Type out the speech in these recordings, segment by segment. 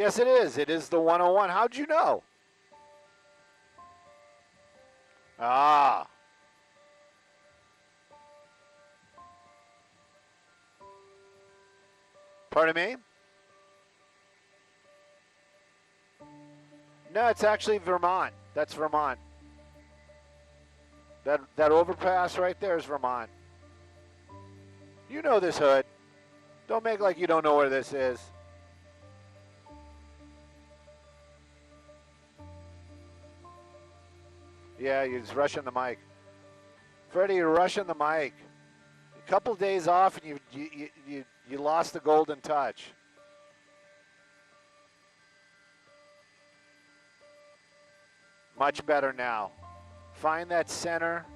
Yes, it is. It is the 101. How'd you know? Ah. Pardon me? No, it's actually Vermont. That's Vermont. That overpass right there is Vermont. You know this hood. Don't make like you don't know where this is. Yeah, you're just rushing the mic. Freddie, you're rushing the mic. A couple days off and you lost the golden touch. Much better now. Find that center.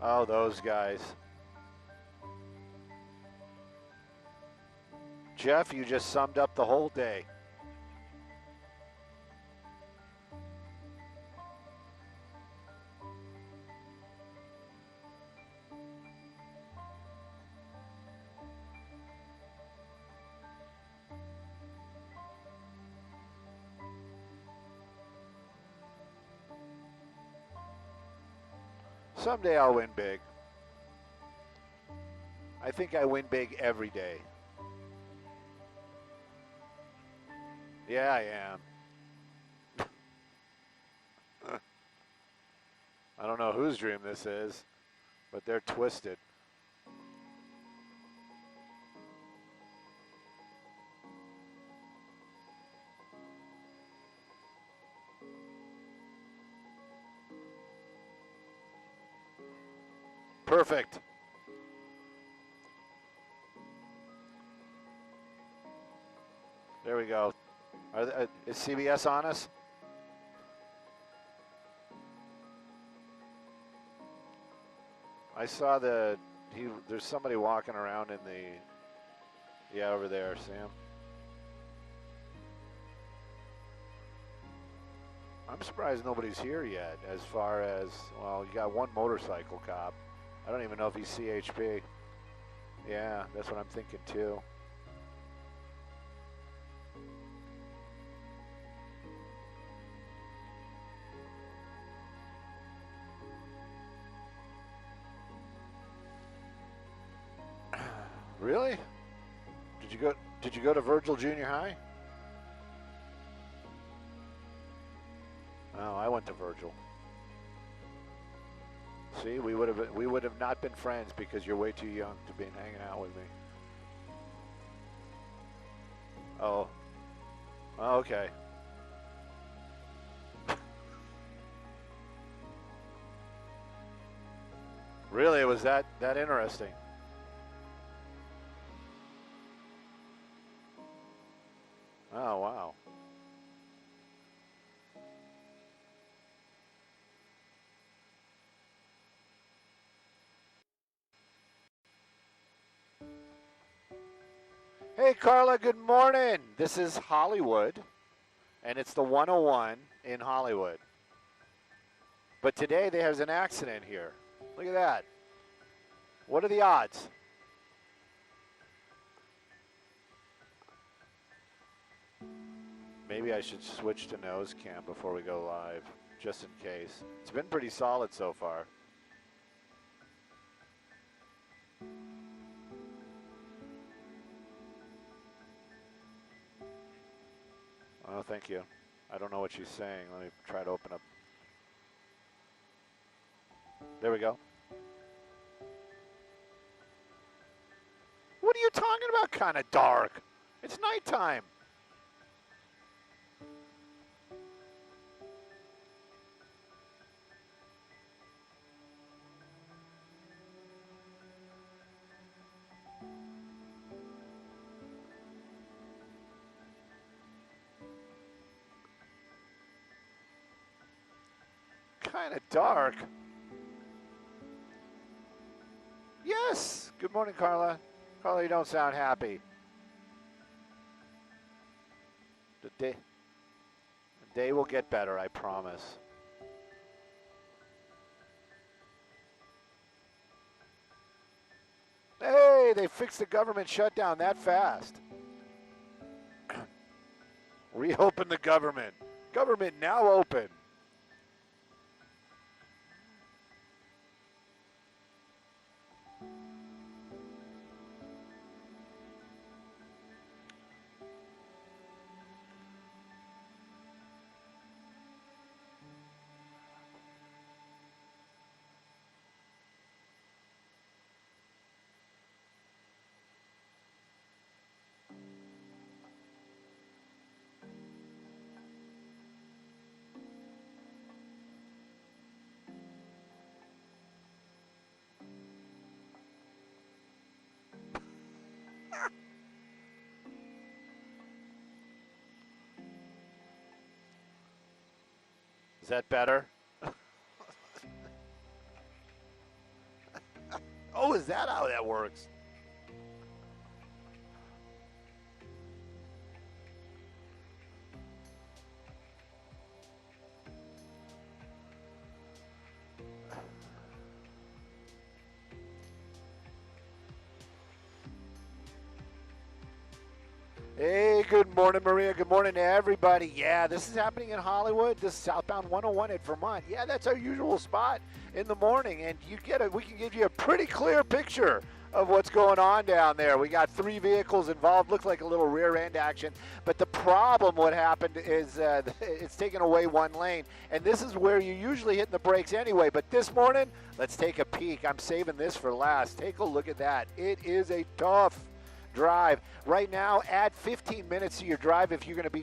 Oh, those guys. Jeff, you just summed up the whole day. Someday I'll win big. I think I win big every day. Yeah, I am. I don't know whose dream this is, but they're twisted. Perfect. There we go. Is CBS on us? I saw there's somebody walking around in the, yeah, over there, Sam. I'm surprised nobody's here yet as far as, well, you got one motorcycle cop. I don't even know if he's CHP. Yeah, that's what I'm thinking too. Really? Did you go to Virgil Junior High? Oh, I went to Virgil. See, we would have not been friends because you're way too young to be hanging out with me. Oh. Oh, okay. Really, was that interesting? Oh, wow. Hey, Carla, good morning. This is Hollywood, and it's the 101 in Hollywood. But today there's an accident here. Look at that. What are the odds? Maybe I should switch to nose cam before we go live, just in case. It's been pretty solid so far. Oh, thank you. I don't know what she's saying. Let me try to open up. There we go. What are you talking about, kind of dark? It's nighttime. Kind of dark. Yes. Good morning, Carla. Carla, you don't sound happy. The day will get better, I promise. Hey, they fixed the government shutdown that fast. Reopen the government. Government now open. Is that better? Oh, is that how that works? Hey, good morning, Maria. Good morning to everybody. Yeah, this is happening in Hollywood. This is southbound 101 at Vermont. Yeah, that's our usual spot in the morning, and we can give you a pretty clear picture of what's going on down there. We got 3 vehicles involved. Looks like a little rear end action, but the problem, what happened is it's taken away 1 lane, and this is where you usually hit the brakes anyway. But this morning, let's take a peek. I'm saving this for last. Take a look at that. It is a tough drive. Right now, add 15 minutes to your drive if you're going to be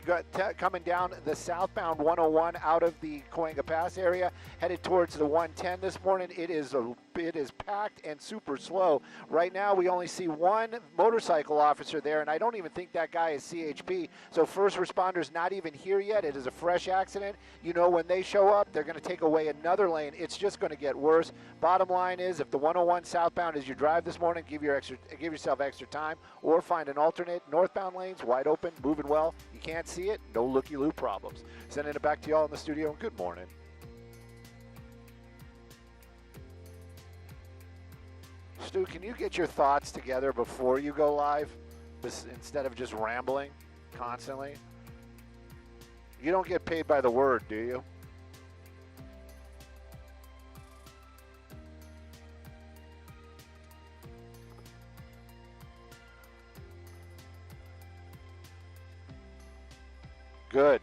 coming down the southbound 101 out of the Cahuenga Pass area, headed towards the 110 this morning. It is packed and super slow. Right now, we only see 1 motorcycle officer there, and I don't even think that guy is CHP. So first responders not even here yet. It is a fresh accident. You know, when they show up, they're going to take away another lane. It's just going to get worse. Bottom line is, if the 101 southbound is your drive this morning, give yourself extra time, or find an alternate. Northbound lanes wide open, moving well. You can't see it, no looky-loo problems. Sending it back to y'all in the studio, and good morning. Stu, can you get your thoughts together before you go live, instead of just rambling constantly? You don't get paid by the word, do you? Good.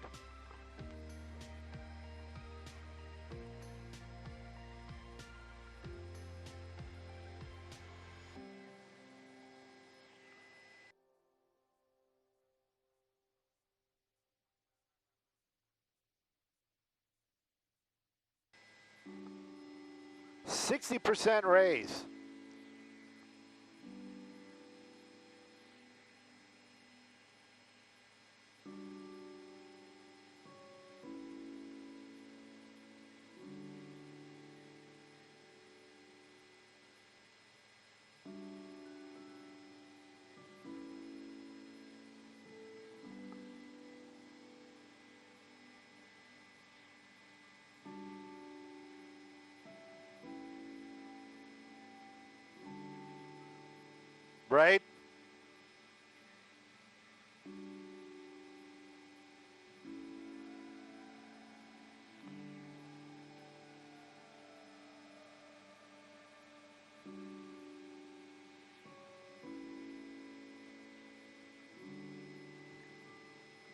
$60 raise. Right?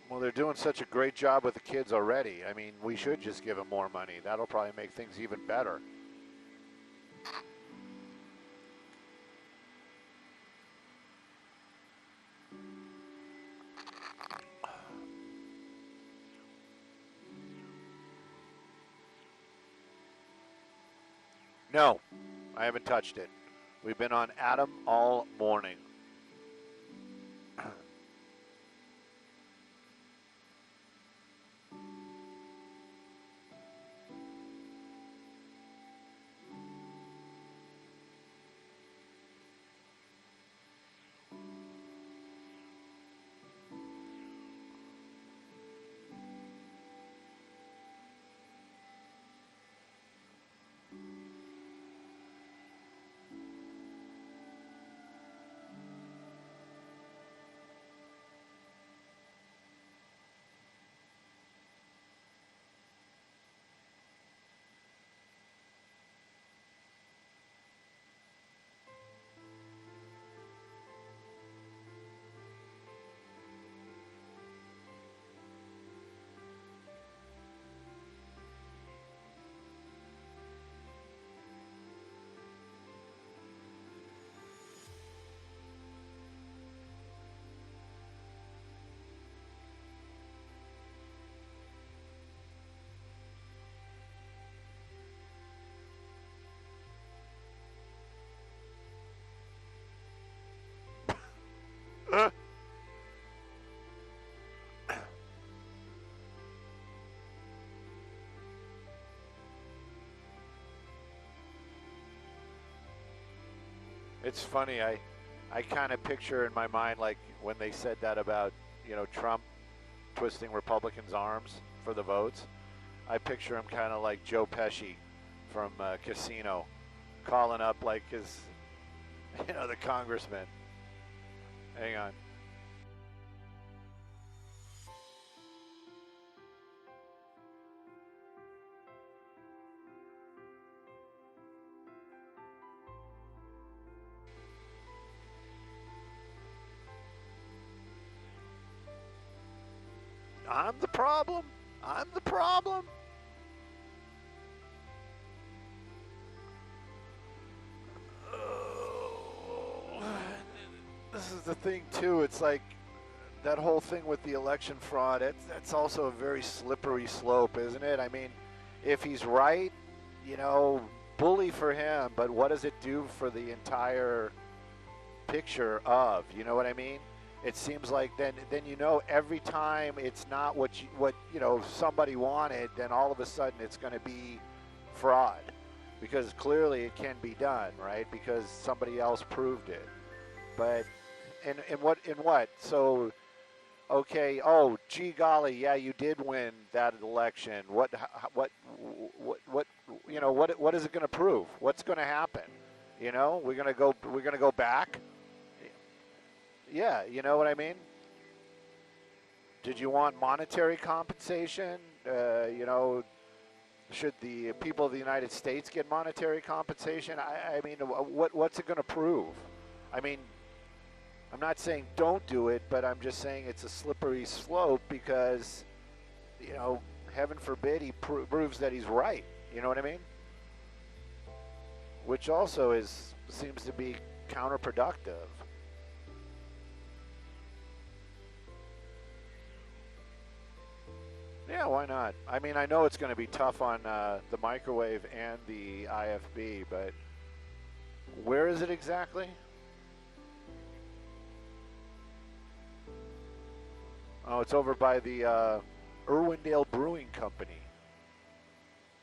Well, they're doing such a great job with the kids already. I mean, we should just give them more money. That'll probably make things even better. No, I haven't touched it. We've been on Adam all morning. It's funny. I kind of picture in my mind like when they said that about, you know, Trump twisting Republicans' arms for the votes. I picture him kind of like Joe Pesci from Casino, calling up like his, you know, the congressman. Hang on. I'm the problem. I'm the problem. Oh, this is the thing too. It's like that whole thing with the election fraud. That's also a very slippery slope, isn't it? I mean, if he's right, you know, bully for him. But what does it do for the entire picture of? You know what I mean? It seems like then you know every time it's not what you know somebody wanted, then all of a sudden it's going to be fraud, because clearly it can be done, right? Because somebody else proved it. But in what? So okay, oh gee golly, yeah, you did win that election. What you know what is it going to prove? What's going to happen? You know, we're going to go back. Yeah, you know what I mean? Did you want monetary compensation? You know, should the people of the United States get monetary compensation? I mean, what's it going to prove? I mean, I'm not saying don't do it, but I'm just saying it's a slippery slope because, you know, heaven forbid he proves that he's right. You know what I mean? Which also seems to be counterproductive. Yeah, why not? I mean, I know it's going to be tough on the microwave and the IFB, but where is it exactly? Oh, it's over by the Irwindale Brewing Company.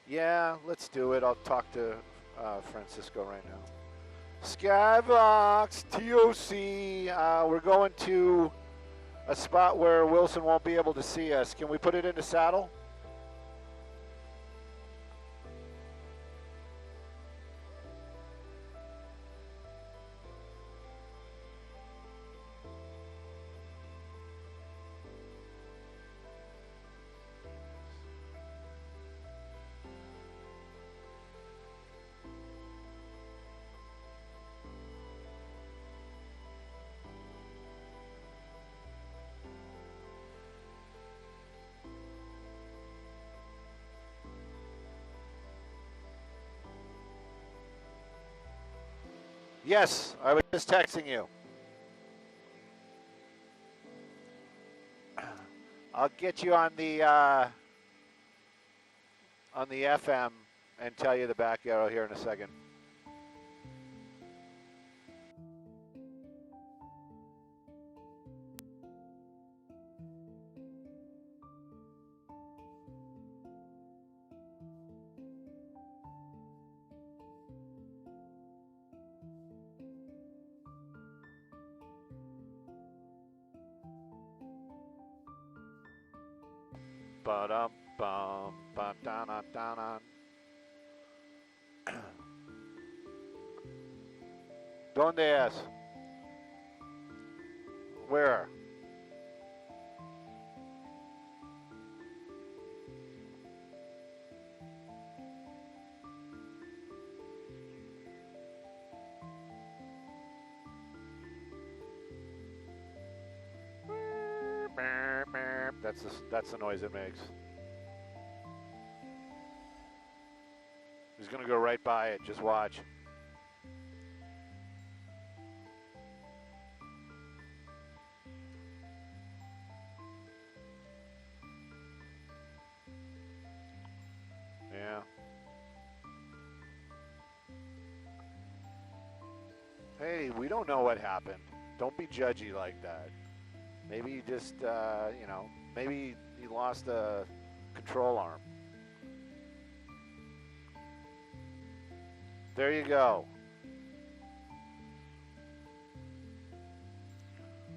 Yeah, let's do it. I'll talk to Francisco right now. Skybox, TOC, we're going to a spot where Wilson won't be able to see us. Can we put it into saddle? Yes, I was just texting you. I'll get you on the FM and tell you the back arrow here in a second. Ba-dum, bum, ba-da-na-da-na. ¿Dónde es? Where? That's the noise it makes. He's gonna go right by it. Just watch. Yeah. Hey, we don't know what happened. Don't be judgy like that. Maybe you just, you know, maybe you lost a control arm. There you go.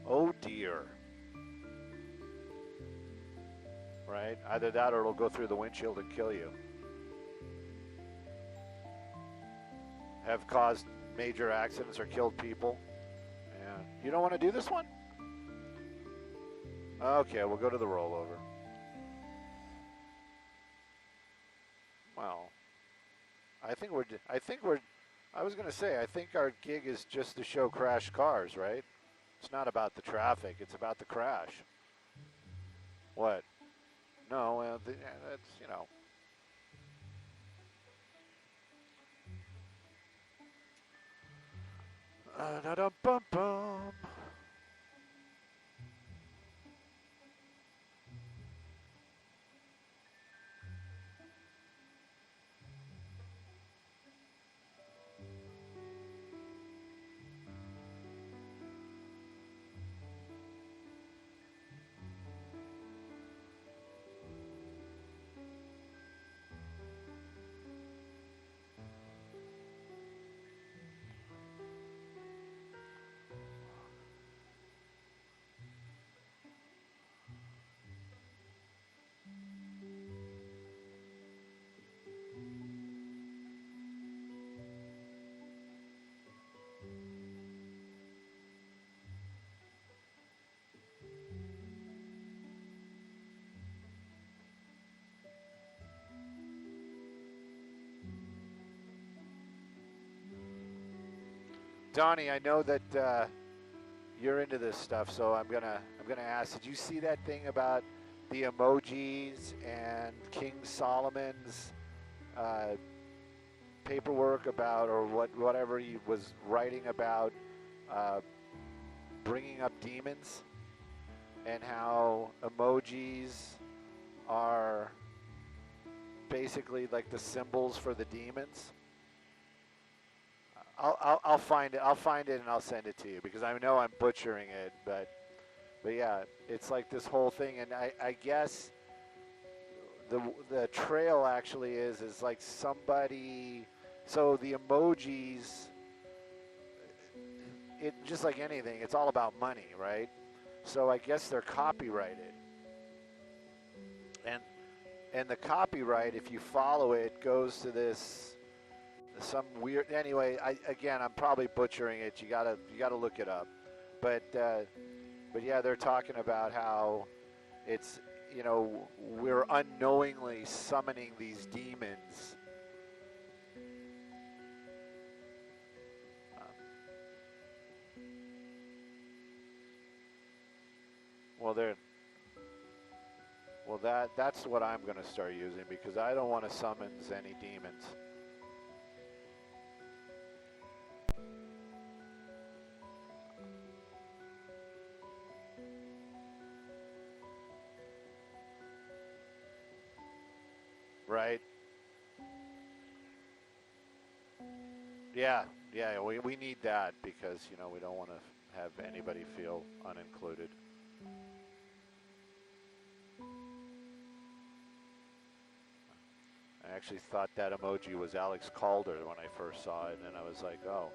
Oh dear. Right? Either that or it'll go through the windshield and kill you. Have caused major accidents or killed people. Yeah. You don't want to do this one? Okay, we'll go to the rollover. Well, I think I was going to say, I think our gig is just to show crashed cars, right? It's not about the traffic, it's about the crash. What? No, that's, you know. Da-dum-bum-bum. Donnie, I know that you're into this stuff, so I'm gonna ask. Did you see that thing about the emojis and King Solomon's paperwork about, or whatever he was writing about, bringing up demons, and how emojis are basically like the symbols for the demons? I'll find it. I'll find it and I'll send it to you, because I know I'm butchering it, but yeah, it's like this whole thing, and I guess the trail actually is like somebody. So the emojis, it just like anything, it's all about money, right? So I guess they're copyrighted, and the copyright, if you follow it, goes to this. Some weird. Anyway, I'm probably butchering it. You gotta look it up, but yeah, they're talking about how it's, you know, we're unknowingly summoning these demons. That's what I'm gonna start using, because I don't want to summon any demons. Right? Yeah, we need that, because, you know, we don't want to have anybody feel unincluded. I actually thought that emoji was Alex Calder when I first saw it, and I was like, oh.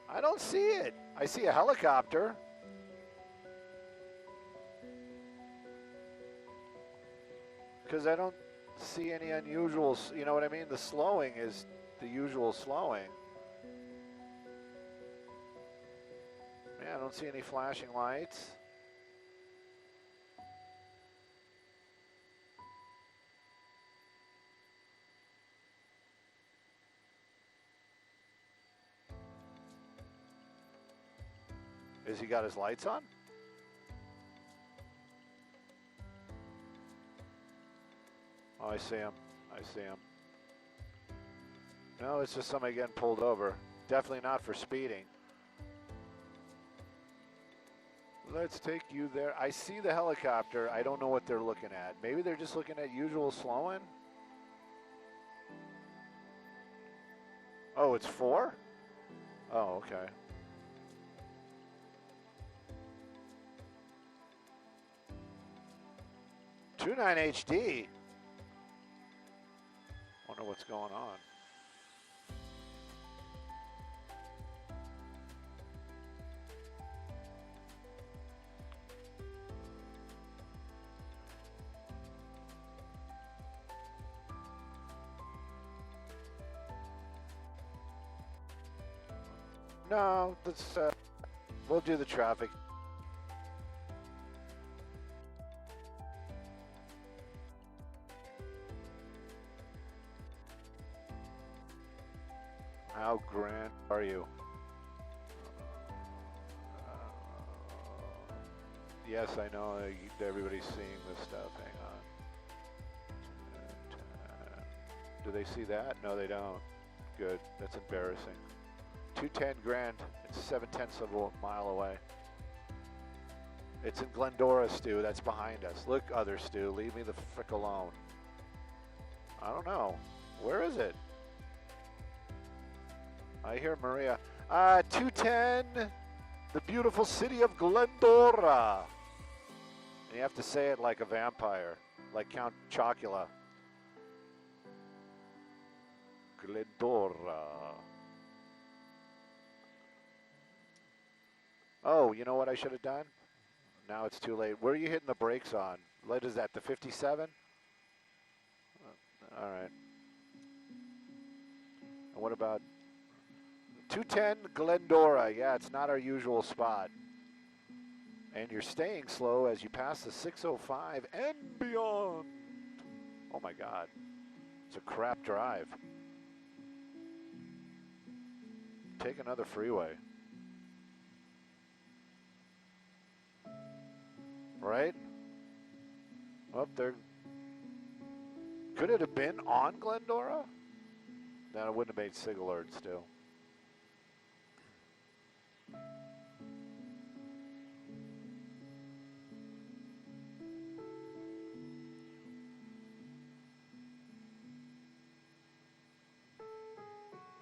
I don't see it. I see a helicopter. Because I don't see any unusual, you know what I mean? The slowing is the usual slowing. Yeah, I don't see any flashing lights. Has he got his lights on? Oh, I see him. I see him. No, it's just somebody getting pulled over. Definitely not for speeding. Let's take you there. I see the helicopter. I don't know what they're looking at. Maybe they're just looking at usual slowing? Oh, it's 4? Oh, okay. .29 HD. Wonder what's going on. No, let's, we'll do the traffic. How grand are you? Yes, I know everybody's seeing this stuff. Hang on. Do they see that? No, they don't. Good. That's embarrassing. 210 grand. It's 7/10 of a mile away. It's in Glendora, Stu. That's behind us. Look, other Stu. Leave me the frick alone. I don't know. Where is it? I hear Maria. 210, the beautiful city of Glendora. And you have to say it like a vampire, like Count Chocula. Glendora. Oh, you know what I should have done? Now it's too late. Where are you hitting the brakes on? What is that, the 57? All right. And what about 210 Glendora? Yeah, it's not our usual spot. And you're staying slow as you pass the 605 and beyond. Oh my God. It's a crap drive. Take another freeway. Right? Up there. Could it have been on Glendora? No, it wouldn't have made SIG alerts still.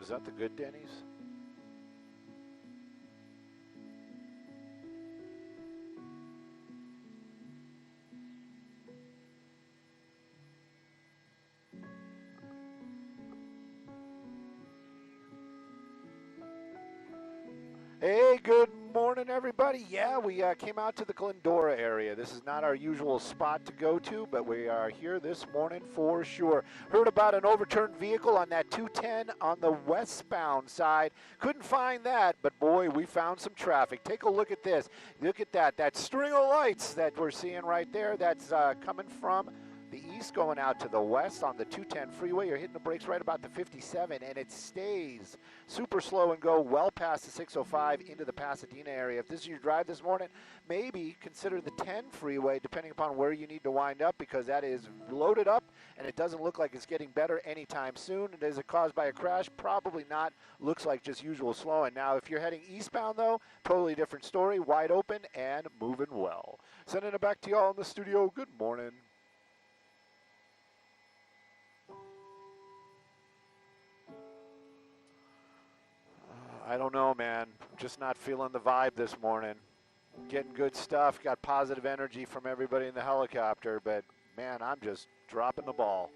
Is that the good Denny's? Hey, good morning, everybody. Yeah, we came out to the Glendora area. This is not our usual spot to go to, but we are here this morning for sure. Heard about an overturned vehicle on that 210 on the westbound side. Couldn't find that, but boy, we found some traffic. Take a look at this. Look at that. That string of lights that we're seeing right there, that's coming from the east going out to the west on the 210 freeway. You're hitting the brakes right about the 57, and it stays super slow and go well past the 605 into the Pasadena area. If this is your drive this morning, maybe consider the 10 freeway depending upon where you need to wind up, because that is loaded up and it doesn't look like it's getting better anytime soon. And is it caused by a crash? Probably not. Looks like just usual slowing. Now, if you're heading eastbound, though, totally different story. Wide open and moving well. Sending it back to y'all in the studio. Good morning. I don't know, man. Just not feeling the vibe this morning. Getting good stuff, got positive energy from everybody in the helicopter, but man, I'm just dropping the ball.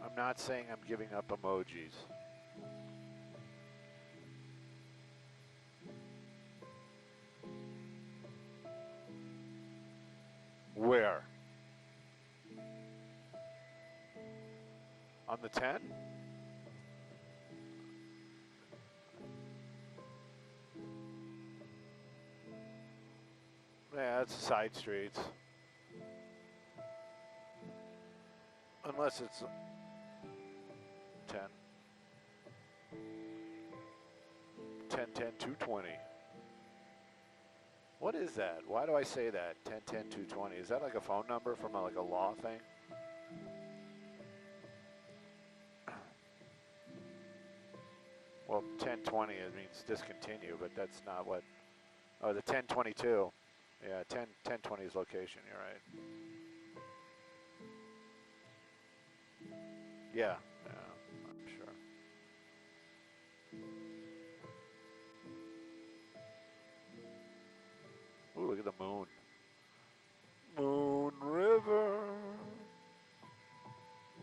I'm not saying I'm giving up emojis. Where? On the 10? Yeah, it's side streets. Unless it's 10. 10, 10, 220. What is that? Why do I say that? 10, 10, 220. Is that like a phone number from like a law thing? Well, 1020 it means discontinue, but that's not what. Oh, the 1022. Yeah, 1020 is location. You're right. Yeah, I'm sure. Ooh, look at the moon. Moon River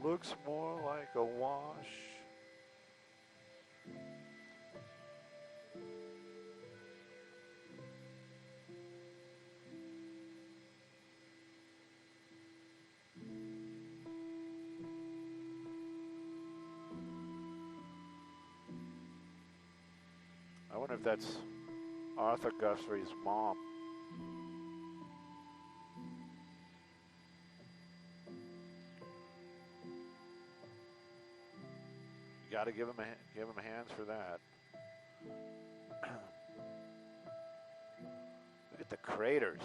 looks more like a wash. I wonder if that's Arthur Guthrie's mom. You got to give him hands for that. Look at the craters.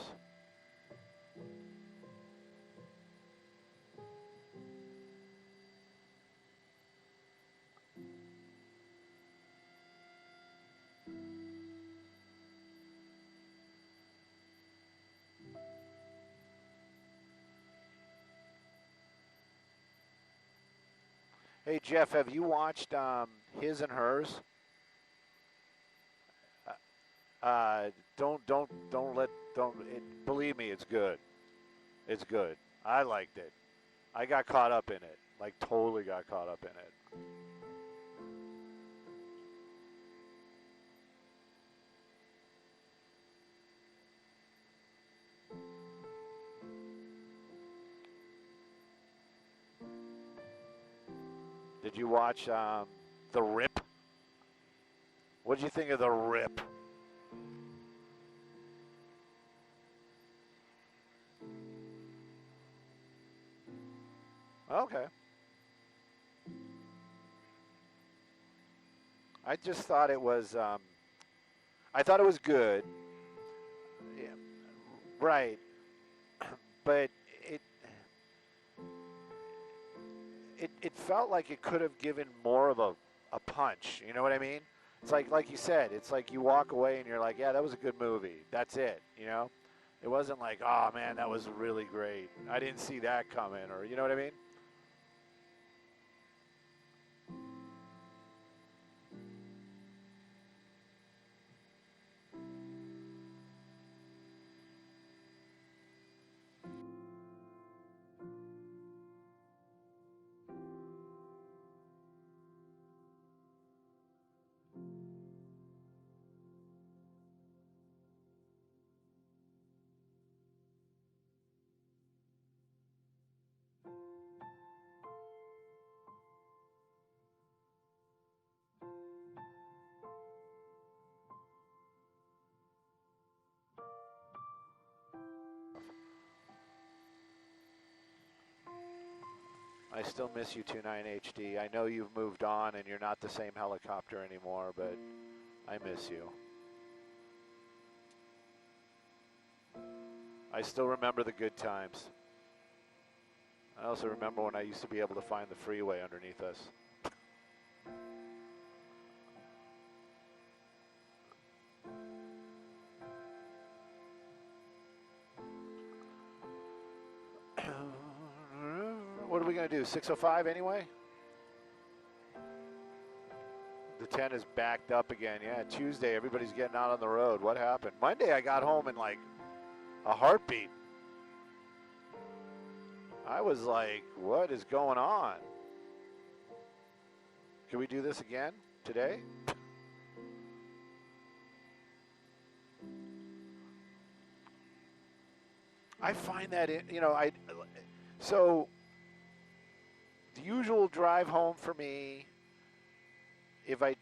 Hey Jeff, have you watched His and Hers? Believe me, it's good. It's good. I liked it. I got caught up in it. Like totally got caught up in it. Did you watch The Rip? What did you think of The Rip? Okay. I just thought it was. I thought it was good. Yeah, right, but it felt like it could have given more of a punch. You know what I mean? It's like you said. It's like you walk away and you're like, yeah, that was a good movie. That's it. You know, it wasn't like, oh man, that was really great. I didn't see that coming, or you know what I mean? I still miss you, 29 HD. I know you've moved on and you're not the same helicopter anymore, but I miss you. I still remember the good times. I also remember when I used to be able to find the freeway underneath us. What are we going to do, 6:05 anyway? The 10 is backed up again. Yeah, Tuesday, everybody's getting out on the road. What happened? Monday, I got home in like a heartbeat. I was like, what is going on? Can we do this again today? I find that, so the usual drive home for me, if I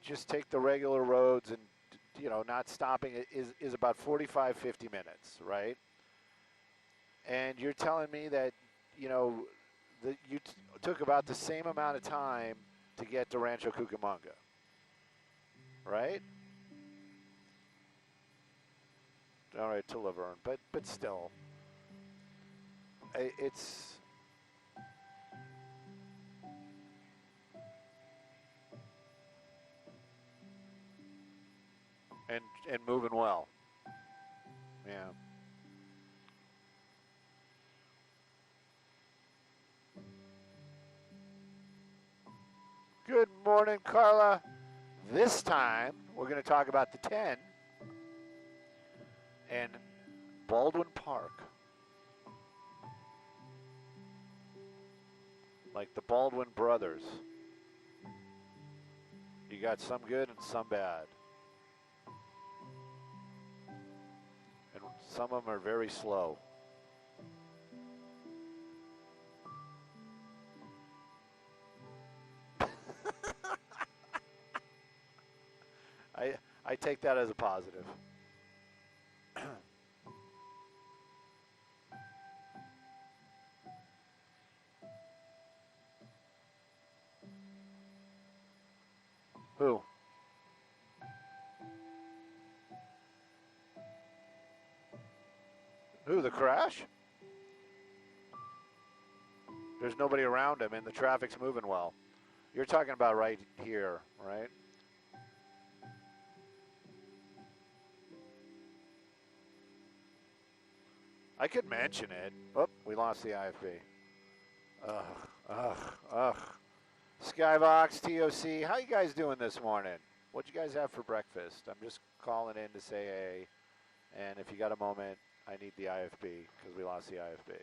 just take the regular roads and, not stopping, is about 45, 50 minutes, right? And you're telling me that, that you took about the same amount of time to get to Rancho Cucamonga, right? All right, to Laverne, but still, it's... And moving well. Yeah. Good morning, Carla. This time, we're going to talk about the 10 and Baldwin Park. Like the Baldwin brothers. You got some good and some bad. And some of them are very slow. I take that as a positive. Who? Who, the crash? There's nobody around him and the traffic's moving well. You're talking about right here, right? I could mention it. Oh, we lost the IFB. Ugh. Skyvox, TOC, how you guys doing this morning? What'd you guys have for breakfast? I'm just calling in to say hey. And if you got a moment, I need the IFB because we lost the IFB.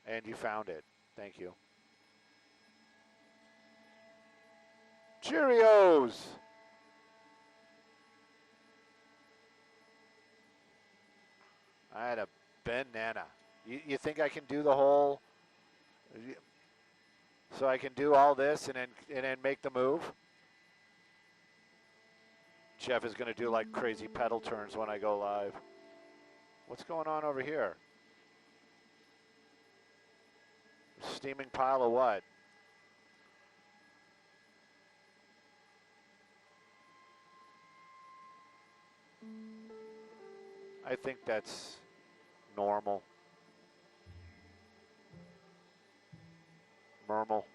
And you found it. Thank you. Cheerios! I had a banana. You think I can do the whole... So I can do all this and then make the move? Jeff is going to do like crazy pedal turns when I go live. What's going on over here? Steaming pile of what? I think that's normal. Normal.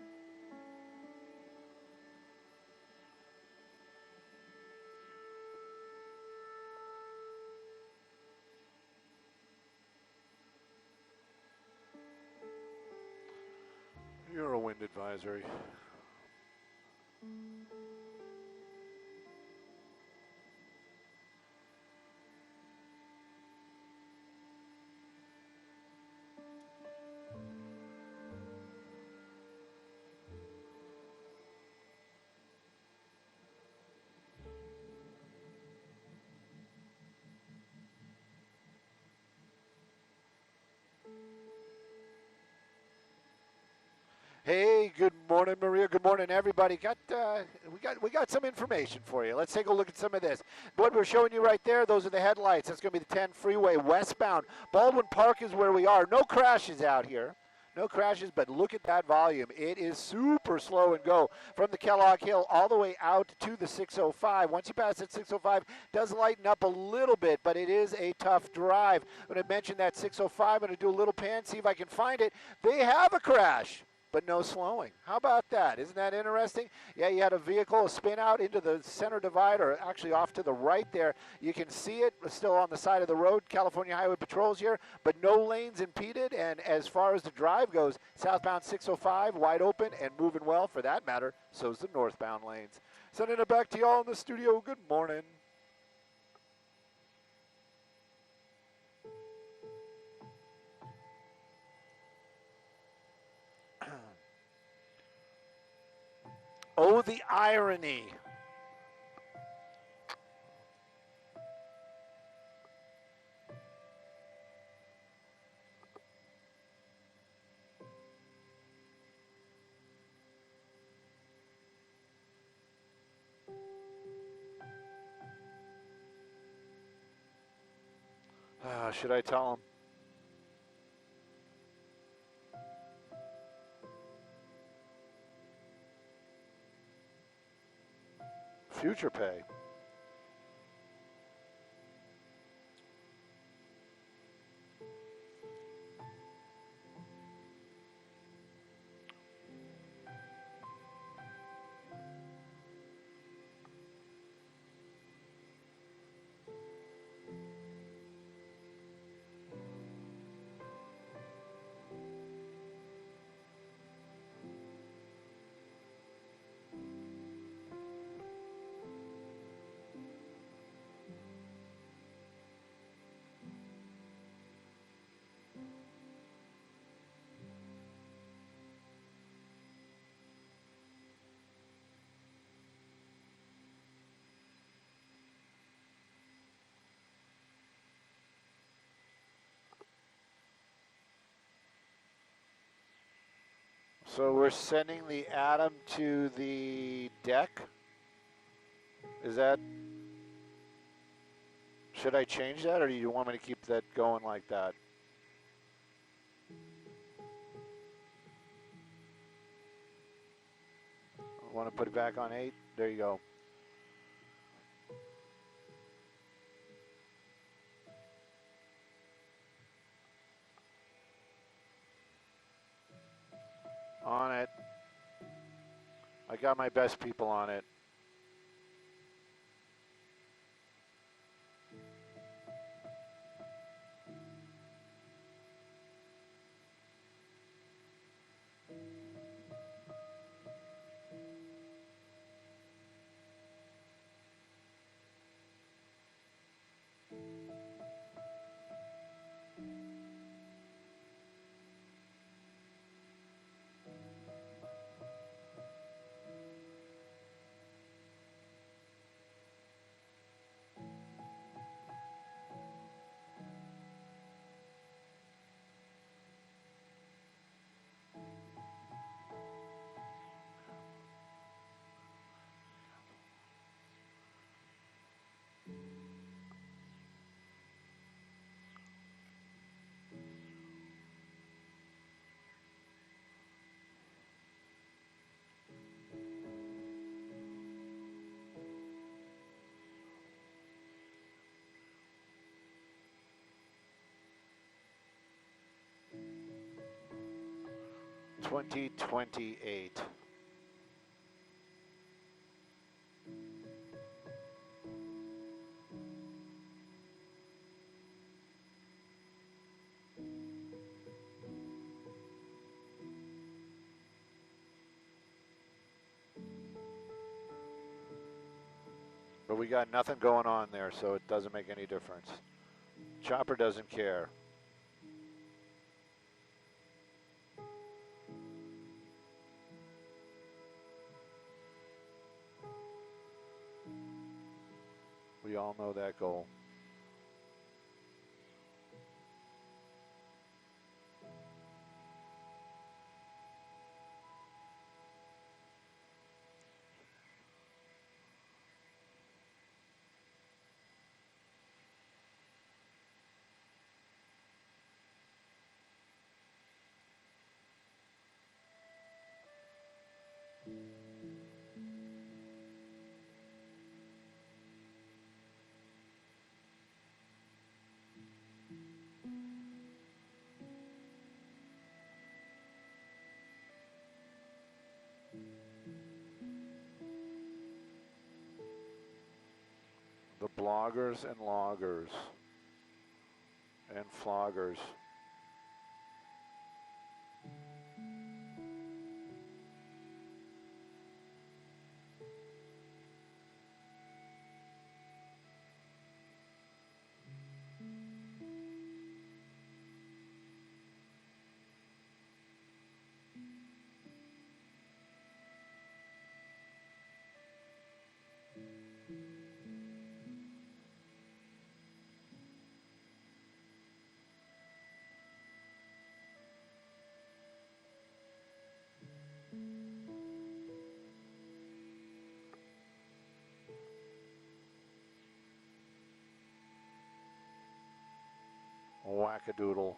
You're a wind advisory. Hey, good morning, Maria here. Good morning, everybody. We got some information for you. Let's take a look at some of this. What we're showing you right there, those are the headlights. That's going to be the 10 freeway westbound. Baldwin Park is where we are. No crashes out here. No crashes, but look at that volume. It is super slow and go from the Kellogg Hill all the way out to the 605. Once you pass that 605, it does lighten up a little bit, but it is a tough drive. I'm going to mention that 605. I'm going to do a little pan, see if I can find it. They have a crash, but no slowing. How about that? Isn't that interesting? Yeah, you had a vehicle spin out into the center divide, or actually off to the right there. You can see it still on the side of the road. California Highway Patrol's here, but no lanes impeded. And as far as the drive goes, southbound 605 wide open and moving well. For that matter, so's the northbound lanes. Sending it back to y'all in the studio. Good morning. Oh, the irony. Should I tell him? Future pay. So we're sending the atom to the deck. Is that, should I change that, or do you want me to keep that going like that? Want to put it back on 8? There you go. On it. I got my best people on it. $20.28. But we got nothing going on there, so it doesn't make any difference. Chopper doesn't care. We all know that goal. bloggers and loggers and floggers. Wackadoodle.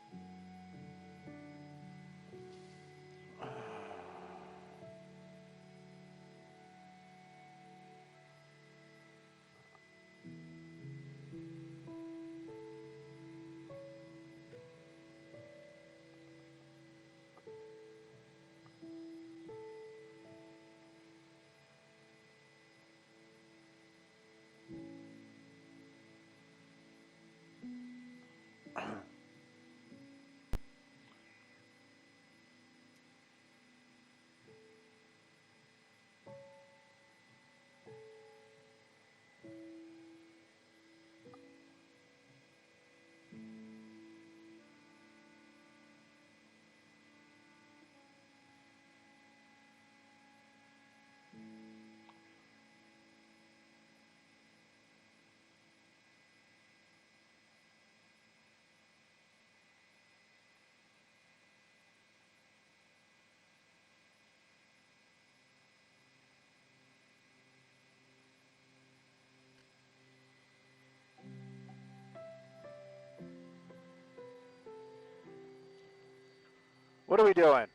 What are we doing?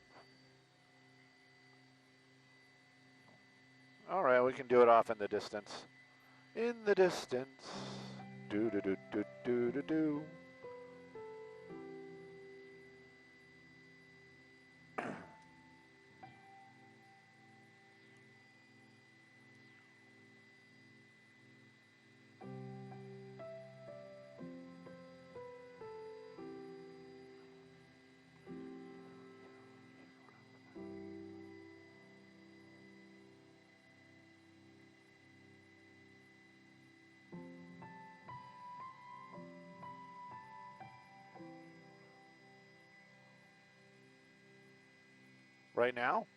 All right, we can do it off in the distance. In the distance. Do do do do do do do. Right now?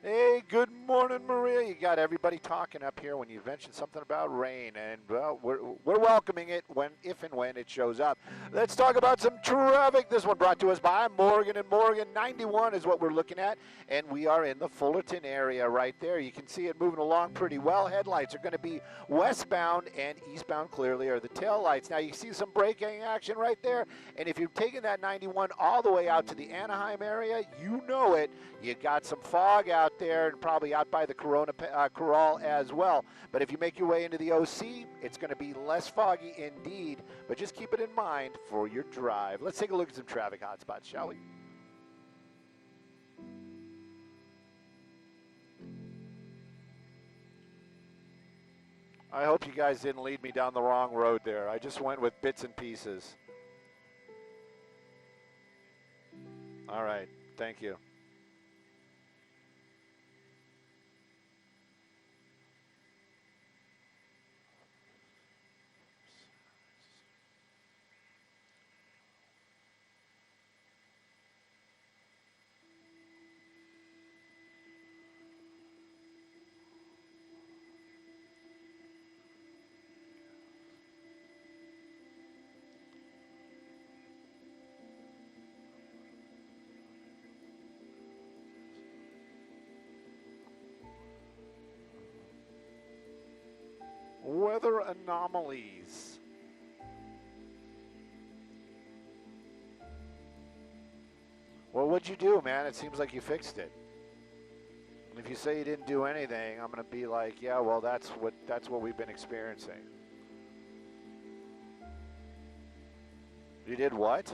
Hey, good morning, Maria. You got everybody talking up here when you mentioned something about rain, and well, we're welcoming it if and when it shows up. Let's talk about some traffic. This one brought to us by Morgan and Morgan. 91 is what we're looking at, and we are in the Fullerton area right there. You can see it moving along pretty well. Headlights are going to be westbound, and eastbound clearly are the tail lights. Now you see some braking action right there, and if you've taken that 91 all the way out to the Anaheim area, you know it. You got some fog out there and probably out by the Corral as well. But if you make your way into the OC, it's going to be less foggy indeed. But just keep it in mind for your drive. Let's take a look at some traffic hotspots, shall we? I hope you guys didn't lead me down the wrong road there. I just went with bits and pieces. All right. Thank you. Weather anomalies. Well, what'd you do, man? It seems like you fixed it. And if you say you didn't do anything, I'm going to be like, yeah, well, that's what we've been experiencing. You did what?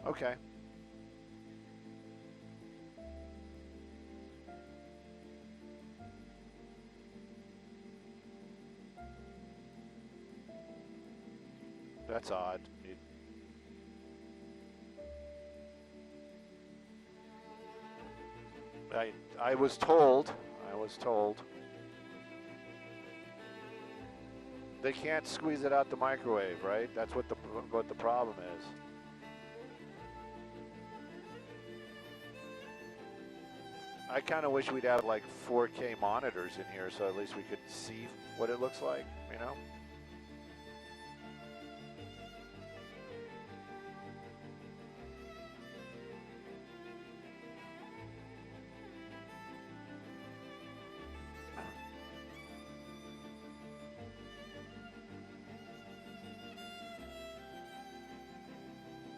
Okay. That's odd. I was told they can't squeeze it out the microwave, right? That's what the problem is. I kind of wish we'd have like 4K monitors in here, so at least we could see what it looks like, you know?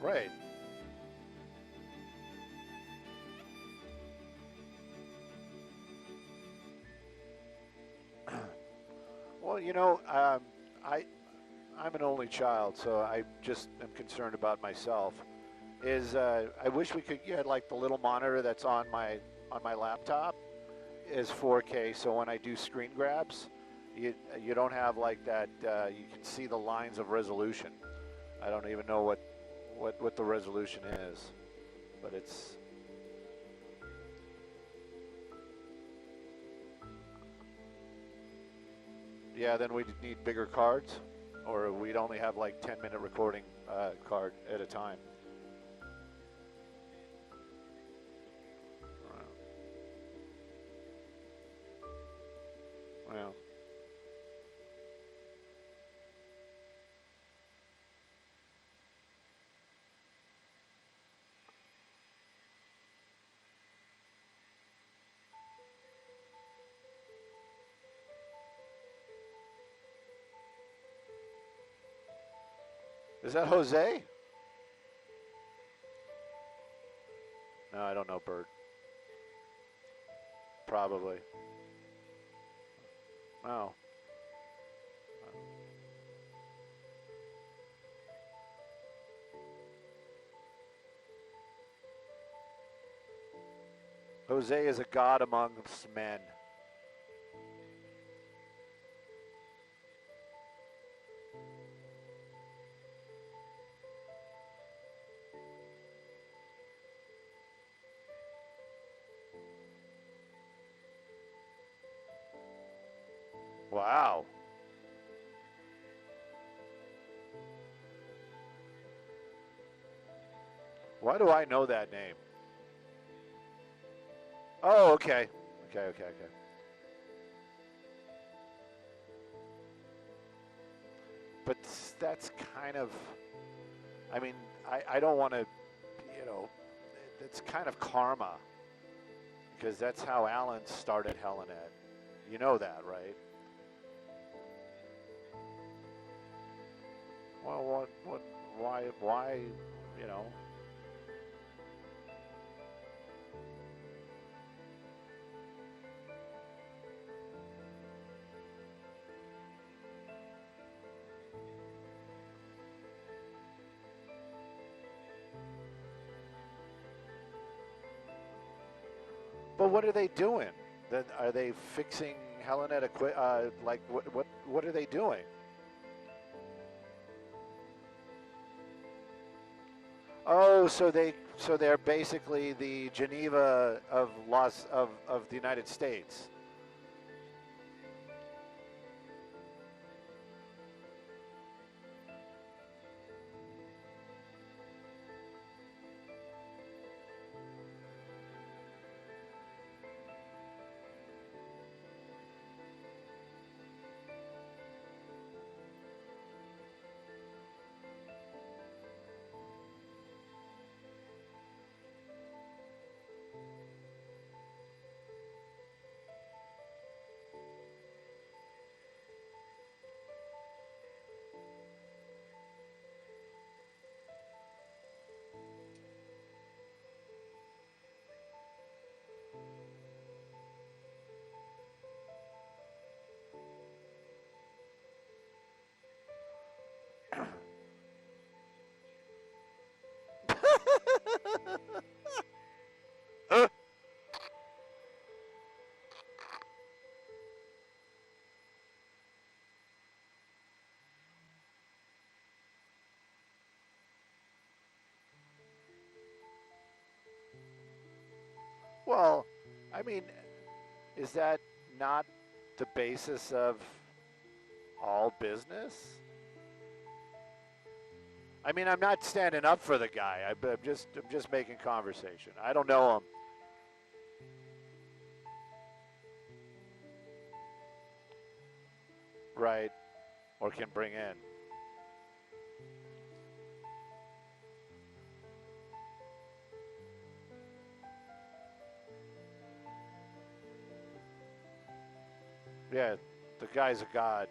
Right. Well, you know, I'm an only child, so I just am concerned about myself. I wish we could get like the little monitor that's on my laptop is 4K, so when I do screen grabs, you don't have like that. You can see the lines of resolution. I don't even know what the resolution is, but it's. Yeah, then we'd need bigger cards, or we'd only have like 10-minute recording card at a time. Well. Is that Jose? No, I don't know, Bert. Probably. Oh. Jose is a god amongst men. Wow. Why do I know that name? Oh, okay. Okay. But that's kind of, I mean, I don't want to, you know, it's kind of karma. Because that's how Alan started Helenet. You know that, right? Well, why, you know? But what are they doing? Then are they fixing Helenet like what are they doing? Oh, so they're basically the Geneva of the United States. Well, I mean, is that not the basis of all business? I mean, I'm not standing up for the guy. I'm just making conversation. I don't know him. Right. Or can bring in. Yeah, the guy's a god.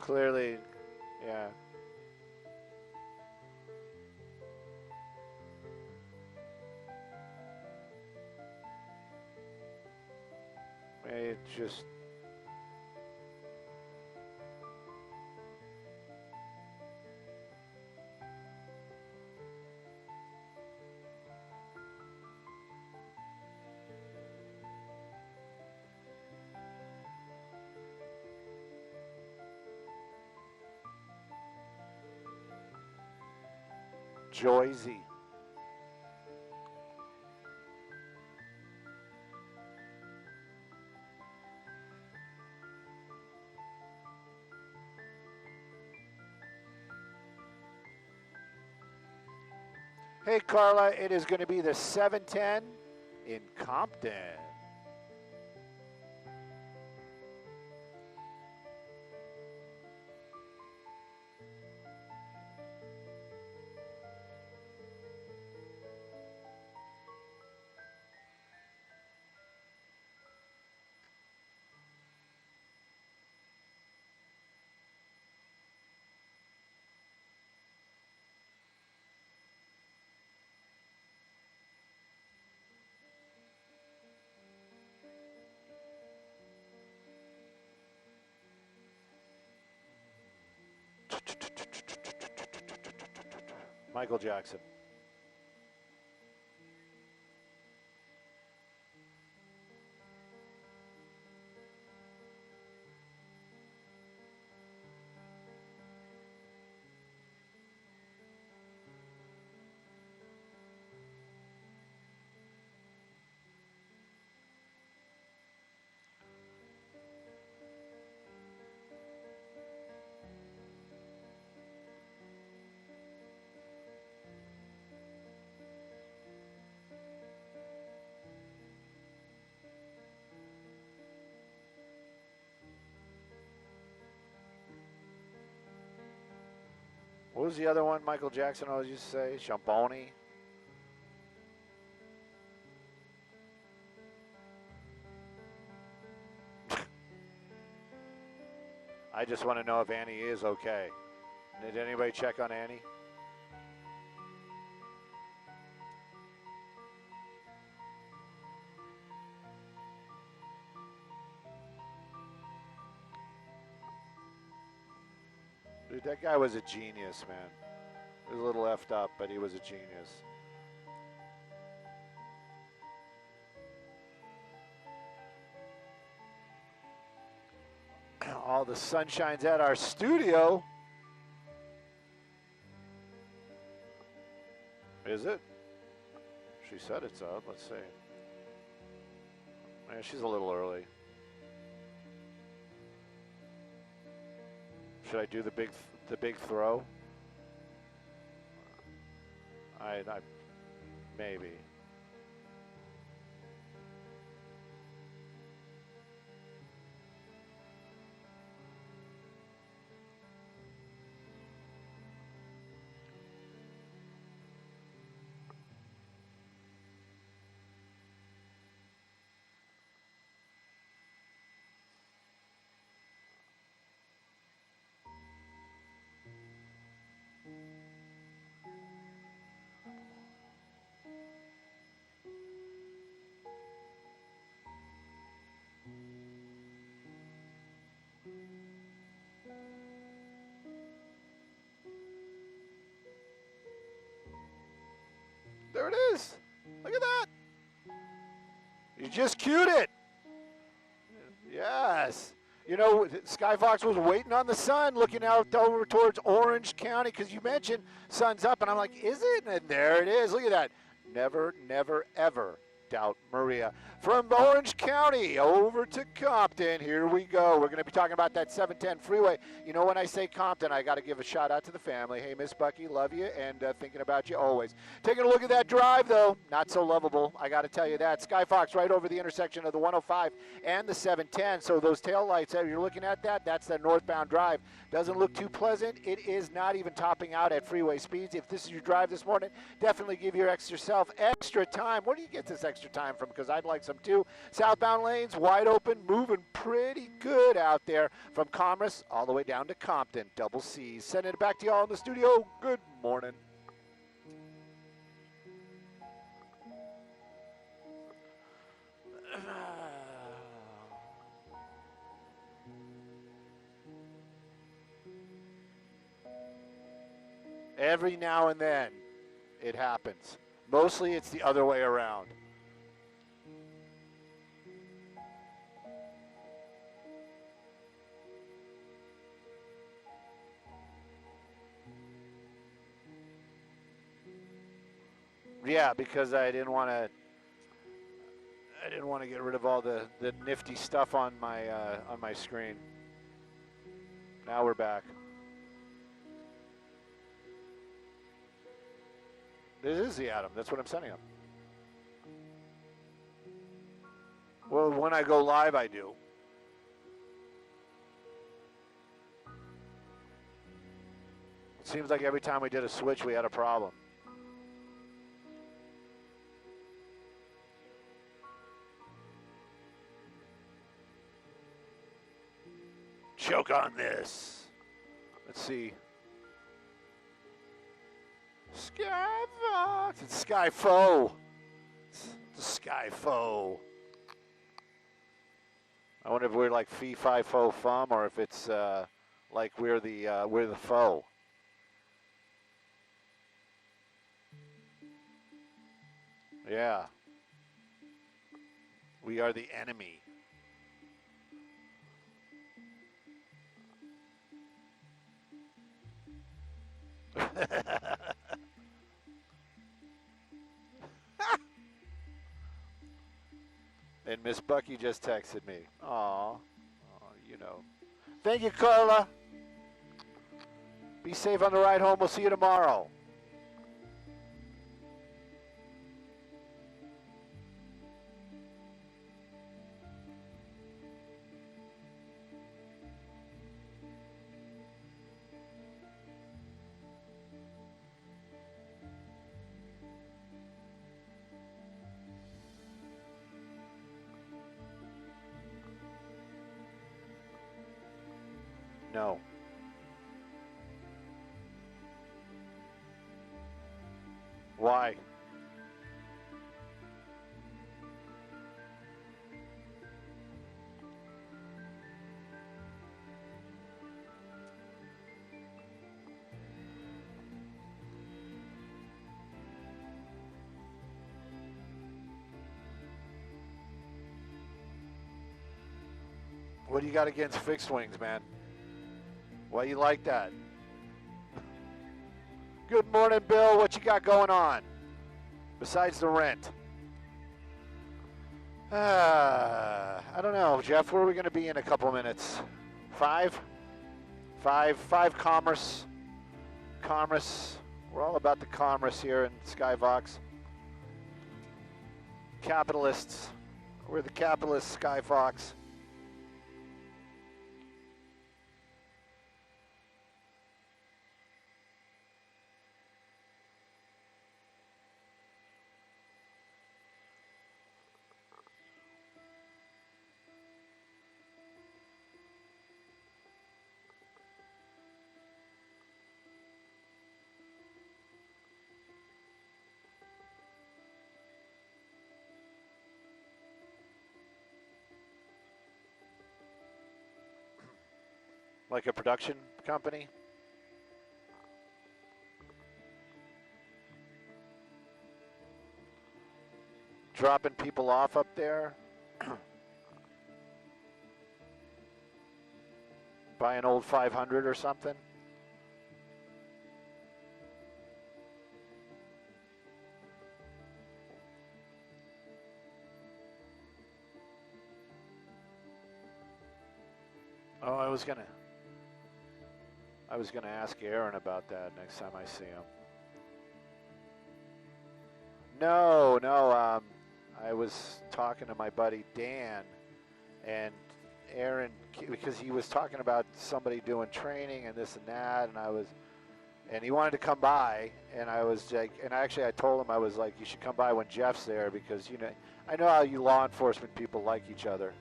Clearly, yeah. It just Joyzy. Hey, Carla, it is going to be the 710 in Compton. Michael Jackson. What was the other one Michael Jackson always used to say? Shamboni? I just want to know if Annie is okay. Did anybody check on Annie? Dude, that guy was a genius, man. He was a little effed up, but he was a genius. All the sunshine's at our studio. Is it? She said it's out. Let's see. Man, she's a little early. Should I do the big throw? I maybe. There it is. Look at that. You just cued it. Yes. You know, Skyfox was waiting on the sun, looking out over towards Orange County, because you mentioned sun's up, and I'm like, is it? And there it is. Look at that. Never, never, ever doubt Maria. From Orange County over to Compton, here we go. We're going to be talking about that 710 freeway. You know, when I say Compton, I got to give a shout out to the family. Hey, Miss Bucky, love you, and thinking about you always. Taking a look at that drive, though, not so lovable. I got to tell you that. Skyfox right over the intersection of the 105 and the 710. So those tail lights, if you're looking at that, that's the northbound drive. Doesn't look too pleasant. It is not even topping out at freeway speeds. If this is your drive this morning, definitely give yourself extra time. Where do you get this extra time from? Because I'd like some too. Southbound lanes wide open, moving pretty good out there from Commerce all the way down to Compton. Double C's. Sending it back to y'all in the studio. Good morning. Every now and then it happens. Mostly it's the other way around. Yeah, because I didn't want to get rid of all the nifty stuff on my screen. Now we're back. This is the Atom. That's what I'm sending him. Well, when I go live, I do. It seems like every time we did a switch, we had a problem. Choke on this. Let's see. Skyfox. It's Skyfo. It's Skyfo. I wonder if we're like fee, fi, fo, fum, or if it's like we're the foe. Yeah. We are the enemy. And Miss Bucky just texted me. Aw, you know. Thank you, Carla. Be safe on the ride home. We'll see you tomorrow. No. Why? What do you got against fixed wings, man? Why you like that? Good morning, Bill. What you got going on? Besides the rent. I don't know, Jeff. Where are we going to be in a couple minutes? Five commerce. Commerce. We're all about the commerce here in Skyfox. Capitalists. We're the capitalist Skyfox. Like a production company? dropping people off up there. Buy an old 500 or something. Oh, I was gonna ask Aaron about that next time I see him. No, I was talking to my buddy Dan, and Aaron, because he was talking about somebody doing training and this and that, and he wanted to come by, and I was like, and actually I told him, I was like, you should come by when Jeff's there, because, you know, I know how you law enforcement people like each other.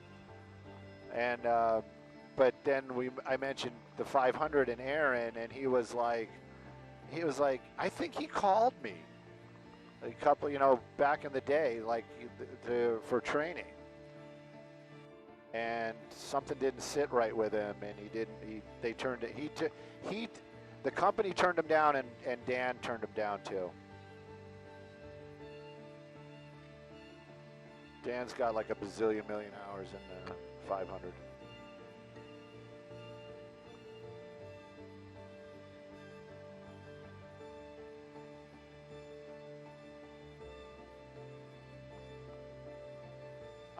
And, but then I mentioned the 500 and Aaron, and he was like, I think he called me a couple, you know, back in the day, like for training. And something didn't sit right with him, and the company turned him down, and Dan turned him down too. Dan's got like a bazillion million hours in the 500.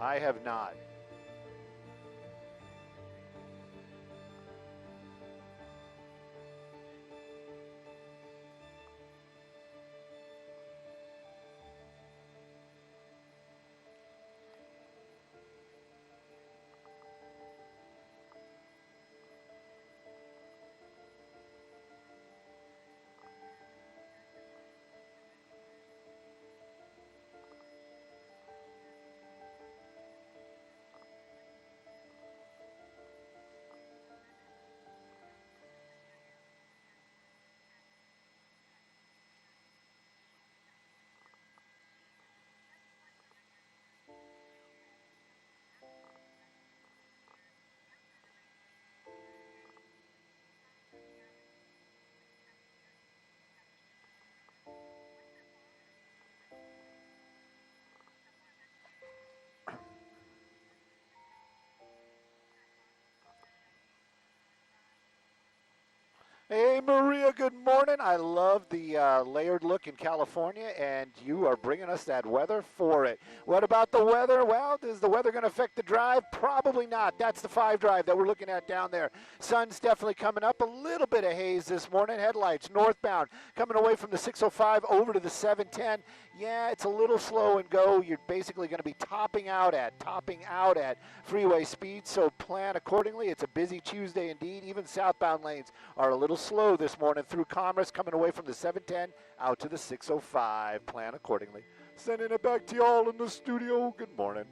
I have not. Hey, Maria, good morning. I love the layered look in California, and you are bringing us that weather for it. What about the weather? Well, is the weather going to affect the drive? Probably not. That's the 5 drive that we're looking at down there. Sun's definitely coming up. A little bit of haze this morning. Headlights northbound coming away from the 605 over to the 710. Yeah, it's a little slow and go. You're basically going to be topping out at freeway speed, so plan accordingly. It's a busy Tuesday indeed. Even southbound lanes are a little slow this morning through Commerce, coming away from the 710 out to the 605. Plan accordingly. Sending it back to y'all in the studio. Good morning.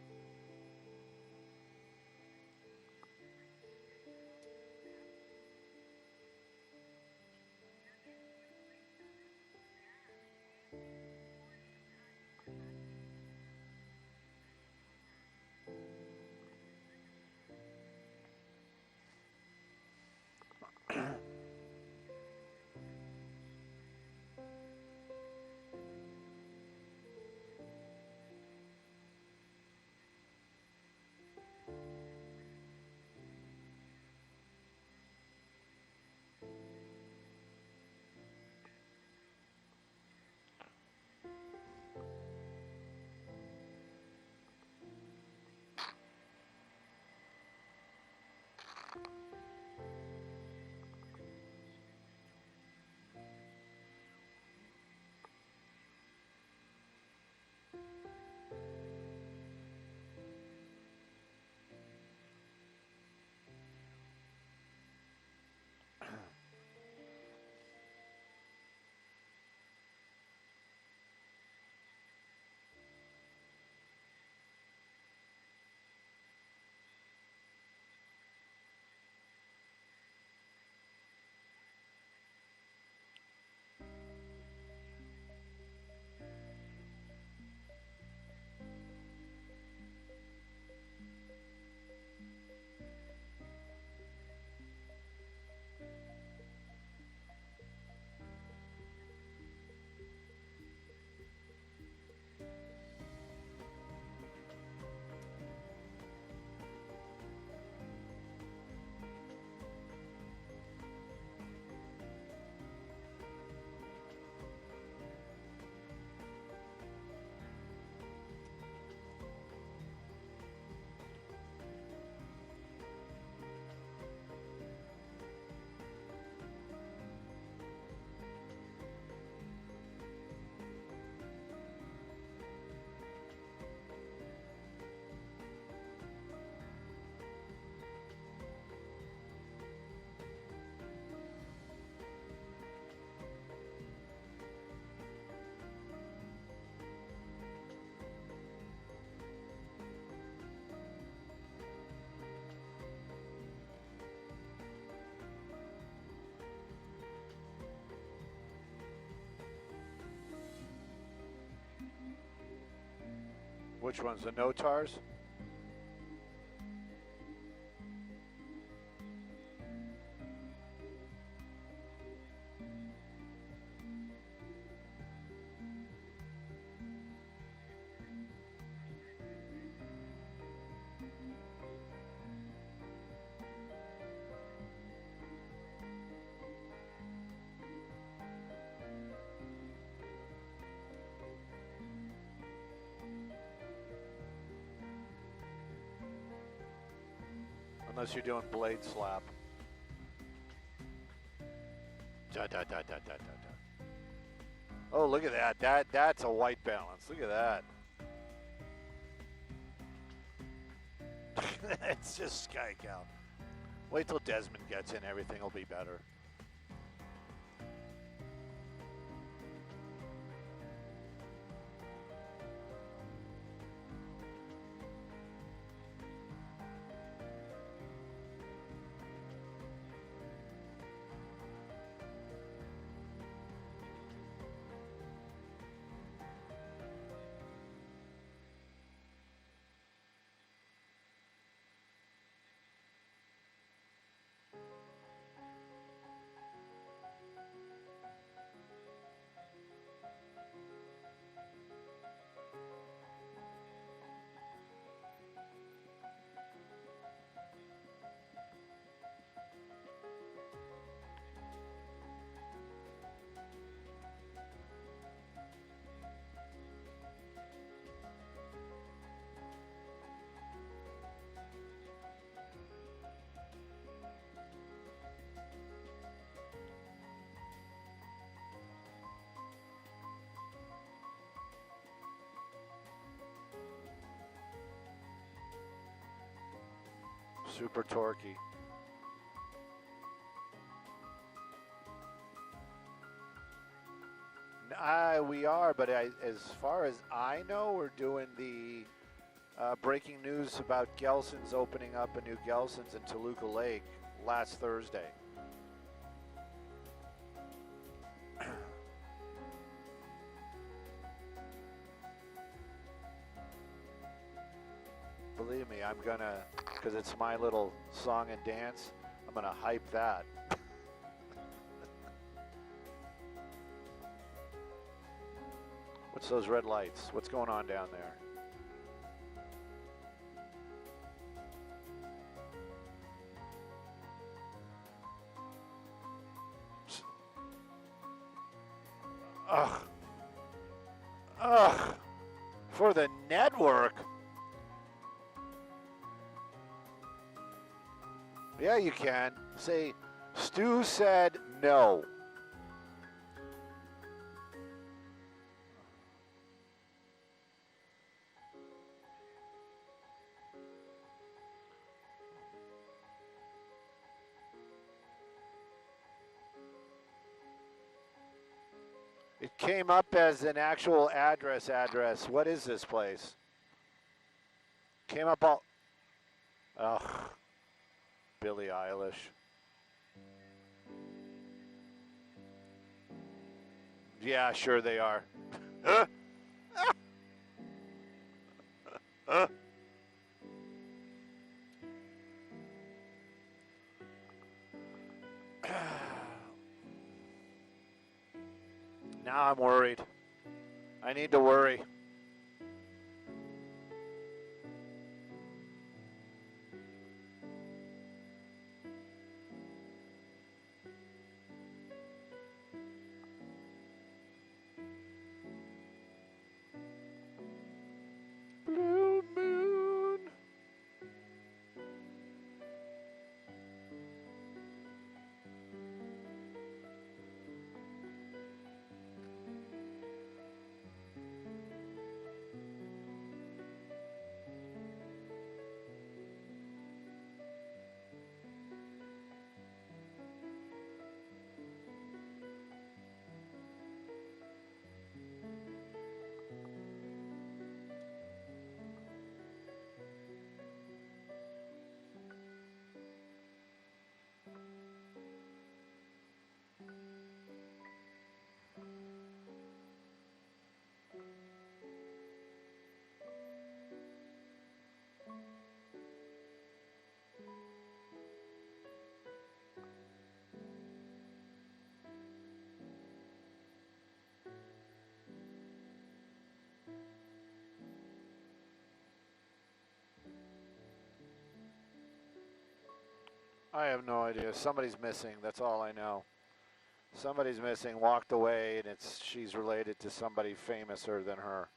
Which ones? The no-tars? Unless you're doing blade slap. Da, da, da, da, da, da, da. Oh, look at that. That's a white balance. Look at that. It's just Sky Cow. Wait till Desmond gets in. Everything will be better. Super torquey. We are, but as far as I know, we're doing the breaking news about Gelson's opening up a new Gelson's in Toluca Lake last Thursday. Believe me, I'm gonna, because it's my little song and dance, I'm gonna hype that. What's those red lights? What's going on down there? Ugh. Ugh. For the network. Yeah, you can. Say, Stu said no. It came up as an actual address. What is this place? Came up all... Ugh. Billie Eilish. Yeah, sure they are. Now I'm worried. I need to worry. Blue moon. I have no idea. Somebody's missing. That's all I know. Somebody's missing, walked away, and she's related to somebody famouser than her.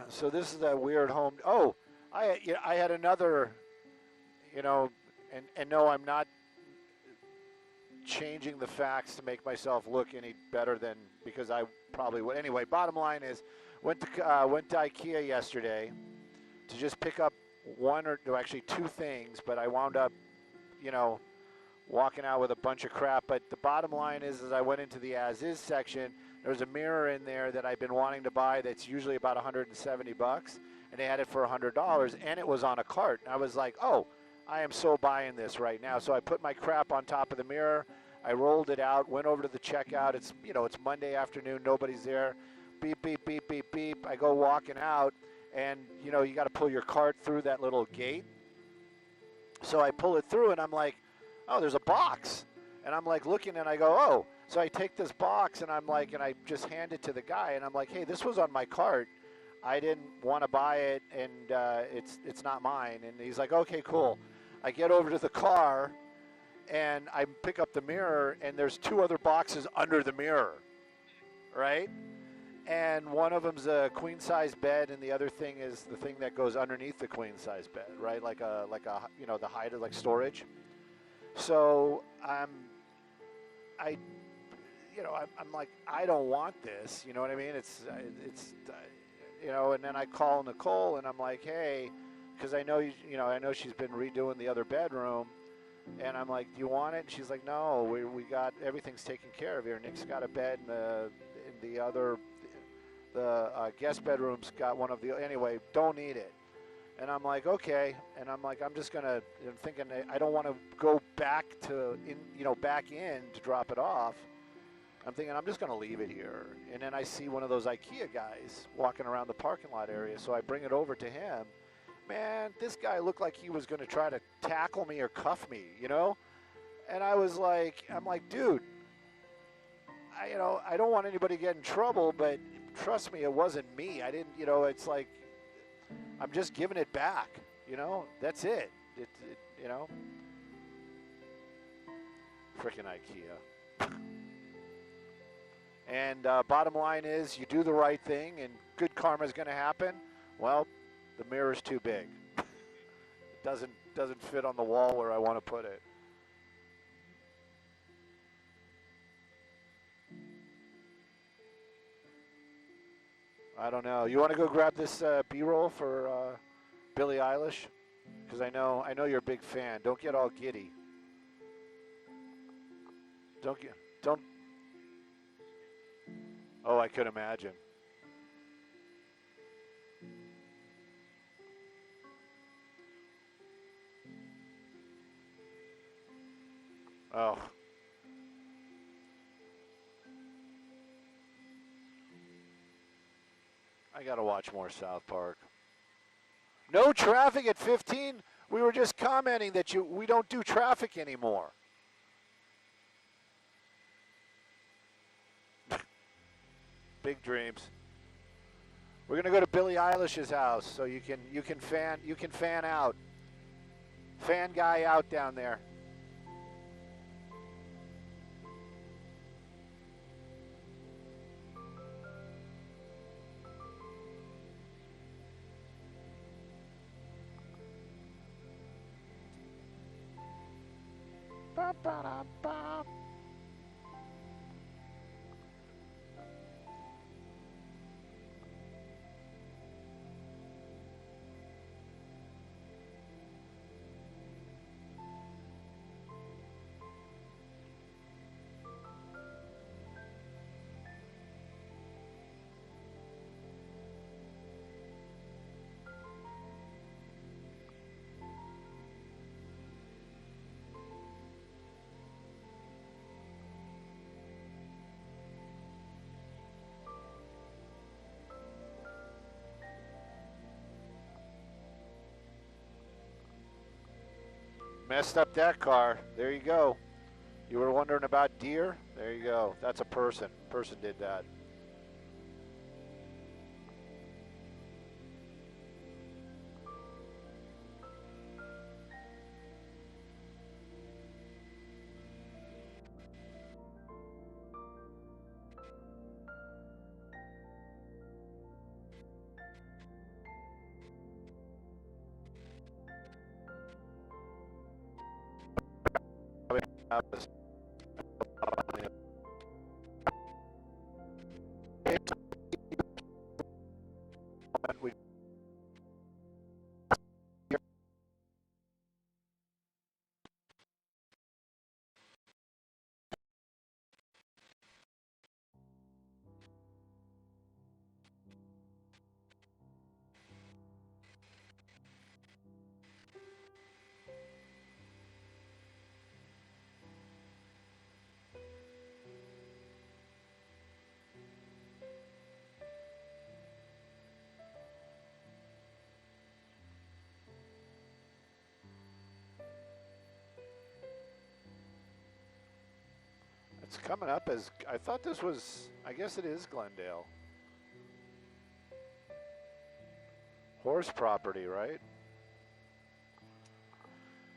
So this is that weird home. Oh, I had another, and no, I'm not changing the facts to make myself look any better than, because I probably would. Anyway, bottom line is, went to IKEA yesterday to just pick up actually two things, but I wound up, walking out with a bunch of crap. But the bottom line is, as I went into the as-is section, there's a mirror in there that I've been wanting to buy that's usually about $170, and they had it for $100, and it was on a cart. And I was like, oh, I am so buying this right now. So I put my crap on top of the mirror. I rolled it out, went over to the checkout. It's, it's Monday afternoon. Nobody's there. Beep, beep, beep, beep, beep. I go walking out, and, you got to pull your cart through that little gate. So I pull it through, and I'm like, oh, there's a box. And I'm like looking, and I go, oh. So I take this box, and I'm like, and I just hand it to the guy, and I'm like, hey, this was on my cart. I didn't want to buy it, and it's not mine. And he's like, okay, cool. I get over to the car, and I pick up the mirror, and there's two other boxes under the mirror, right? And one of them's a queen-size bed, and the other thing is the thing that goes underneath the queen-size bed, right? Like a the height of like storage. So I'm like, I don't want this, you know what I mean? It's and then I call Nicole, and I'm like, hey, because I know I know she's been redoing the other bedroom, and I'm like, do you want it? And she's like, no, we got everything's taken care of here. Nick's got a bed in the other guest bedroom's got one of the, anyway, don't need it. And I'm like, okay. And I'm like, I'm thinking I don't want to go back back in to drop it off. I'm thinking I'm just going to leave it here. And then I see one of those IKEA guys walking around the parking lot area. So I bring it over to him. Man, this guy looked like he was going to try to tackle me or cuff me, And I'm like, dude, I don't want anybody to get in trouble, but trust me, it wasn't me. I didn't, it's like, I'm just giving it back, that's it. Frickin' IKEA. And bottom line is, you do the right thing and good karma is going to happen. Well, the mirror's too big. It doesn't fit on the wall where I want to put it. I don't know. You want to go grab this B-roll for Billie Eilish? Because I know you're a big fan. Don't get all giddy. Don't. Oh, I could imagine. Oh. I gotta watch more South Park. No traffic at 15? We were just commenting that we don't do traffic anymore. Big dreams. We're gonna go to Billie Eilish's house, so you can fan out. Fan guy out down there. Ba, ba, da, ba. Messed up that car. There you go. You were wondering about deer? There you go. That's a person. Person did that. It's coming up as, I thought this was, I guess it is Glendale. Horse property, right?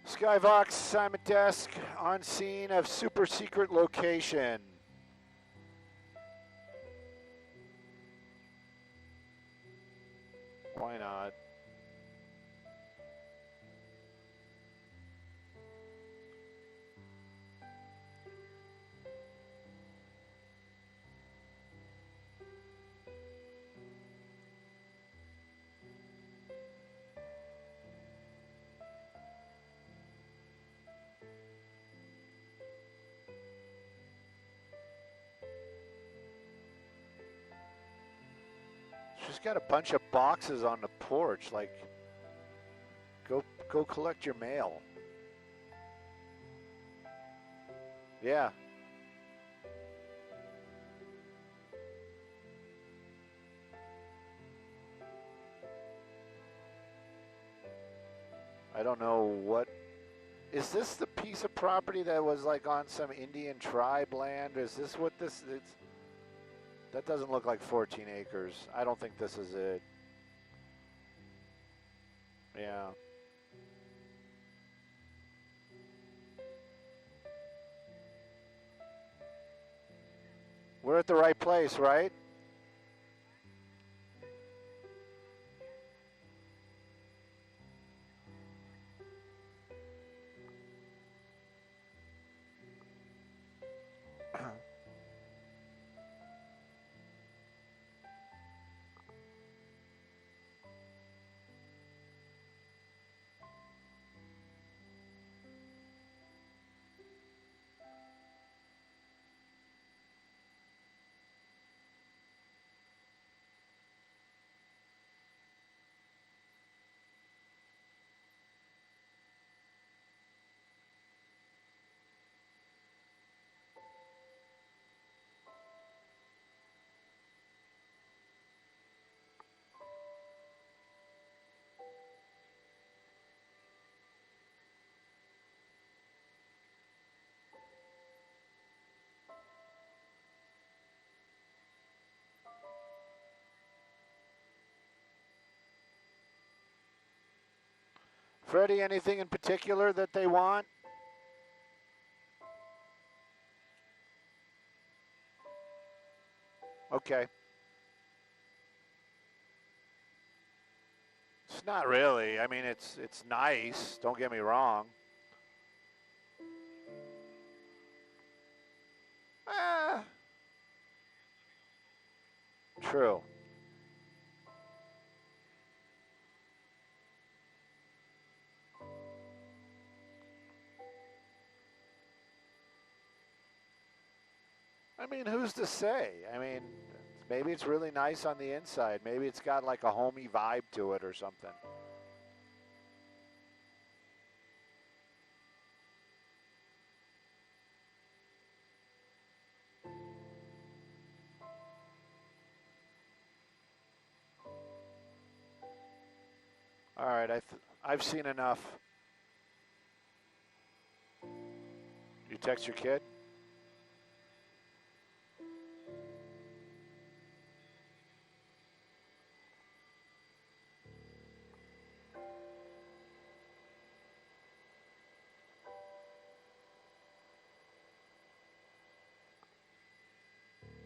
Skyvox, Simon Desk, on scene of super secret location. Why not? She's got a bunch of boxes on the porch, like, go collect your mail. Yeah. I don't know what, is this the piece of property that was like on some Indian tribe land? Is this what this is? That doesn't look like 14 acres. I don't think this is it. Yeah. We're at the right place, right? Freddie, anything in particular that they want? Okay. It's not really. I mean, it's nice. Don't get me wrong. Ah, true. I mean, who's to say? I mean, maybe it's really nice on the inside. Maybe it's got like a homey vibe to it or something. All right, I've seen enough. You text your kid?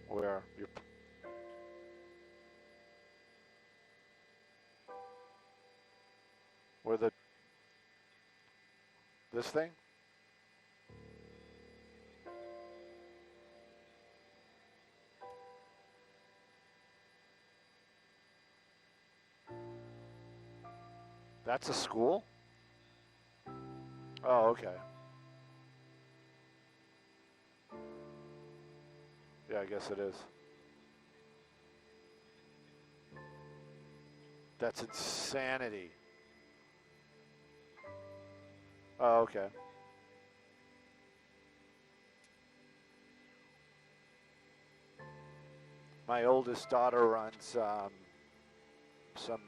Where? Where this thing? That's a school? Oh, okay. Yeah, I guess it is. That's insanity. Oh, okay. My oldest daughter runs some,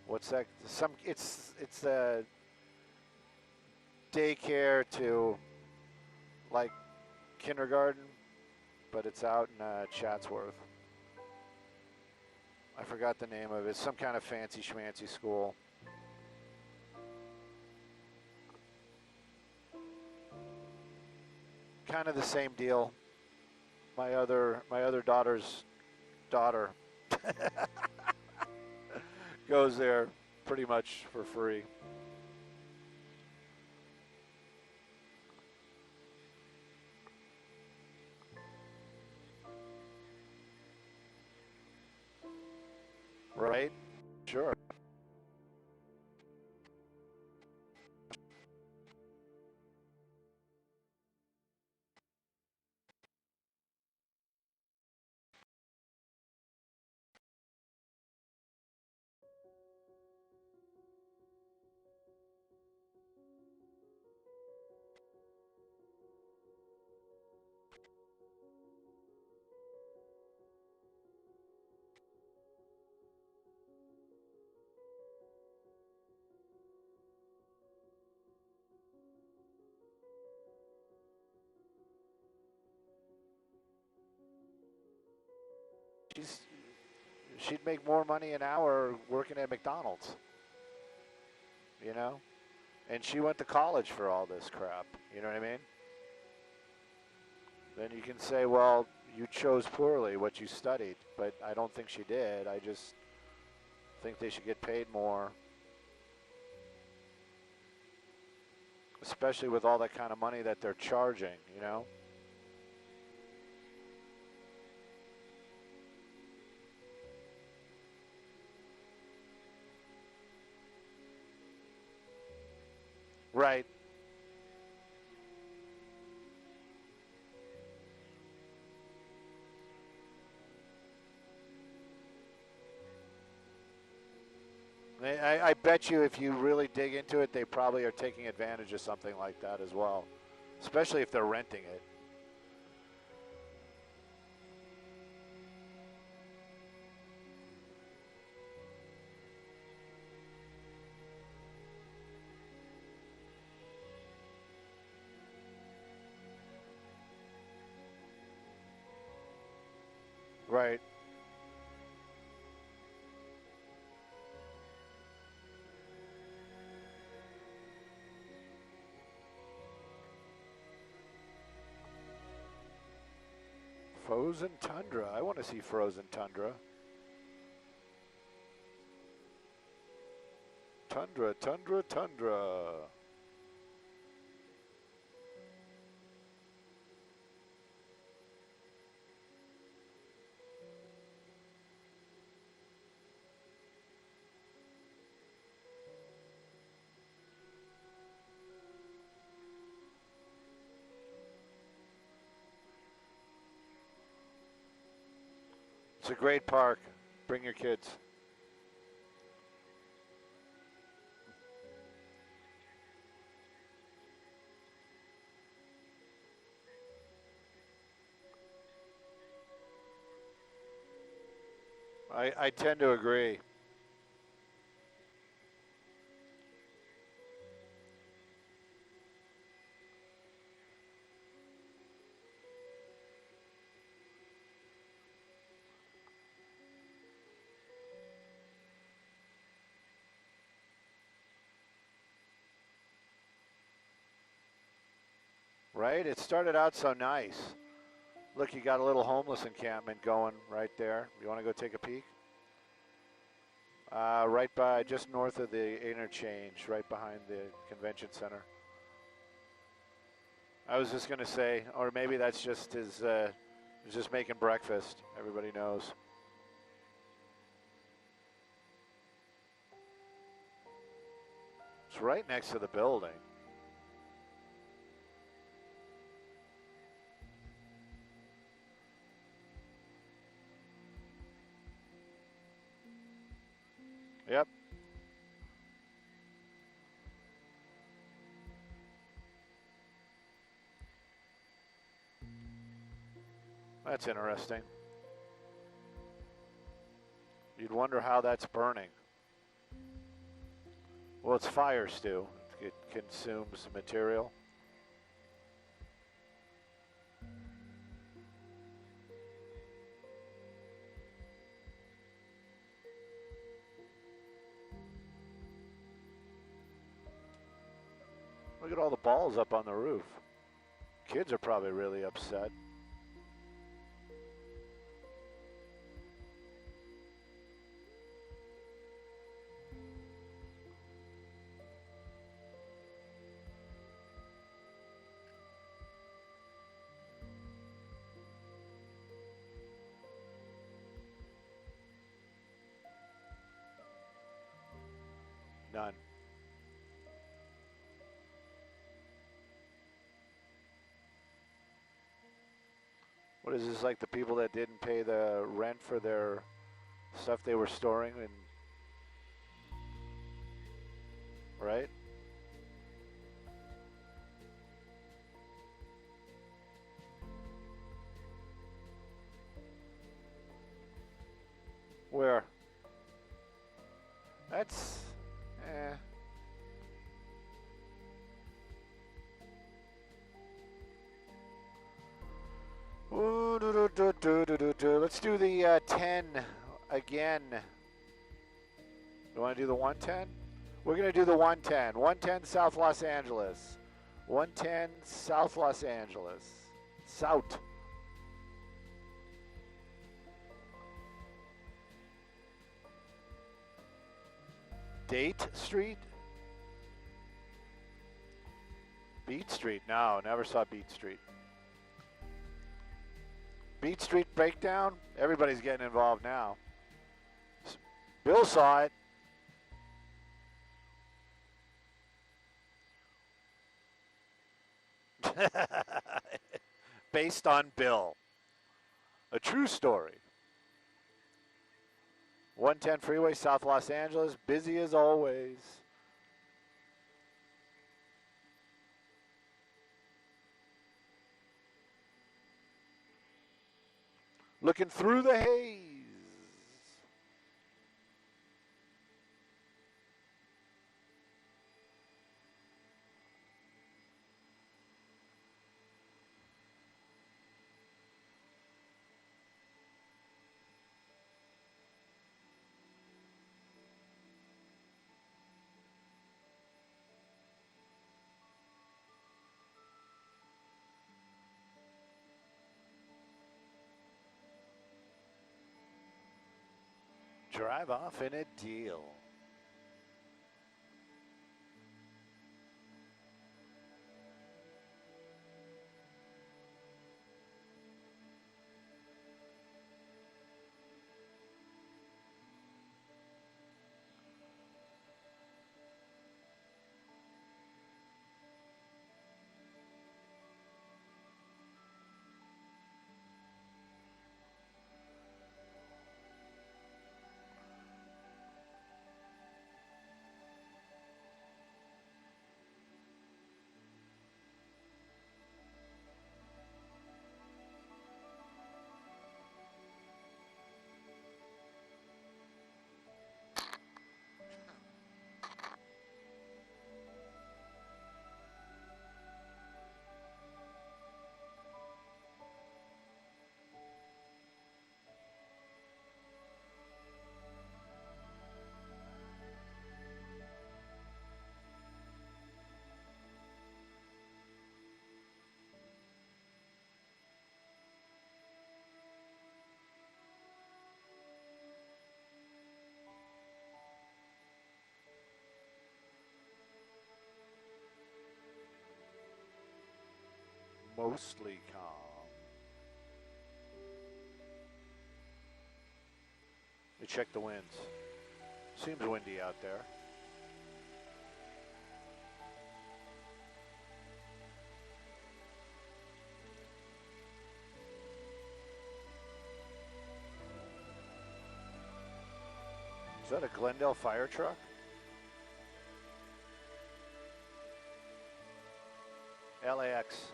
what's that? It's a daycare to like kindergarten, but it's out in Chatsworth. I forgot the name of it. Some kind of fancy schmancy school. Kind of the same deal. My other daughter's daughter goes there pretty much for free. Right? Sure. She'd make more money an hour working at McDonald's, you know? And she went to college for all this crap, you know what I mean? Then you can say, well, you chose poorly what you studied, but I don't think she did. I just think they should get paid more, especially with all that kind of money that they're charging, you know? Right. I bet you if you really dig into it, they probably are taking advantage of something like that as well, especially if they're renting it. Right. Frozen tundra. I want to see frozen tundra. Tundra, tundra, tundra. It's a great park. Bring your kids. I tend to agree. Right? It started out so nice. Look, you got a little homeless encampment going right there. You want to go take a peek? Right by, just north of the interchange, right behind the convention center. I was just going to say, or maybe that's just his, he's just making breakfast. Everybody knows. It's right next to the building. Yep. That's interesting. You'd wonder how that's burning. Well, it's fire, Stu. It consumes material. Look at all the balls up on the roof. Kids are probably really upset. None. What is this, like the people that didn't pay the rent for their stuff they were storing and right? Where? That's Ooh, let's do the 10 again. You want to do the 110? We're going to do the 110. 110 South Los Angeles. 110 South Los Angeles. South. Date Street? Beat Street? No, never saw Beat Street. Beat Street breakdown? Everybody's getting involved now. Bill saw it. Based on Bill. A true story. 110 Freeway, South Los Angeles, busy as always. Looking through the haze. Drive off in a deal. Mostly calm. We check the winds. Seems windy out there. Is that a Glendale fire truck? LAX.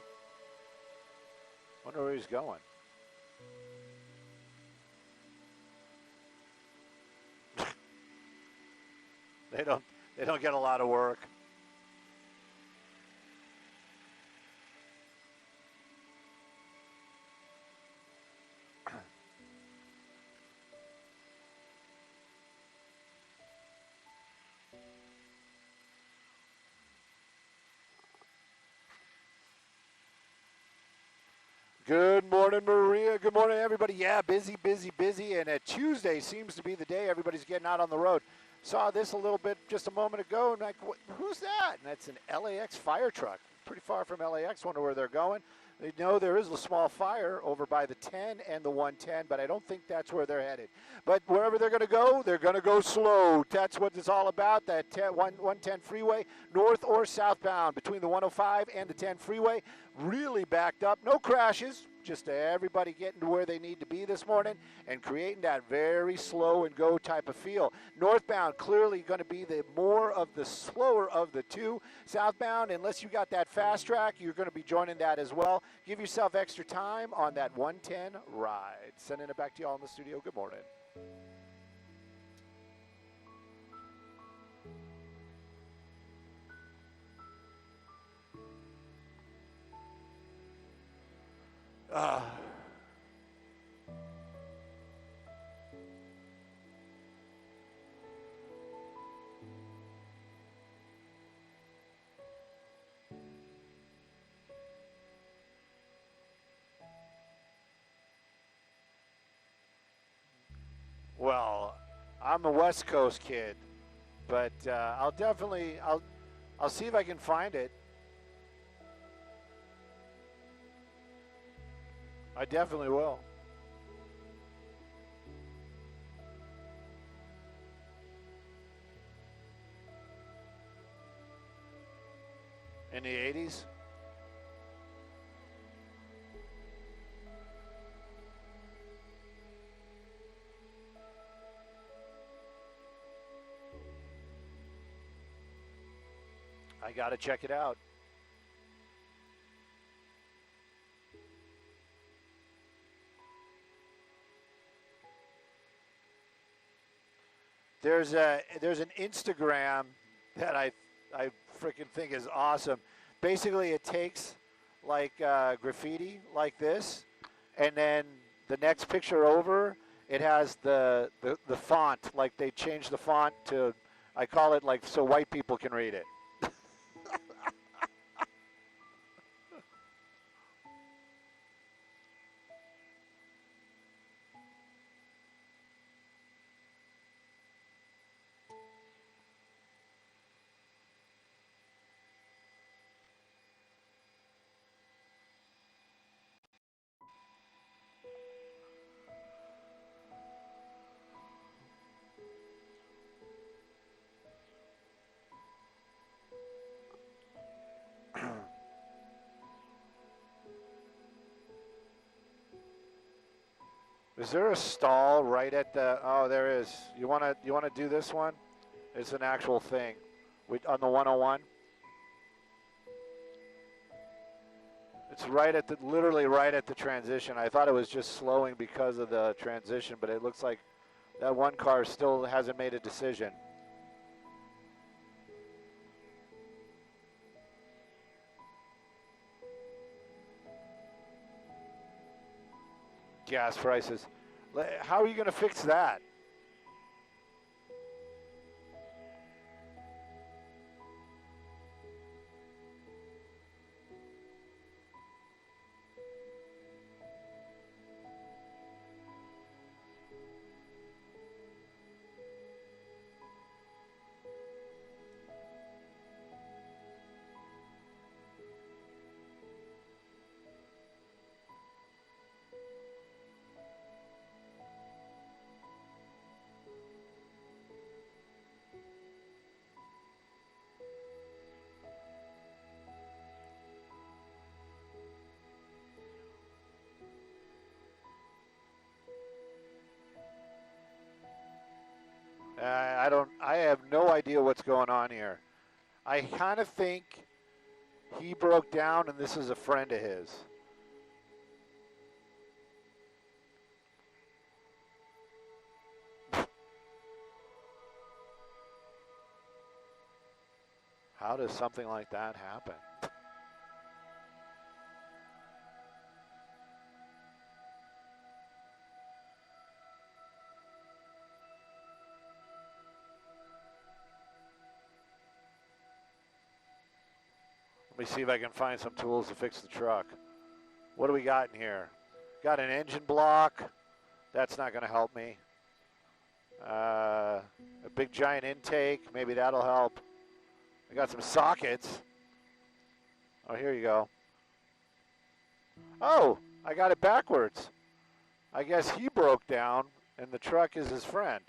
Wonder where he's going. They don't get a lot of work. Good morning, Maria. Good morning, everybody. Yeah, busy, busy, busy. And Tuesday seems to be the day everybody's getting out on the road. Saw this a little bit just a moment ago, and like, who's that? And that's an LAX fire truck. Pretty far from LAX. Wonder where they're going. They know there is a small fire over by the 10 and the 110, but I don't think that's where they're headed. But wherever they're going to go slow. That's what it's all about, that 110 freeway, north or southbound between the 105 and the 10 freeway. Really backed up. No crashes. Just everybody getting to where they need to be this morning and creating that very slow and go type of feel. Northbound clearly going to be the more of the slower of the two. Southbound, unless you got that fast track, you're going to be joining that as well. Give yourself extra time on that 110 ride. Sending it back to y'all in the studio. Good morning. Well, I'm a West Coast kid, but I'll see if I can find it. I definitely will. In the 80s? I got to check it out. There's an Instagram that I freaking think is awesome. Basically, it takes like graffiti like this, and then the next picture over, it has the font. Like they changed the font to, I call it like so white people can read it. Is there a stall right at the? Oh, there is. You wanna do this one? It's an actual thing, on the 101. It's right at literally right at the transition. I thought it was just slowing because of the transition, but it looks like that one car still hasn't made a decision. Gas prices. How are you going to fix that? idea what's going on here. I kind of think he broke down and this is a friend of his. How does something like that happen? Let me see if I can find some tools to fix the truck. What do we got in here? Got an engine block. That's not going to help me. A big giant intake. Maybe that'll help. I got some sockets. Oh, here you go. Oh, I got it backwards. I guess he broke down and the truck is his friend.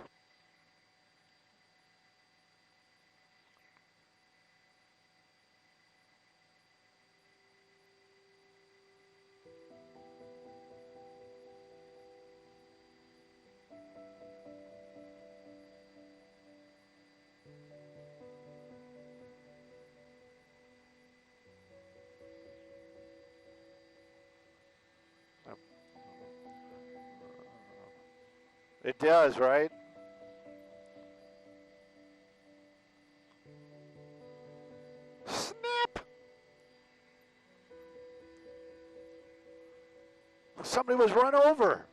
It does, right? Snap! Somebody was run over.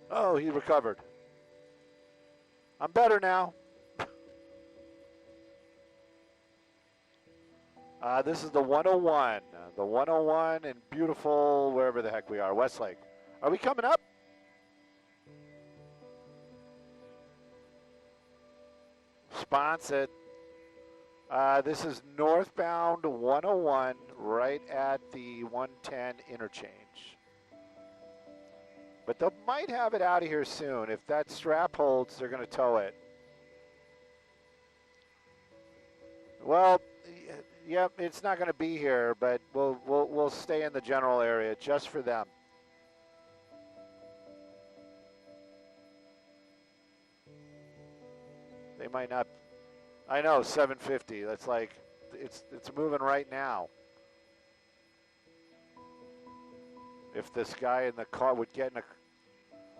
Oh, he recovered. I'm better now. This is the 101. The 101 in beautiful, wherever the heck we are, Westlake. Are we coming up? Sponsored. This is northbound 101 right at the 110 interchange. But they might have it out of here soon. If that strap holds, they're going to tow it. Well, yep, it's not going to be here, but we'll stay in the general area just for them. They might not. I know, 750. That's like it's moving right now. If this guy in the car would get in a,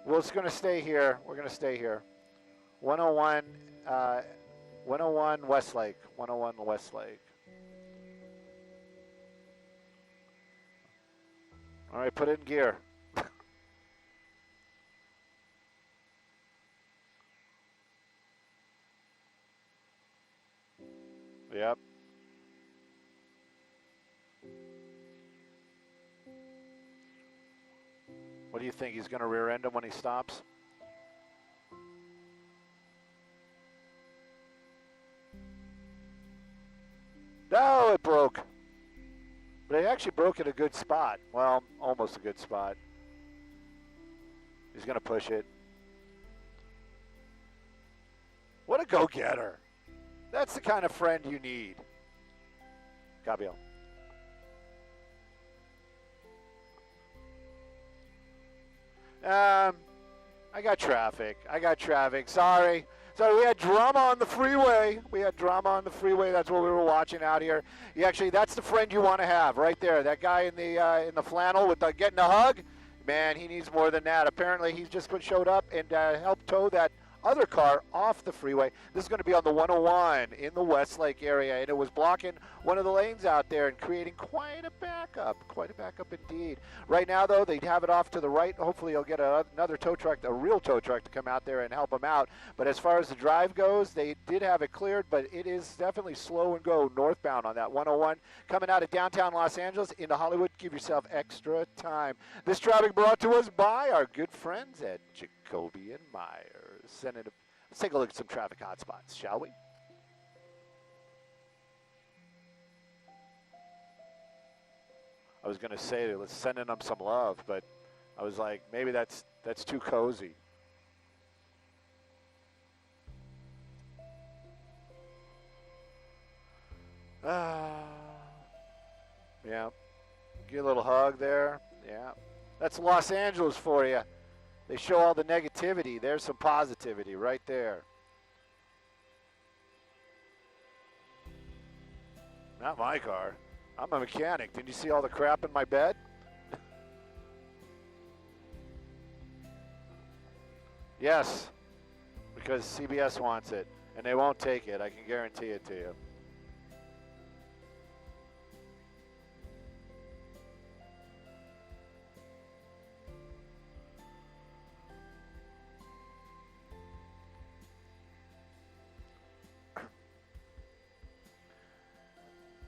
well, it's going to stay here. We're going to stay here. 101, 101 Westlake. 101 Westlake. All right, put it in gear. Yep. What do you think? He's going to rear end him when he stops? No, it broke. But it actually broke at a good spot. Well, almost a good spot. He's going to push it. What a go-getter. That's the kind of friend you need. Gabriel. I got traffic. Sorry. So we had drama on the freeway. That's what we were watching out here. Actually, that's the friend you want to have right there. That guy in the flannel with getting a hug. Man, he needs more than that. Apparently, he's just showed up and helped tow that other car off the freeway. This is going to be on the 101 in the Westlake area, and it was blocking one of the lanes out there and creating quite a backup indeed. Right now, though, they'd have it off to the right. Hopefully, you'll get another tow truck, a real tow truck, to come out there and help them out. But as far as the drive goes, they did have it cleared, but it is definitely slow and go northbound on that 101 coming out of downtown Los Angeles into Hollywood. Give yourself extra time. This traffic brought to us by our good friends at Jacoby and Myers. Let's take a look at some traffic hotspots, shall we? I was going to say, let's send in them some love, but I was like, maybe that's too cozy. Yeah. Get a little hug there. Yeah. That's Los Angeles for you. They show all the negativity. There's some positivity right there. Not my car. I'm a mechanic. Didn't you see all the crap in my bed? Yes, because CBS wants it, and they won't take it. I can guarantee it to you.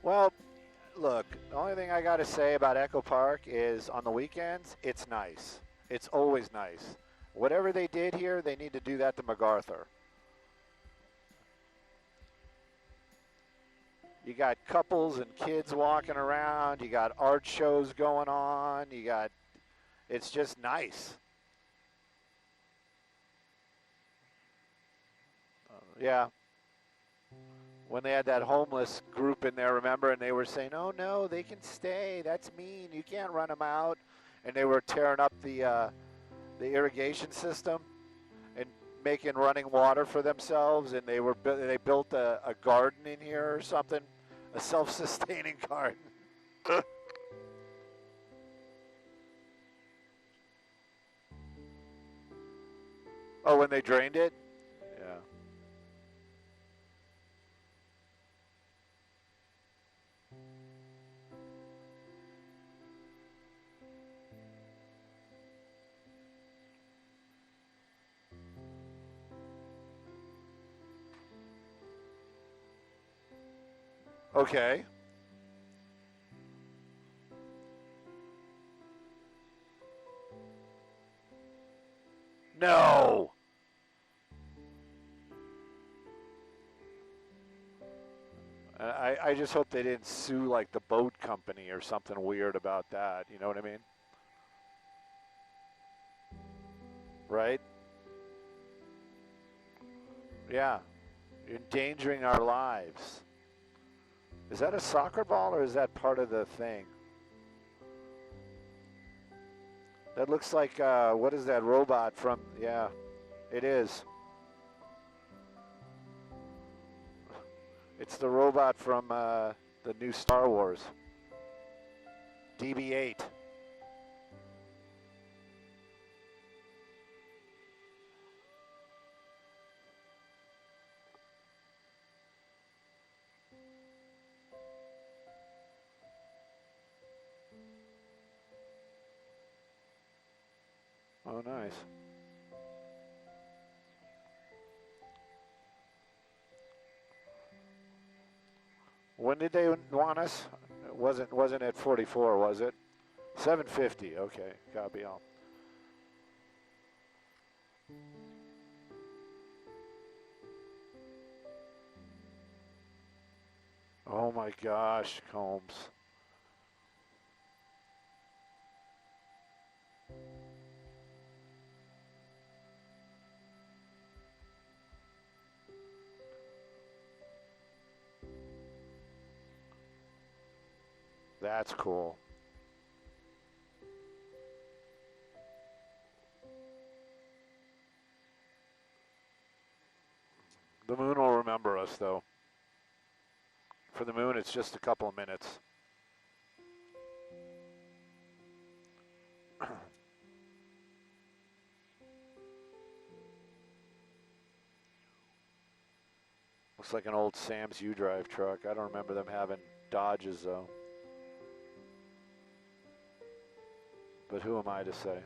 Well, look, the only thing I got to say about Echo Park is on the weekends, it's nice. It's always nice. Whatever they did here, they need to do that to MacArthur. You got couples and kids walking around. You got art shows going on. It's just nice. Yeah. When they had that homeless group in there, remember, and they were saying, oh, no, they can stay. That's mean. You can't run them out. And they were tearing up the irrigation system and making running water for themselves. And they built a garden in here or something, a self-sustaining garden. Oh, when they drained it? Yeah. Okay. No. I just hope they didn't sue like the boat company or something weird about that. You know what I mean? Right? Yeah. You're endangering our lives. Is that a soccer ball or is that part of the thing? That looks like, what is that robot from? Yeah, it is. It's the robot from the new Star Wars. DB-8. Oh, nice. When did they want us? It wasn't at 44, was it? 750. Okay, copy all. Oh my gosh, Combs. That's cool. The moon will remember us, though. For the moon, it's just a couple of minutes. Looks like an old Sam's U-Drive truck. I don't remember them having Dodges, though. But who am I to say?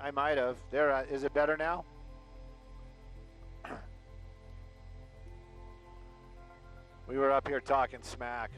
I might have. There, is it better now? We were up here talking smack.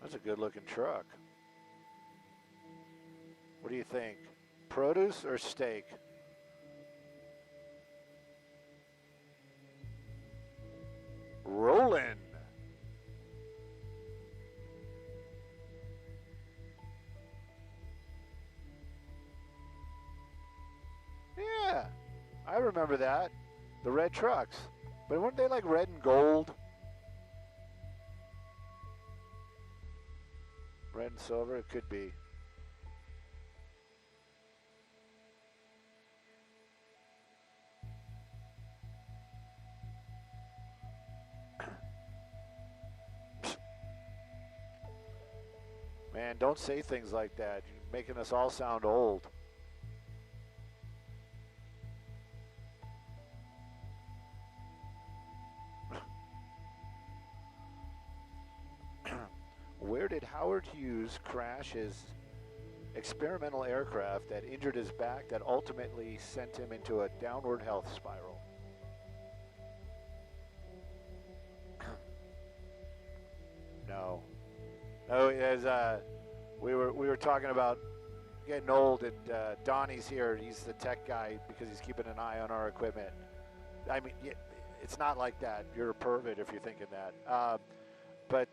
That's a good looking truck. What do you think? Produce or steak? Rollin'. Yeah, I remember that. The red trucks. But weren't they like red and gold? Red and silver, it could be. Man, don't say things like that. You're making us all sound old. Where did Howard Hughes crash his experimental aircraft that injured his back that ultimately sent him into a downward health spiral? No. No, as we were talking about getting old, and Donnie's here. He's the tech guy because he's keeping an eye on our equipment. I mean, it's not like that. You're a pervert if you're thinking that. But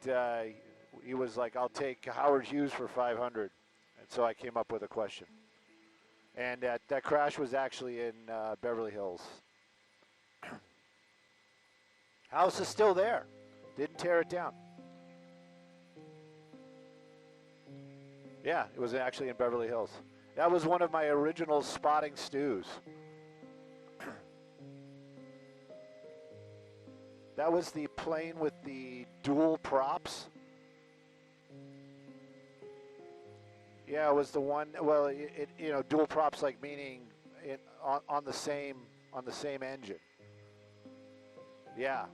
he was like, "I'll take Howard Hughes for 500," and so I came up with a question. And that crash was actually in Beverly Hills. House is still there. Didn't tear it down. Yeah, it was actually in Beverly Hills. That was one of my original spotting stews. That was the plane with the dual props. Yeah, it was the one. Well, it you know, dual props, like meaning on the same engine. Yeah.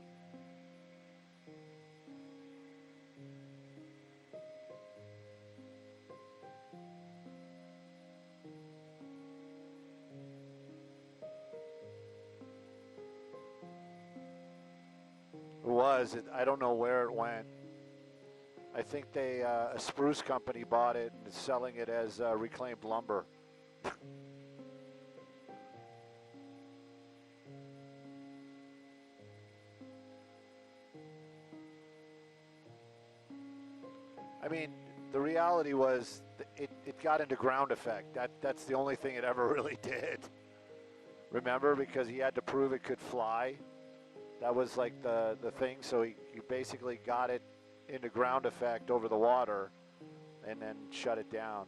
It was. I don't know where it went. I think a spruce company bought it and is selling it as reclaimed lumber. I mean, the reality was it got into ground effect. That's the only thing it ever really did. Remember, because he had to prove it could fly. That was like the thing. So he basically got it into ground effect over the water and then shut it down.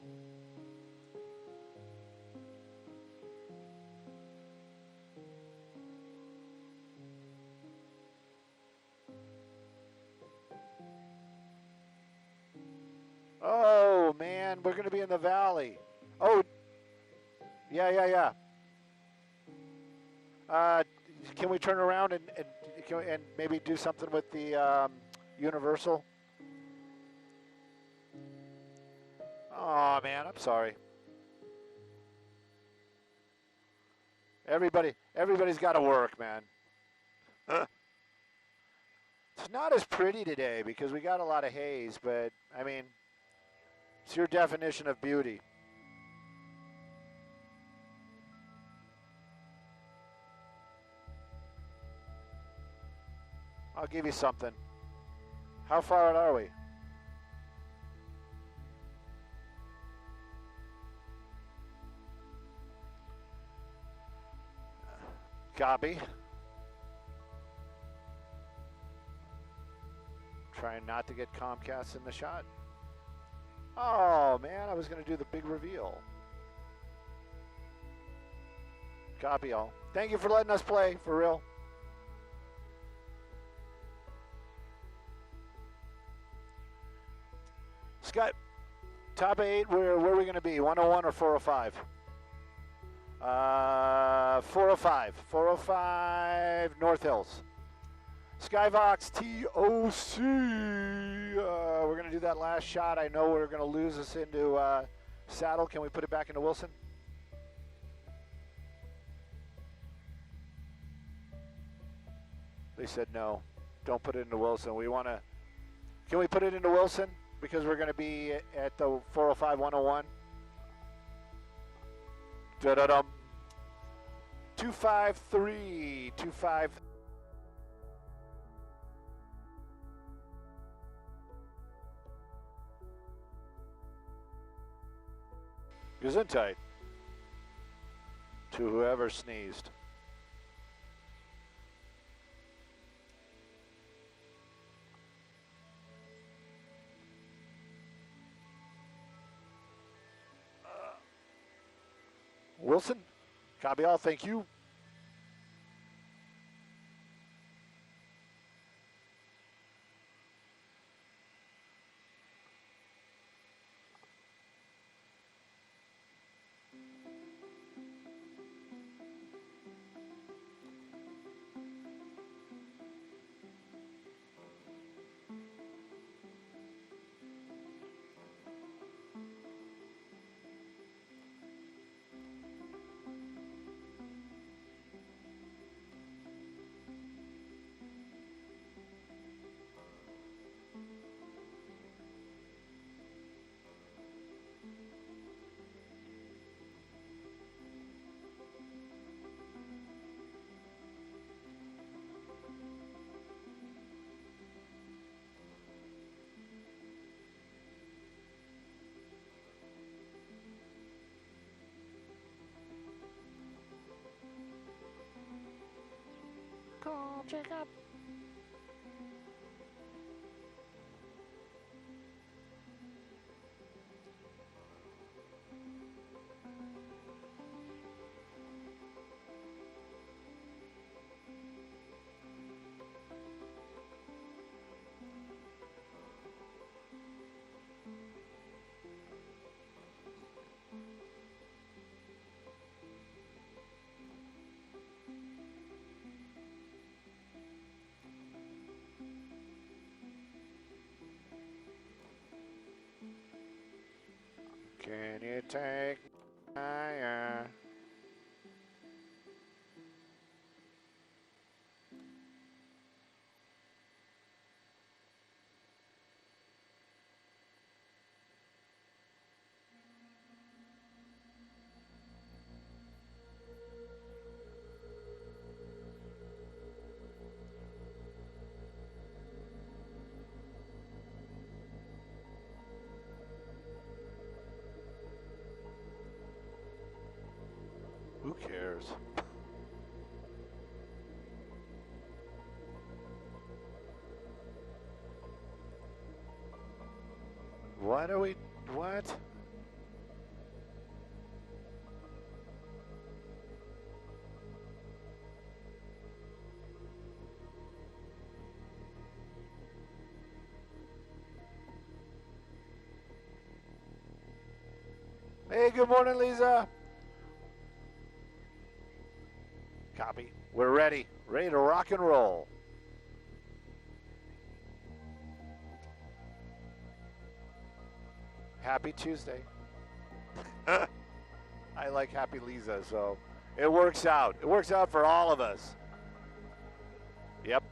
Oh man, we're going to be in the valley. Oh, yeah. Can we turn around and maybe do something with the Universal? Oh man, I'm sorry. Everybody's got to work, man. It's not as pretty today because we got a lot of haze, but I mean, it's your definition of beauty. I'll give you something. How far out are we? Copy. Trying not to get Comcast in the shot. Oh, man, I was going to do the big reveal. Copy all. Thank you for letting us play, for real. Scott, top 8, where are we going to be? 101 or 405? 405. 405 North Hills. Skyvox TOC. We're going to do that last shot. I know we're going to lose us into saddle. Can we put it back into Wilson? They said no. Don't put it into Wilson. We want to. Can we put it into Wilson? Because we're going to be at the 405 101. Da-da-dum. 253. 25. Gesundheit. To whoever sneezed. Wilson, copy all, thank you. Call, check up. Can you take higher? Who cares? What are we, what? Hey, good morning, Lisa. Copy. We're ready. Ready to rock and roll. Happy Tuesday. I like Happy Lisa, so it works out. It works out for all of us. Yep.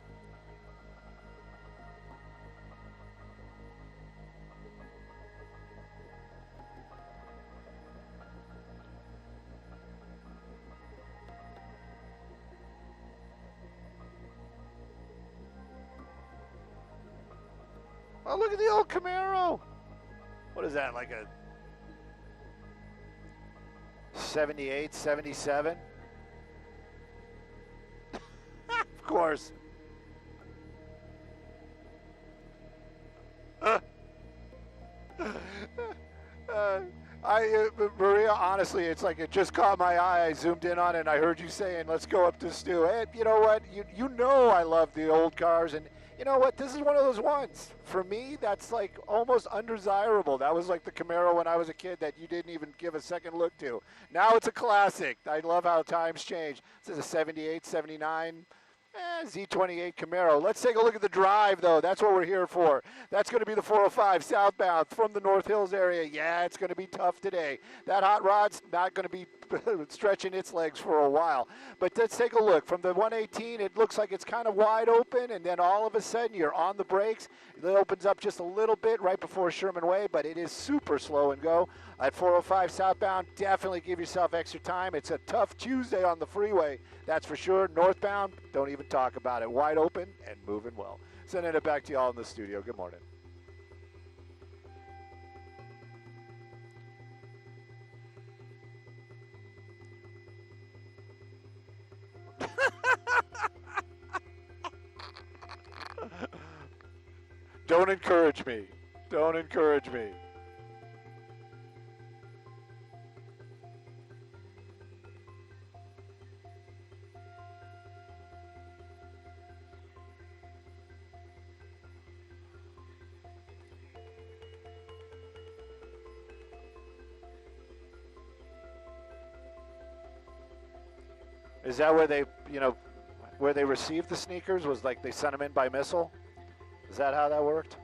Oh, look at the old Camaro. What is that, like a 78, 77? Of course. Maria, honestly, it's like it just caught my eye. I zoomed in on it, and I heard you saying, let's go up to Stu. And you know what? You know I love the old cars, and you know what? This is one of those ones. For me, that's like almost undesirable. That was like the Camaro when I was a kid that you didn't even give a second look to. Now it's a classic. I love how times change. This is a 78, 79. Z28 Camaro. Let's take a look at the drive, though. That's what we're here for. That's going to be the 405 southbound from the North Hills area. Yeah, it's going to be tough today. That hot rod's not going to be stretching its legs for a while. But let's take a look. From the 118, it looks like it's kind of wide open, and then all of a sudden you're on the brakes. It opens up just a little bit right before Sherman Way, but it is super slow and go. At 405 southbound, definitely give yourself extra time. It's a tough Tuesday on the freeway, that's for sure. Northbound, don't even talk about it. Wide open and moving well. Sending it back to you all in the studio. Good morning. Don't encourage me. Don't encourage me. Is that where they, where they received the sneakers? Was like they sent them in by missile? Is that how that worked?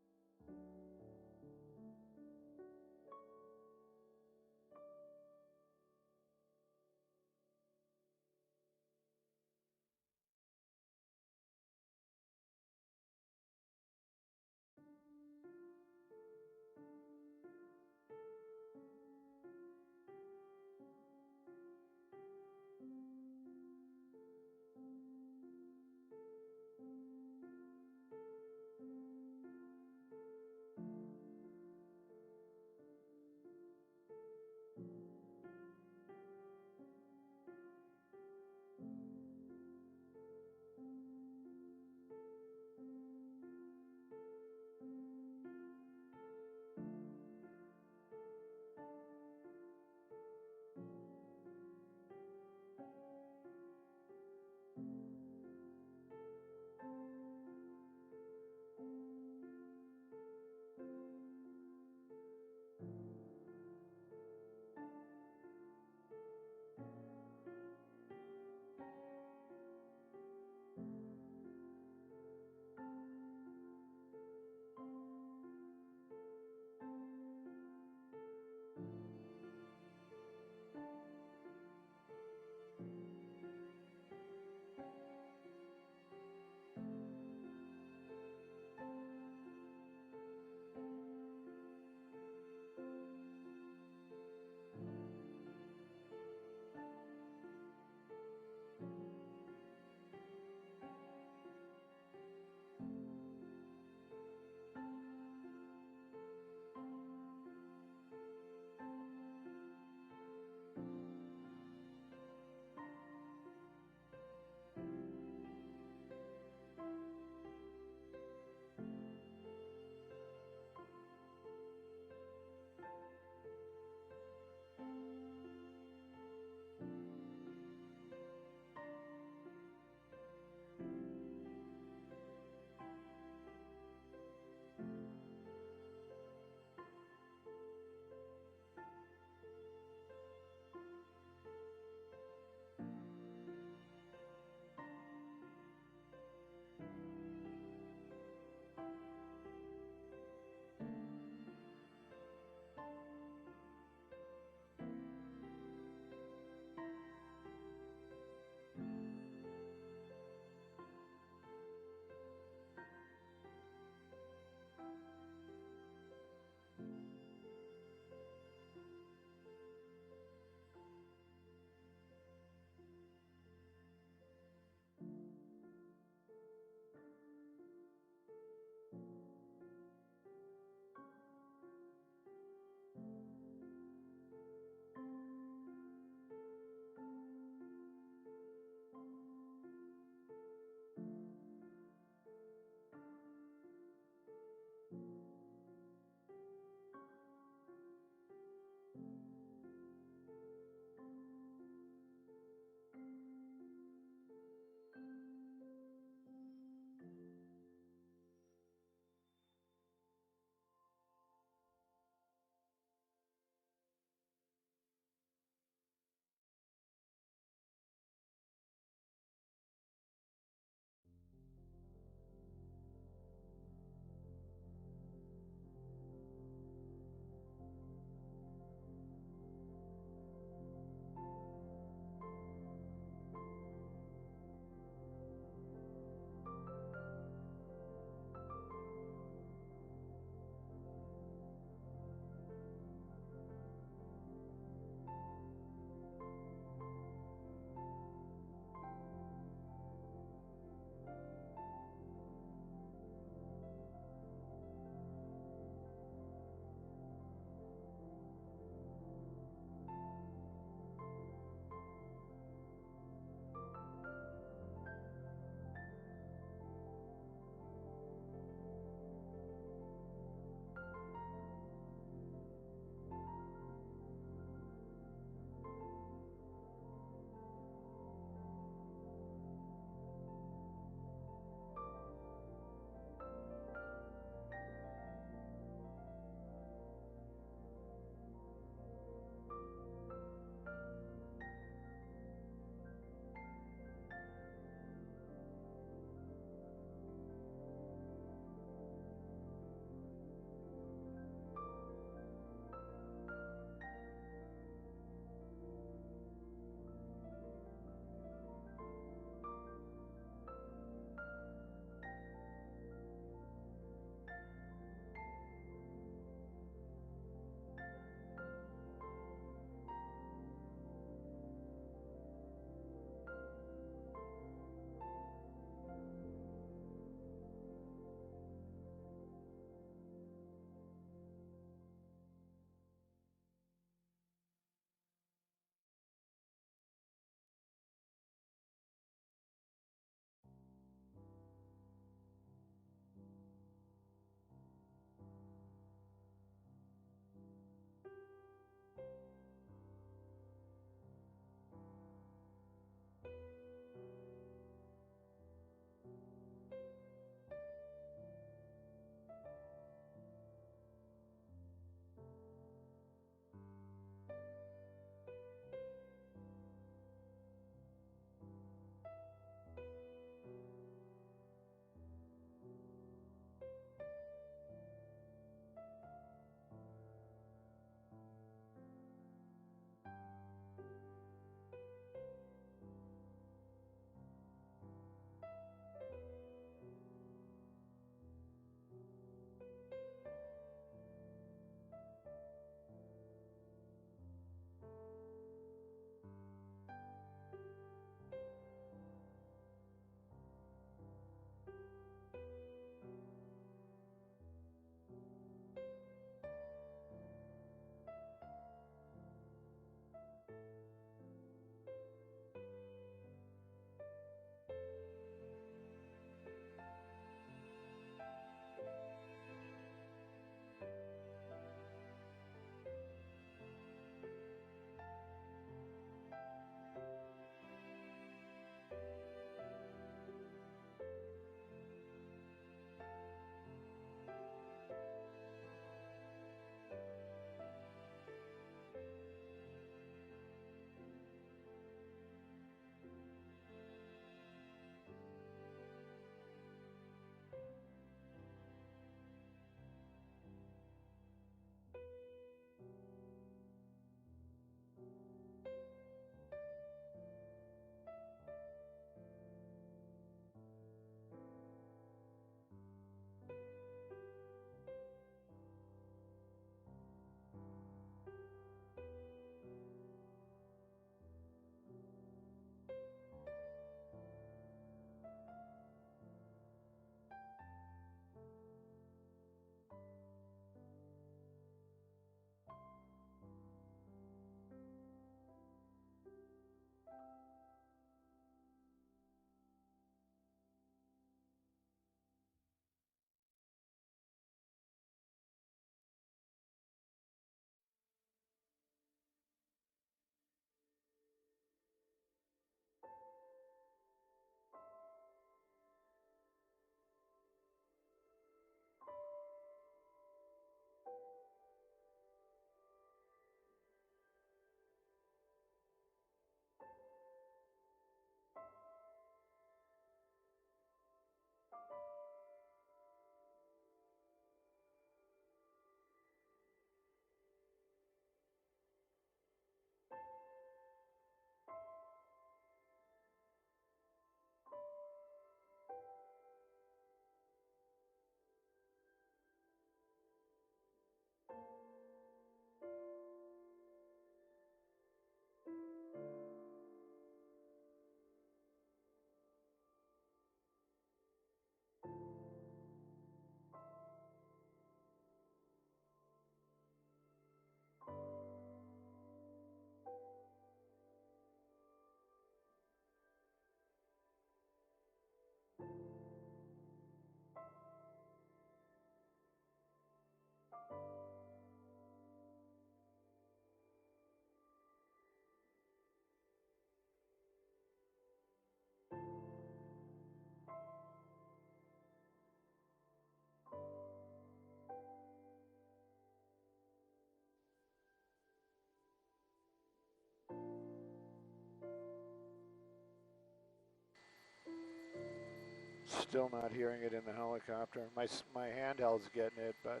Still not hearing it in the helicopter. My handheld's getting it, but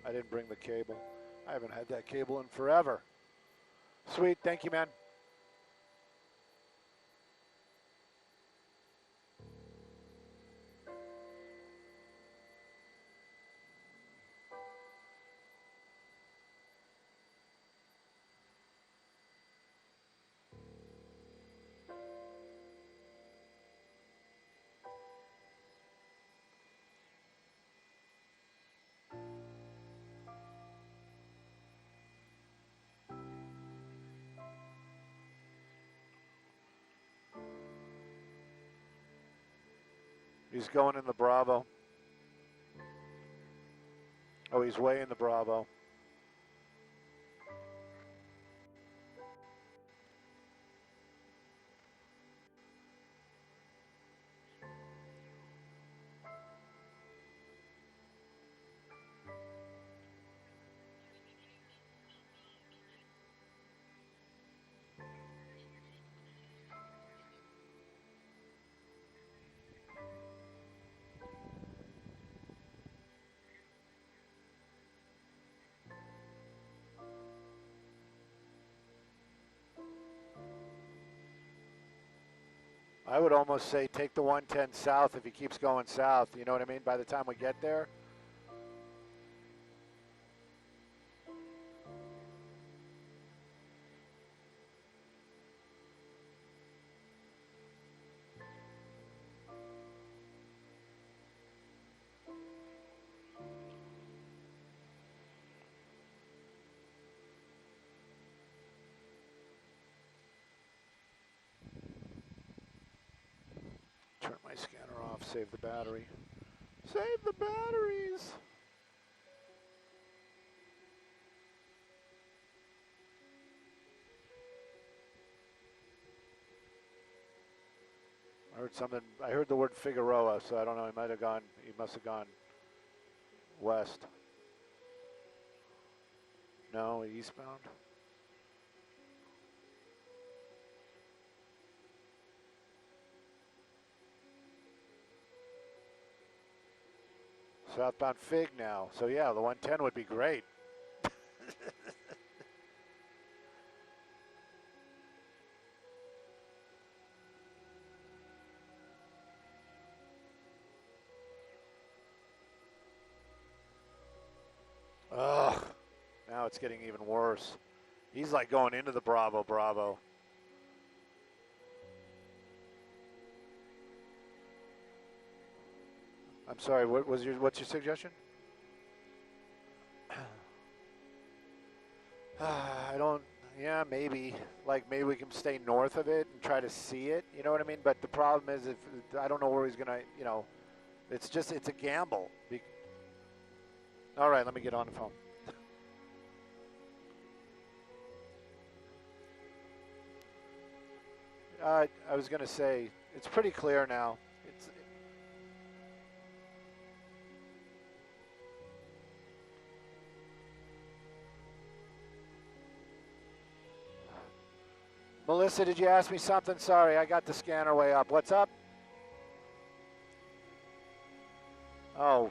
I didn't bring the cable. I haven't had that cable in forever. Sweet, thank you, man. He's going in the Bravo. Oh, he's way in the Bravo. I would almost say take the 110 south if he keeps going south. You know what I mean? By the time we get there. Turn my scanner off, save the battery. Save the batteries! I heard something, I heard the word Figueroa, so I don't know, he must have gone west. No, eastbound. Southbound Fig now. So yeah, the 110 would be great. Ugh. Now it's getting even worse. He's like going into the Bravo. I'm sorry, what's your suggestion? Yeah, maybe. Like maybe we can stay north of it and try to see it, you know what I mean? But the problem is if I don't know where he's gonna, you know, it's a gamble. All right, let me get on the phone. I was gonna say, it's pretty clear now. Melissa, did you ask me something? Sorry, I got the scanner way up. What's up? Oh.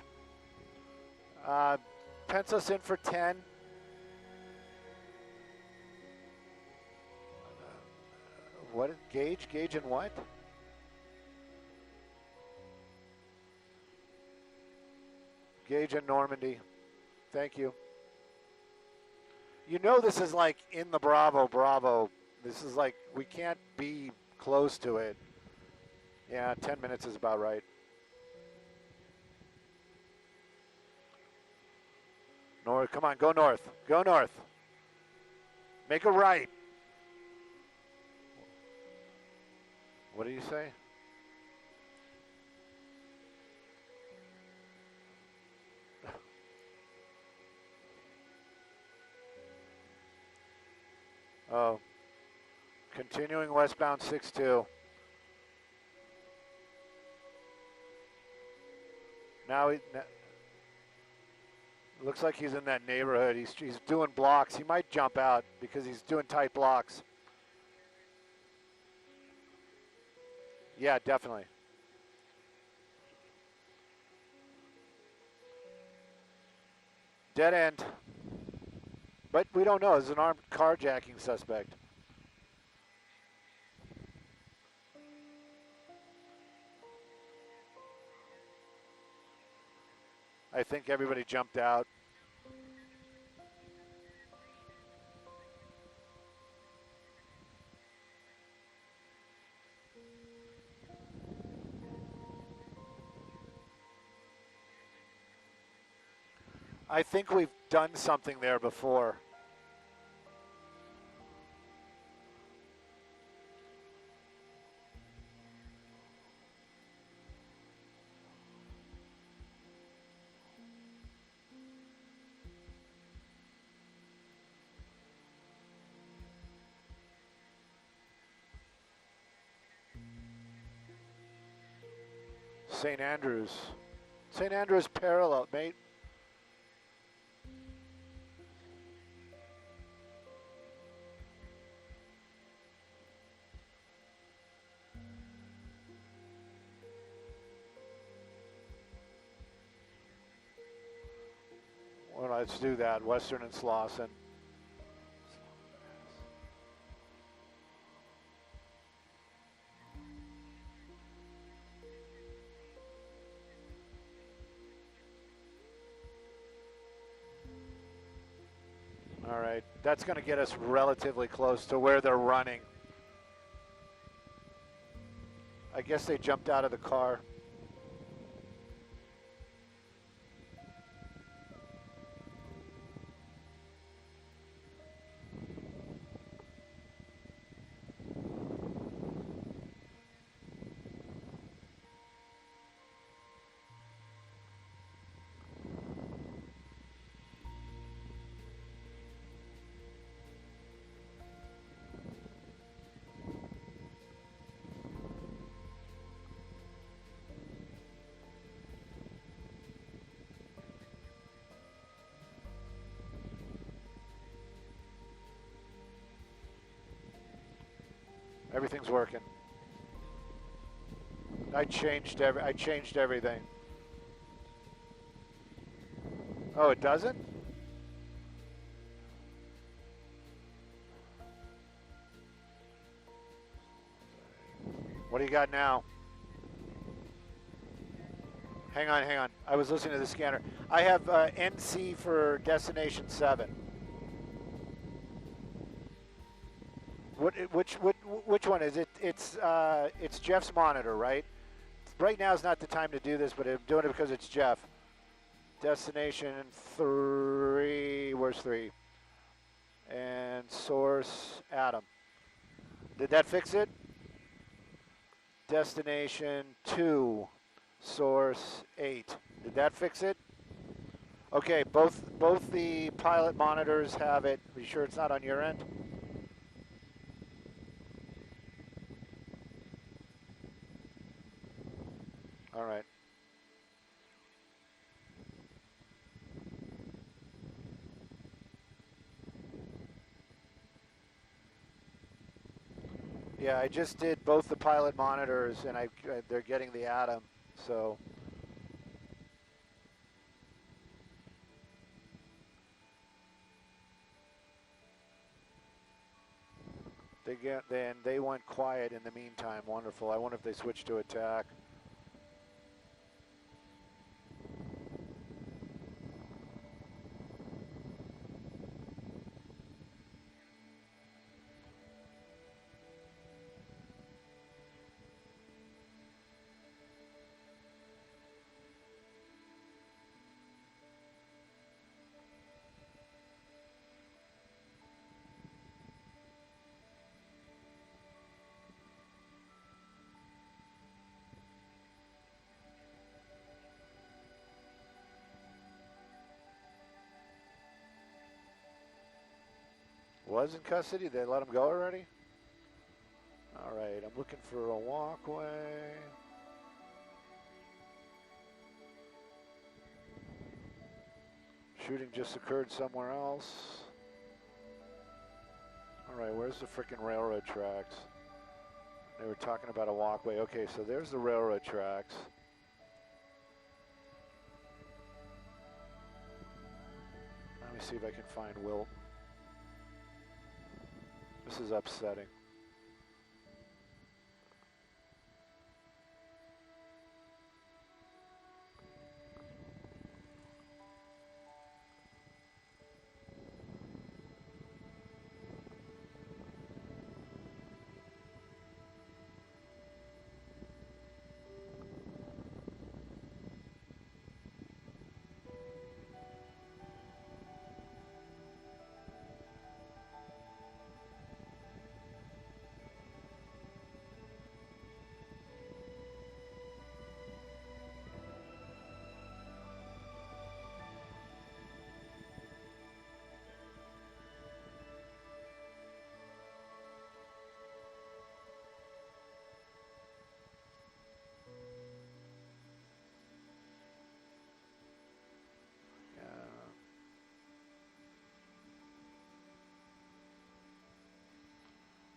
Pencil us in for 10. What? Gauge? Gauge in what? Gauge in Normandy. Thank you. You know this is like in the Bravo. This is like, we can't be close to it. Yeah, 10 minutes is about right. North, come on, go north. Go north. Make a right. What do you say? Oh. Continuing westbound 6-2. Now looks like he's in that neighborhood. He's doing blocks. He might jump out because he's doing tight blocks. Yeah, definitely. Dead end. But we don't know. It's an armed carjacking suspect. I think everybody jumped out. I think we've done something there before. St. Andrews. St. Andrews parallel, mate. Well, let's do that. Western and Slauson. All right, that's going to get us relatively close to where they're running. I guess they jumped out of the car. Everything's working. I changed everything. Oh, it doesn't? What do you got now? Hang on. I was listening to the scanner. I have NC for destination 7. Which one is it? It's Jeff's monitor, right? Right now is not the time to do this, but I'm doing it because it's Jeff. Destination 3. Where's 3? And source Adam. Did that fix it? Destination 2. Source 8. Did that fix it? Okay, both the pilot monitors have it. Are you sure it's not on your end? All right. Yeah, I just did both the pilot monitors, and they're getting the Atom, so. They went quiet in the meantime. Wonderful. I wonder if they switched to attack. Was in custody? They let him go already? All right, I'm looking for a walkway. Shooting just occurred somewhere else. All right, where's the frickin' railroad tracks? They were talking about a walkway. Okay, so there's the railroad tracks. see if I can find Wilt. This is upsetting.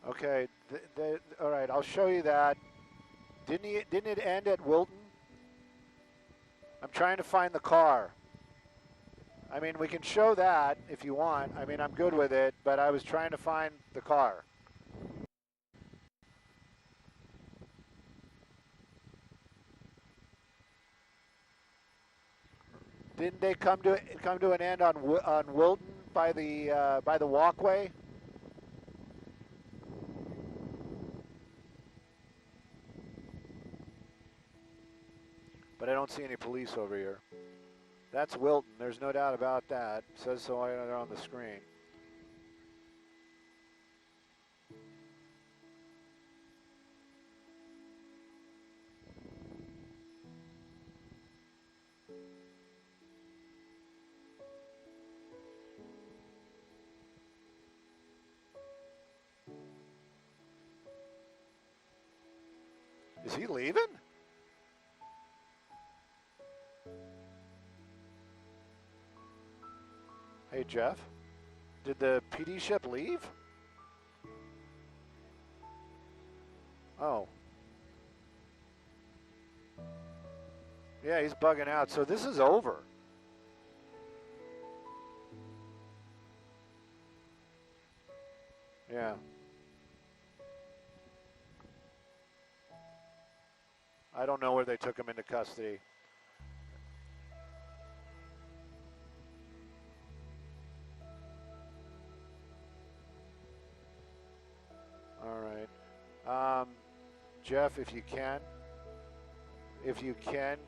Okay, all right, I'll show you that. Didn't it end at Wilton? I'm trying to find the car. I mean, we can show that if you want. I mean, I'm good with it, but I was trying to find the car. Didn't they come to an end on Wilton by the walkway? But I don't see any police over here. That's Wilton. There's no doubt about that. It says so on the screen. Is he leaving? Hey, Jeff, did the PD ship leave? Oh. Yeah, he's bugging out. So this is over. Yeah. I don't know where they took him into custody. All right. Jeff, if you can,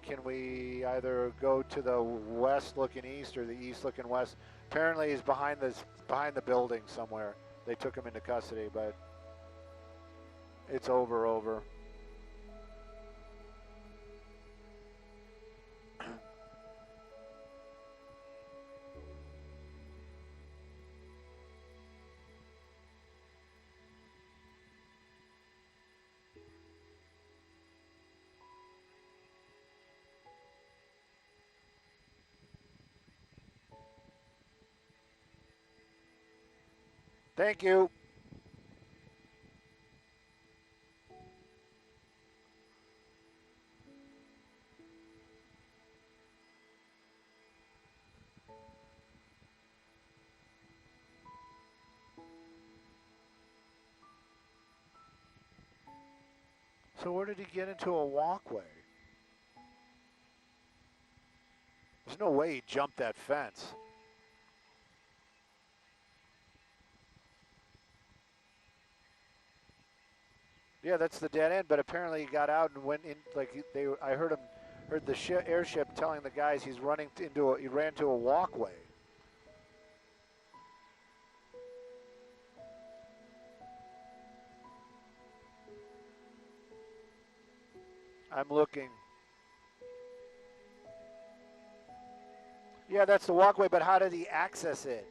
can we either go to the west looking east or the east looking west? Apparently he's behind the building somewhere. They took him into custody, but it's over. Thank you. So where did he get into a walkway? There's no way he jumped that fence. Yeah, that's the dead end. But apparently he got out and went in. Like I heard the airship telling the guys he ran to a walkway. I'm looking. Yeah, that's the walkway. But how did he access it?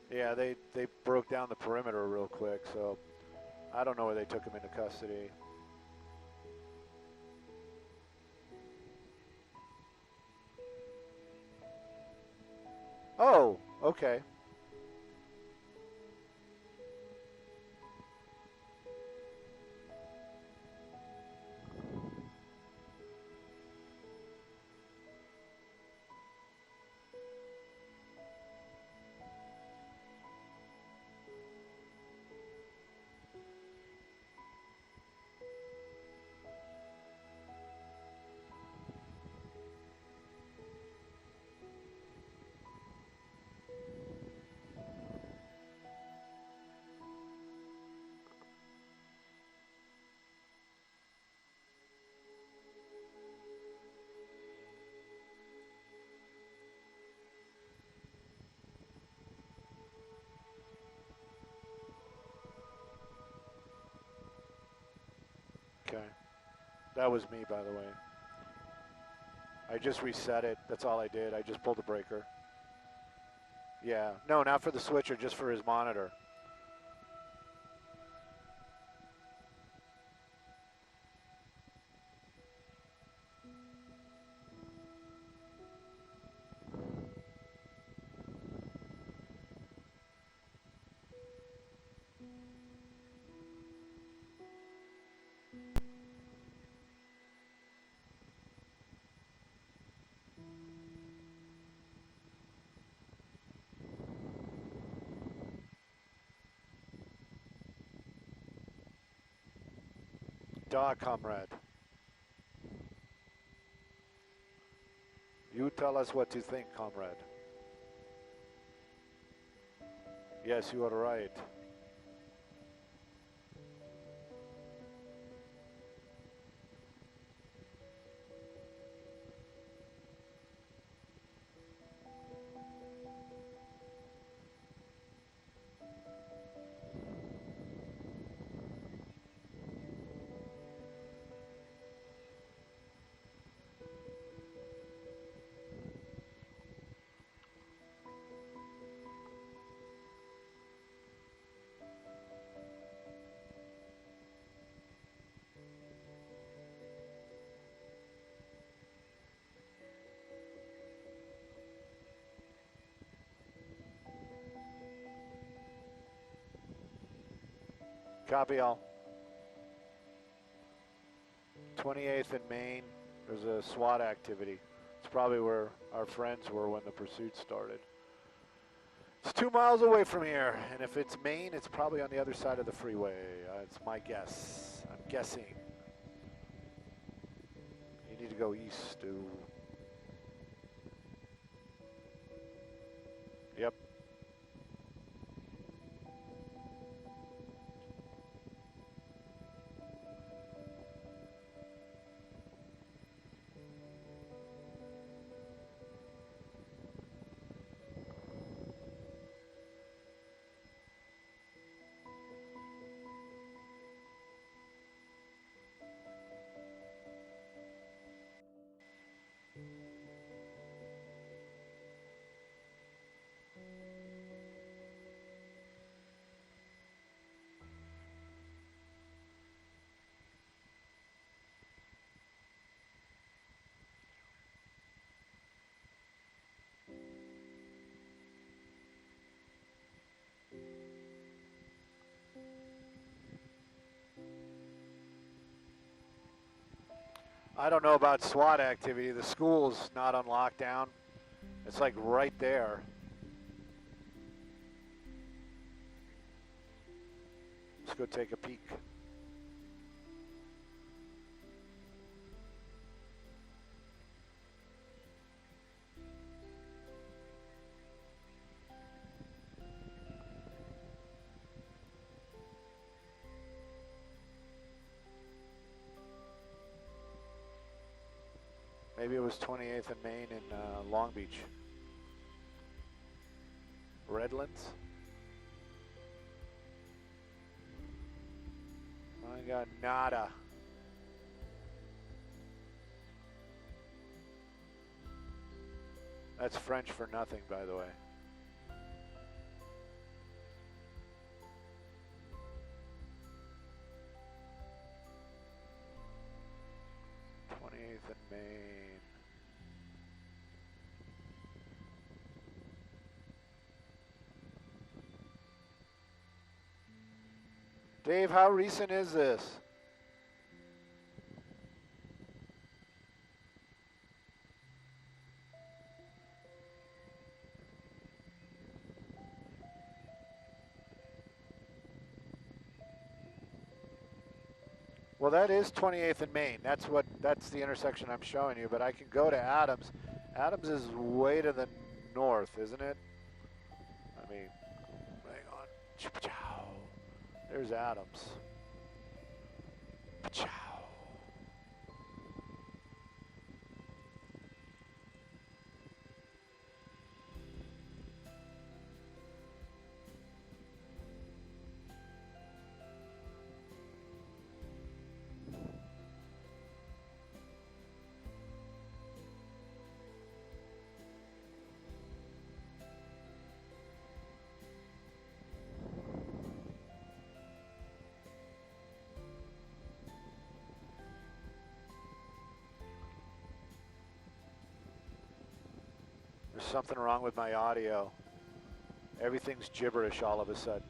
Yeah, they broke down the perimeter real quick, so I don't know where they took him into custody. Oh, okay. Okay. That was me, by the way. I just reset it. That's all I did. I just pulled the breaker. Yeah. No, not for the switcher, just for his monitor. Dog, comrade. You tell us what to think, comrade. Yes, you are right. Copy all. 28th and Main, there's a SWAT activity. It's probably where our friends were when the pursuit started. It's 2 miles away from here, and if it's Main, it's probably on the other side of the freeway. It's my guess. I'm guessing. You need to go east to... Yep. I don't know about SWAT activity. The school's not on lockdown. It's like right there. Let's go take a peek. Maybe it was 28th and Main in Long Beach. Redlands? I got nada. That's French for nothing, by the way. Main. Dave, how recent is this? Well, that is 28th and Main. That's the intersection I'm showing you, but I can go to Adams. Adams is way to the north, isn't it? I mean, hang on. Chow. There's Adams. Chow. There's something wrong with my audio. Everything's gibberish all of a sudden.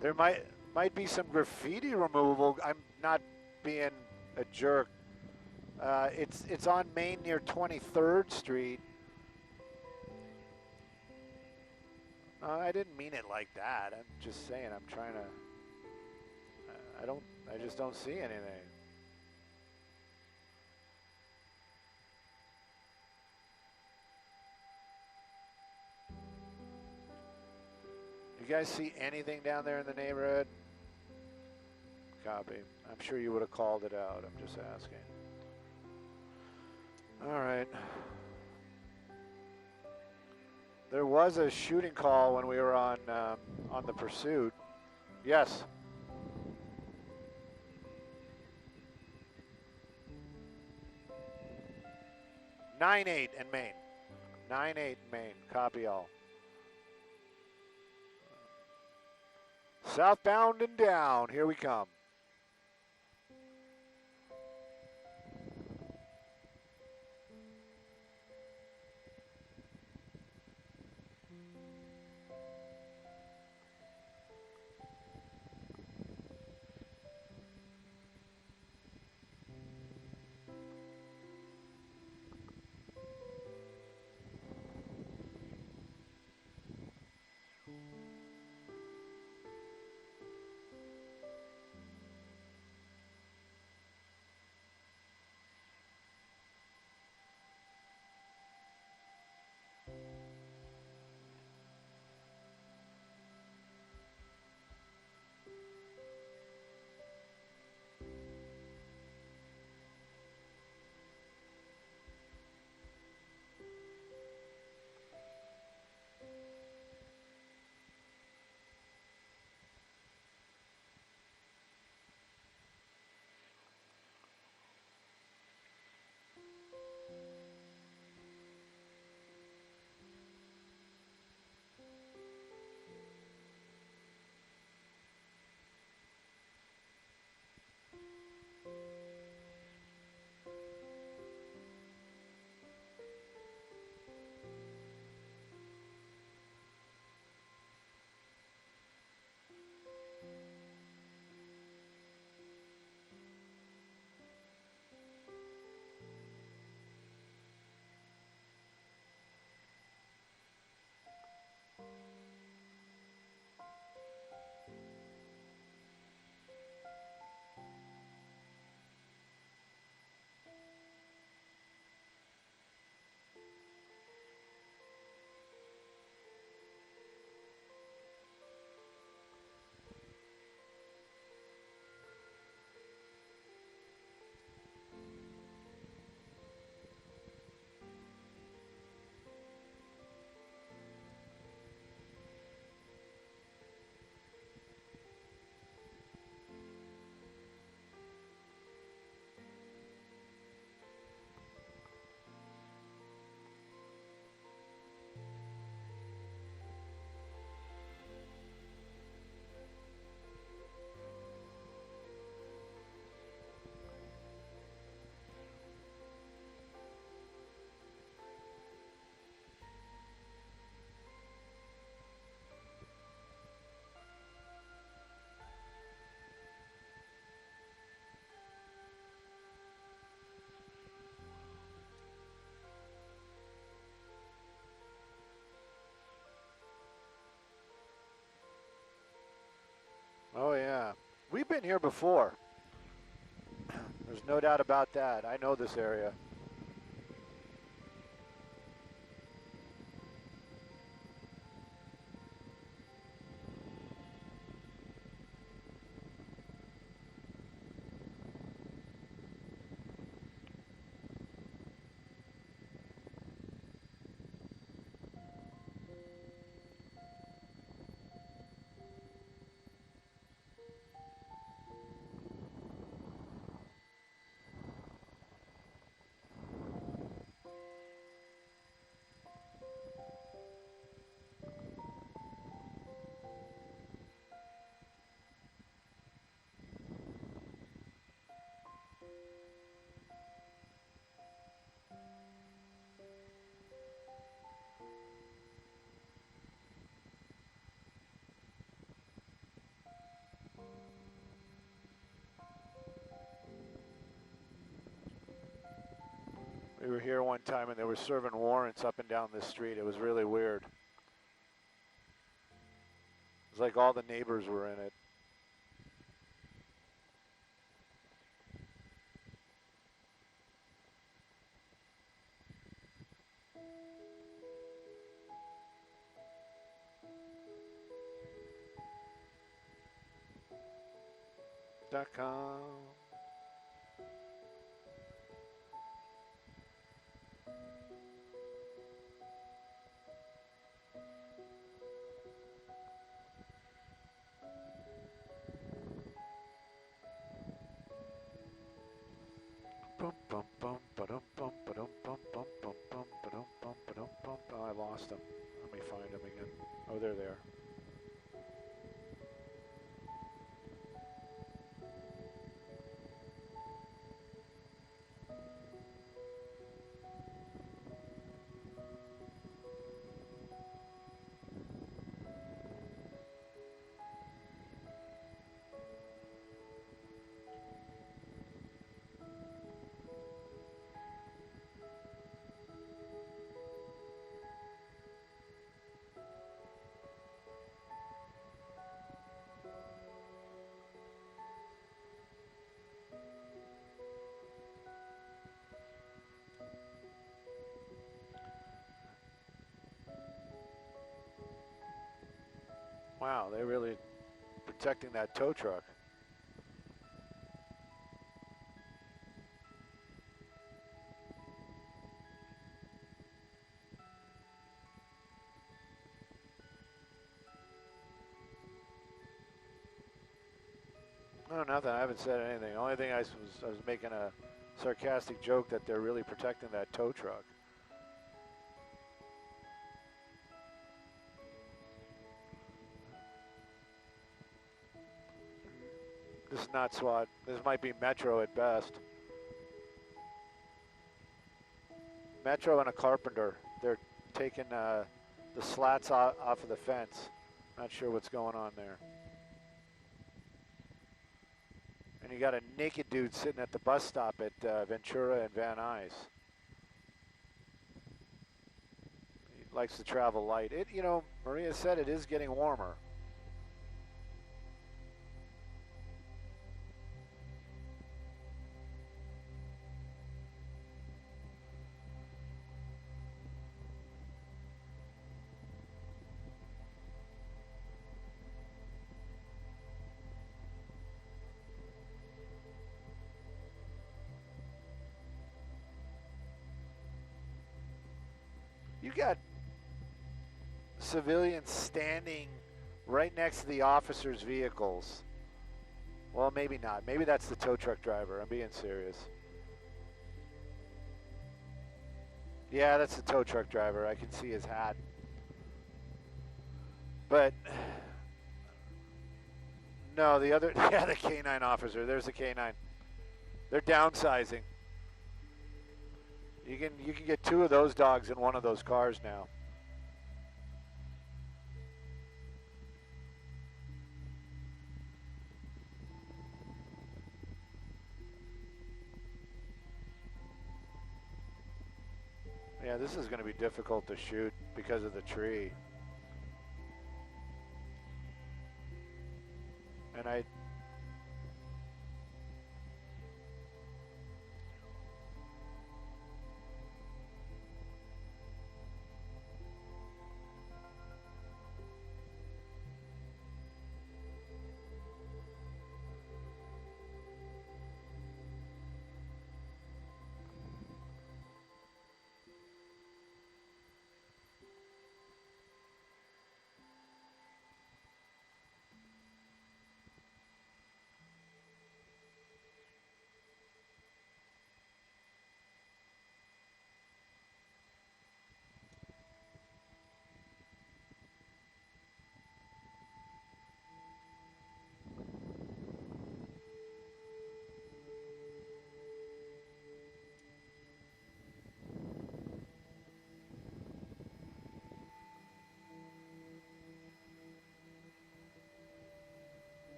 There might be some graffiti removal. I'm not being a jerk. It's on Main near 23rd Street. I didn't mean it like that. I'm just saying. I'm trying to. I just don't see anything. You guys see anything down there in the neighborhood? Copy. I'm sure you would have called it out. I'm just asking. All right. There was a shooting call when we were on the pursuit. Yes. Nine 8 and Main. 9-8 and Main. Copy all. Southbound and down. Here we come. been here before. There's no doubt about that. I know this area. We were here one time and they were serving warrants up and down this street. It was really weird. It was like all the neighbors were in it. .com. Oh, I lost them. Let me find them again. Oh, they're there. Wow, they're really protecting that tow truck. No, nothing. I haven't said anything. The only thing I was making a sarcastic joke that they're really protecting that tow truck. This is not SWAT. This might be Metro at best. Metro and a carpenter. They're taking the slats off of the fence. Not sure what's going on there. And you got a naked dude sitting at the bus stop at Ventura and Van Nuys. He likes to travel light. You know, Maria said it is getting warmer. You got civilians standing right next to the officers' vehicles. Well, maybe not. Maybe that's the tow truck driver. I'm being serious. Yeah, that's the tow truck driver. I can see his hat. But no, the other, yeah, the K9 officer. There's the K9. They're downsizing. You can get two of those dogs in one of those cars now. Yeah, this is going to be difficult to shoot because of the tree. And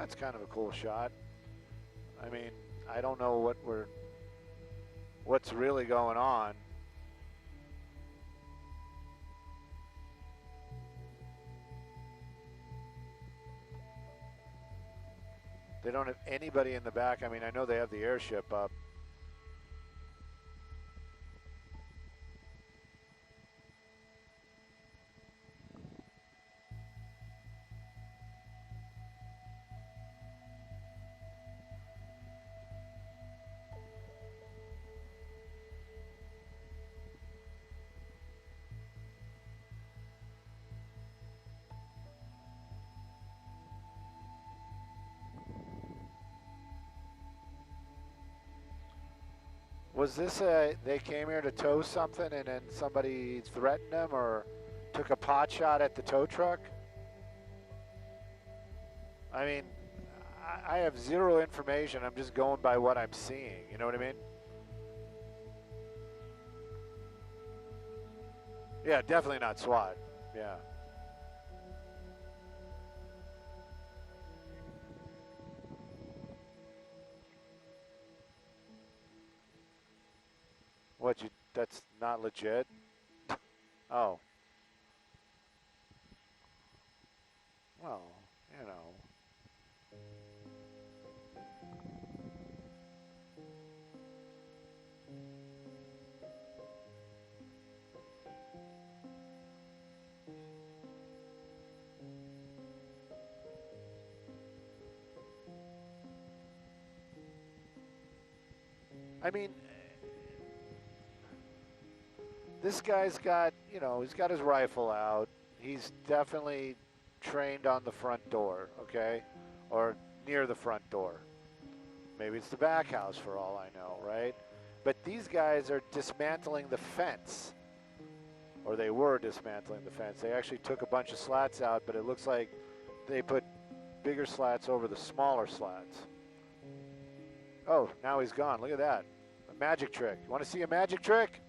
That's kind of a cool shot. I mean, I don't know what's really going on. They don't have anybody in the back. I mean, I know they have the airship up. Was this they came here to tow something and then somebody threatened them or took a pot shot at the tow truck? I mean, I have zero information. I'm just going by what I'm seeing. You know what I mean? Yeah, definitely not SWAT. Yeah. What, that's not legit? Oh. Well, you know. I mean, this guy's got, you know, he's got his rifle out. He's definitely trained on the front door, okay? Or near the front door. Maybe it's the back house for all I know, right? But these guys are dismantling the fence. Or they were dismantling the fence. They actually took a bunch of slats out, but it looks like they put bigger slats over the smaller slats. Oh, now he's gone. Look at that. A magic trick. You want to see a magic trick?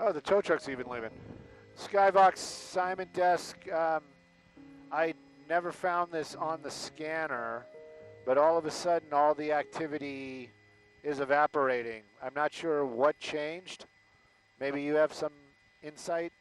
Oh, the tow truck's even leaving. Skyvox Simon Desk, I never found this on the scanner, but all of a sudden all the activity is evaporating. I'm not sure what changed. Maybe you have some insight?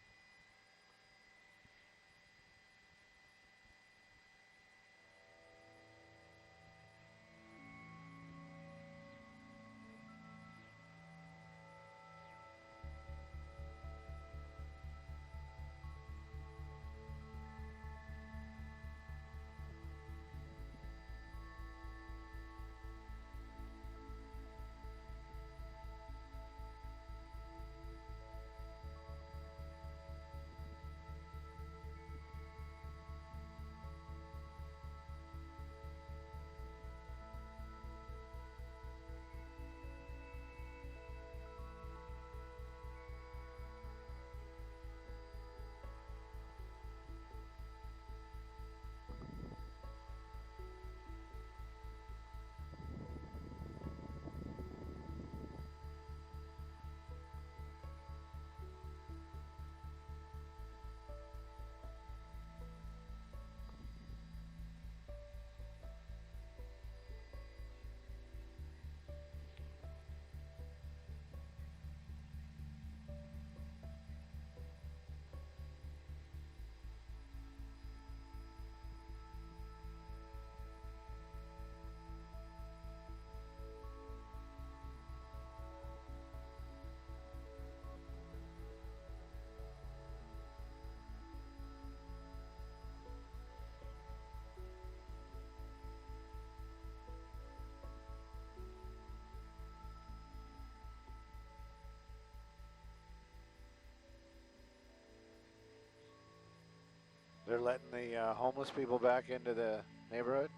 They're letting the homeless people back into the neighborhood.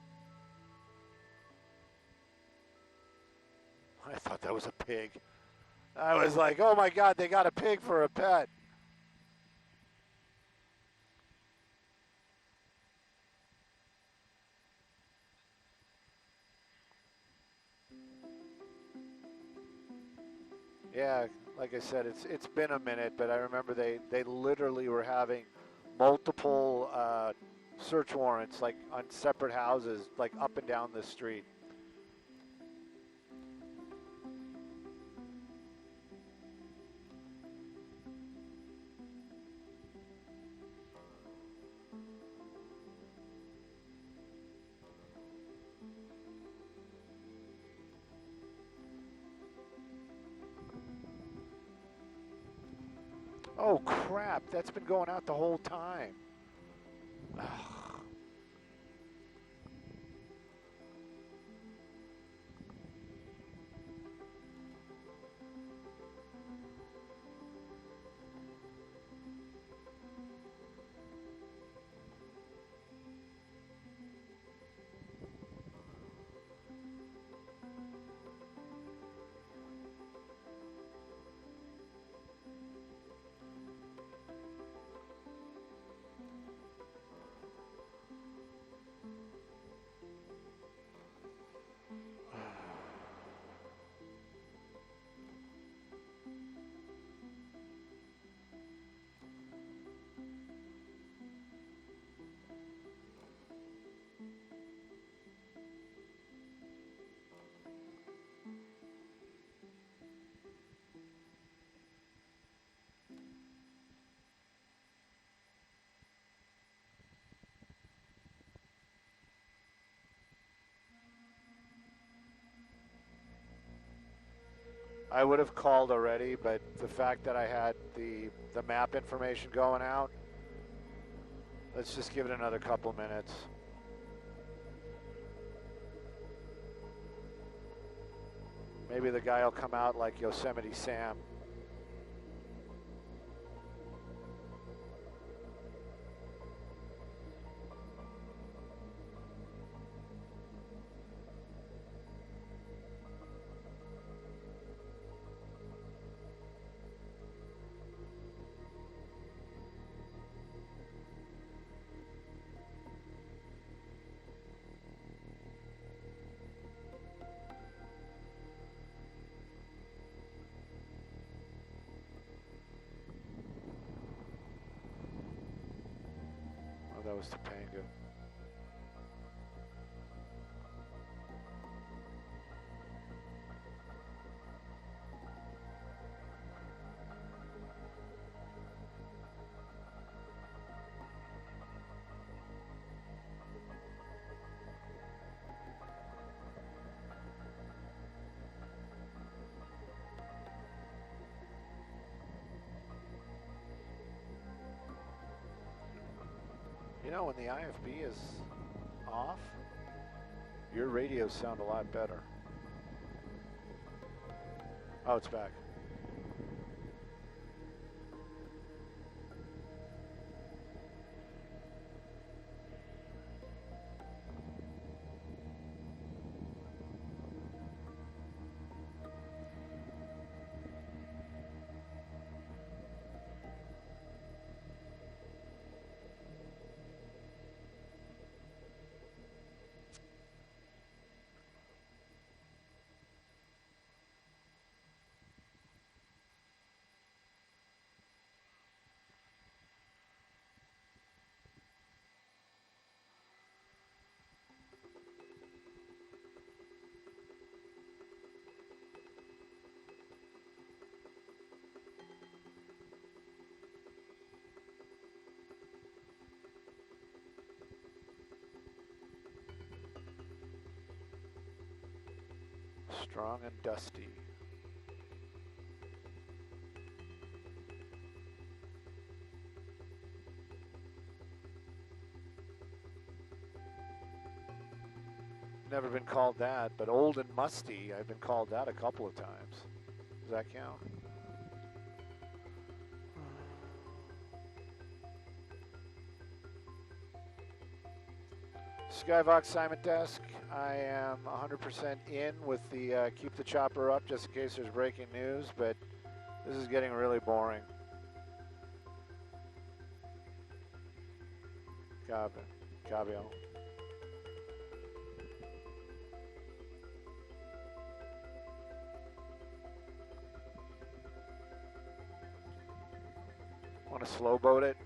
I thought that was a pig. I was like, oh my God, they got a pig for a pet. Yeah, like I said, it's been a minute, but I remember they literally were having multiple search warrants, like on separate houses, like up and down the street. Oh crap, that's been going out the whole time. I would have called already, but the fact that I had the map information going out, let's just give it another couple minutes. Maybe the guy will come out like Yosemite Sam. That was Topanga. You know, when the IFB is off, your radios sound a lot better. Oh, it's back. Strong and dusty. Never been called that, but old and musty, I've been called that a couple of times. Does that count? Skyvox Simon Desk. I am 100% in with the keep the chopper up just in case there's breaking news, but this is getting really boring. Cabio. Want to slow boat it?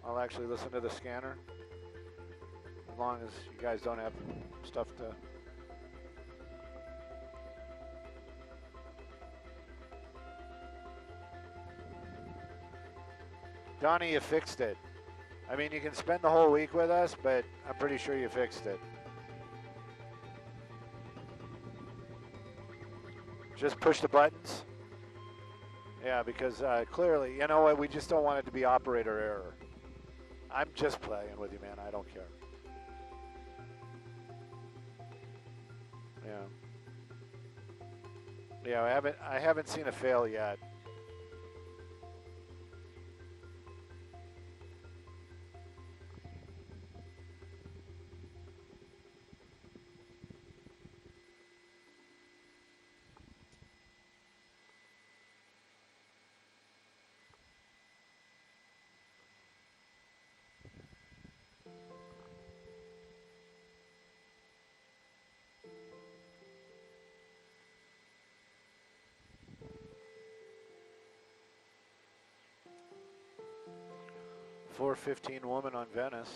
I'll actually listen to the scanner. As long as you guys don't have stuff to... Donnie, you fixed it. I mean, you can spend the whole week with us, but I'm pretty sure you fixed it. Just push the buttons. Yeah, because clearly, you know what, we just don't want it to be operator error. I'm just playing with you, man. I don't care. Yeah. Yeah, I haven't seen a fail yet. .415 woman on Venice.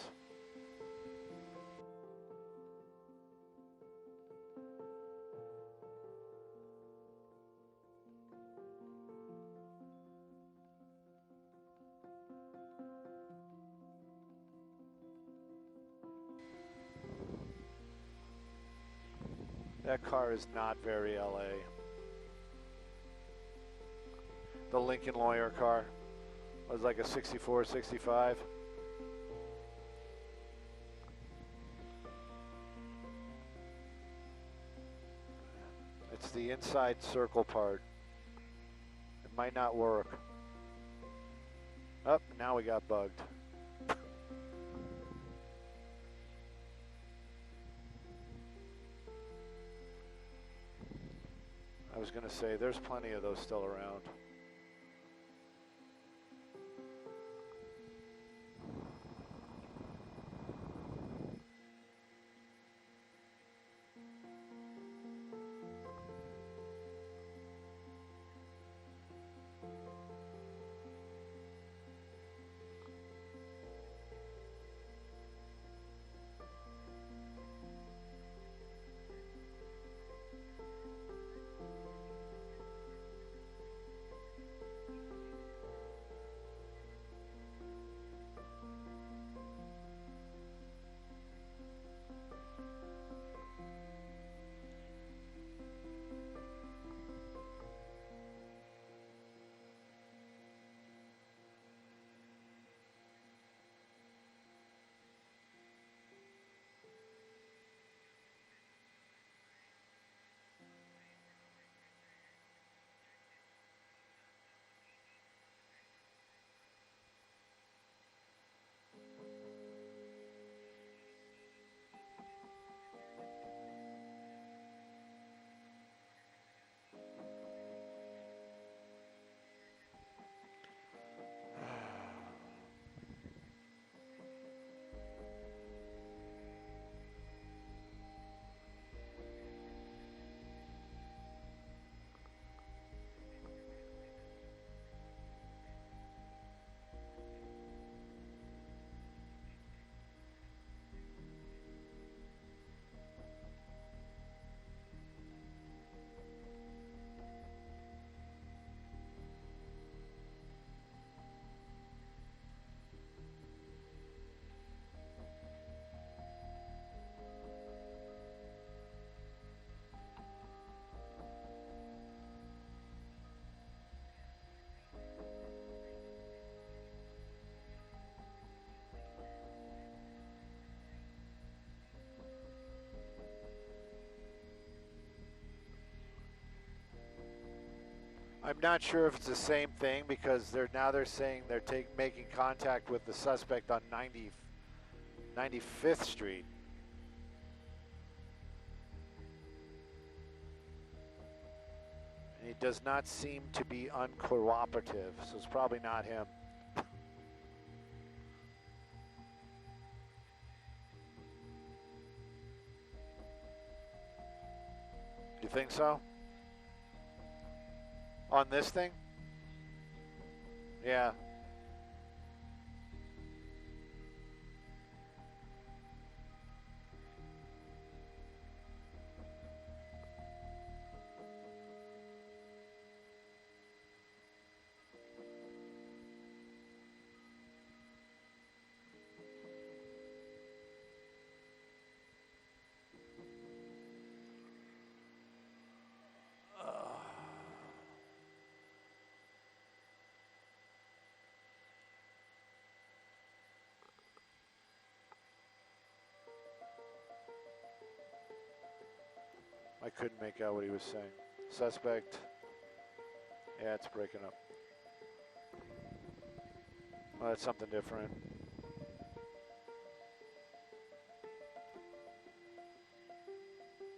That car is not very LA. The Lincoln Lawyer car was like a 64, 65. It's the inside circle part. It might not work. Oh, now we got bugged. I was going to say, there's plenty of those still around. I'm not sure if it's the same thing because they're saying they're making contact with the suspect on 95th Street. He does not seem to be uncooperative, so it's probably not him. You think so? On this thing? Yeah. I couldn't make out what he was saying. Suspect. Yeah, it's breaking up. Well, that's something different.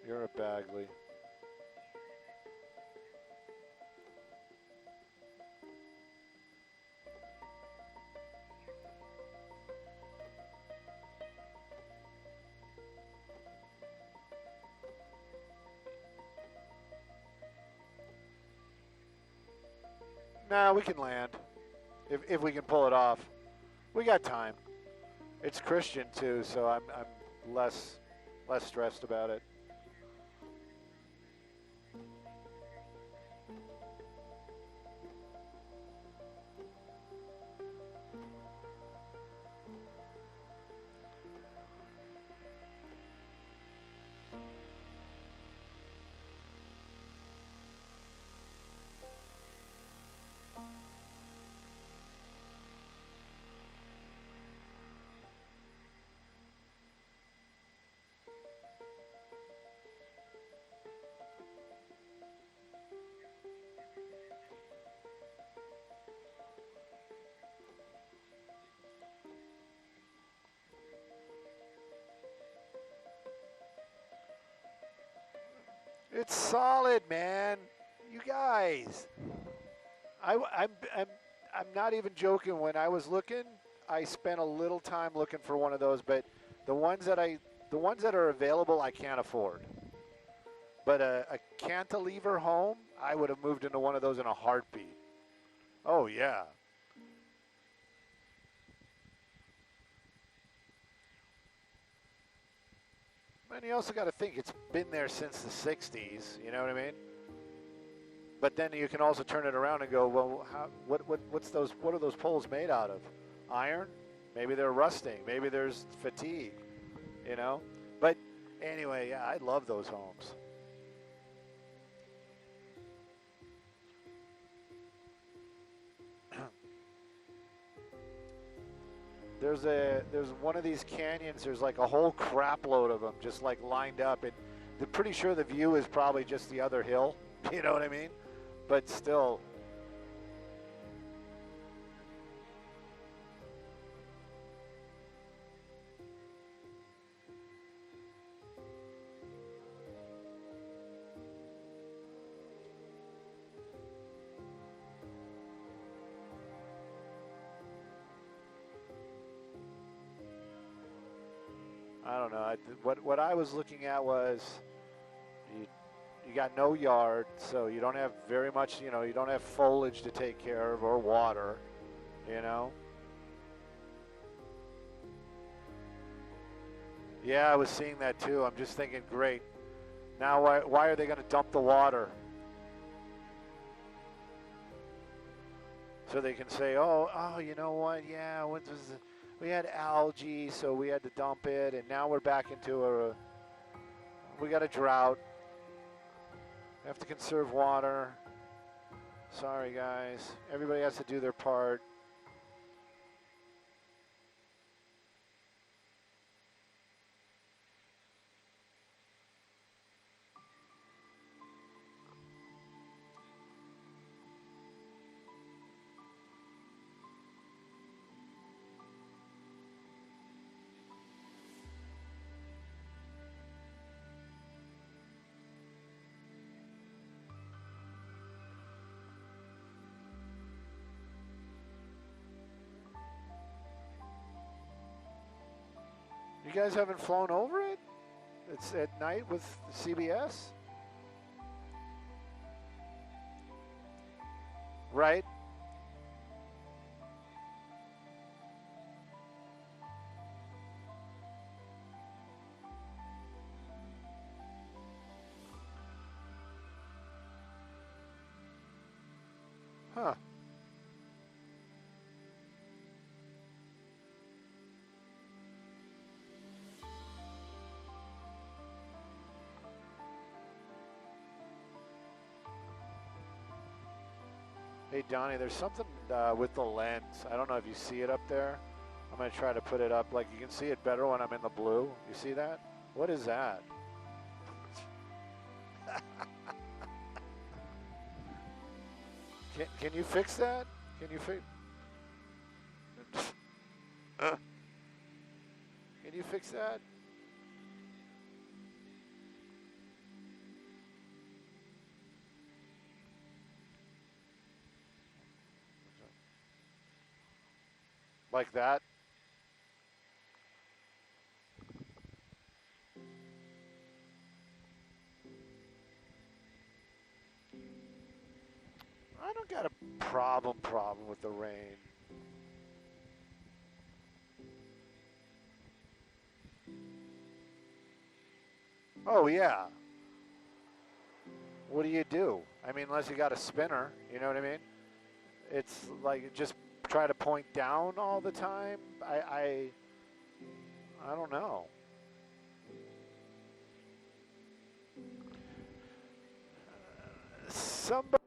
You're a Bagley. Nah, we can land. If we can pull it off. We got time. It's Christian too, so I'm less stressed about it. It's solid, man. You guys. I'm not even joking. When I was looking, I spent a little time looking for one of those, but the ones that are available, I can't afford. But a cantilever home, I would have moved into one of those in a heartbeat. Oh yeah. And you also got to think it's been there since the 60s, you know what I mean? But then you can also turn it around and go, well, what are those poles made out of? Iron? Maybe they're rusting. Maybe there's fatigue, you know? But anyway, yeah, I love those homes. There's one of these canyons, there's like a whole crap load of them just like lined up, and they're pretty sure the view is probably just the other hill, you know what I mean? But still. I don't know. What I was looking at was you got no yard, so you don't have very much, you know, you don't have foliage to take care of or water, you know. Yeah, I was seeing that too. I'm just thinking, great. Now why are they going to dump the water? So they can say, oh, you know what? Yeah, we had algae, so we had to dump it, and now we're back into we got a drought. We have to conserve water. Sorry, guys. Everybody has to do their part. You guys haven't flown over it? It's at night with CBS? Right? Huh. Hey, Donnie, there's something with the lens. I don't know if you see it up there. I'm going to try to put it up. Like, you can see it better when I'm in the blue. You see that? What is that? Can you fix that? Can you fix... Can you fix that? Like that? I don't got a problem with the rain. Oh, yeah. What do? I mean, unless you got a spinner, you know what I mean? It's like just try to point down all the time. I don't know. Somebody.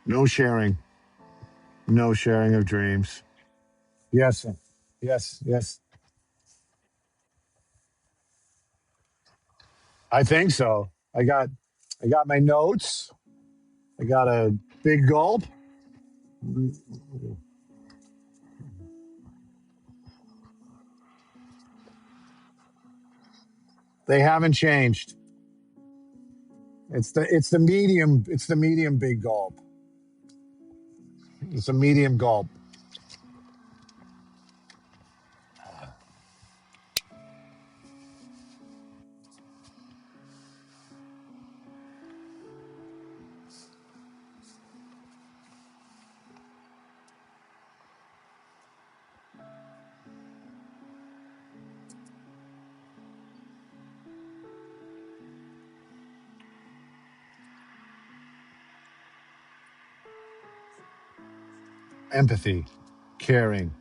No sharing. No sharing of dreams. Yes, sir. Yes, yes. I think so. I got my notes. I got a big gulp. They haven't changed. It's the medium big gulp. It's a medium gulp. Empathy, caring.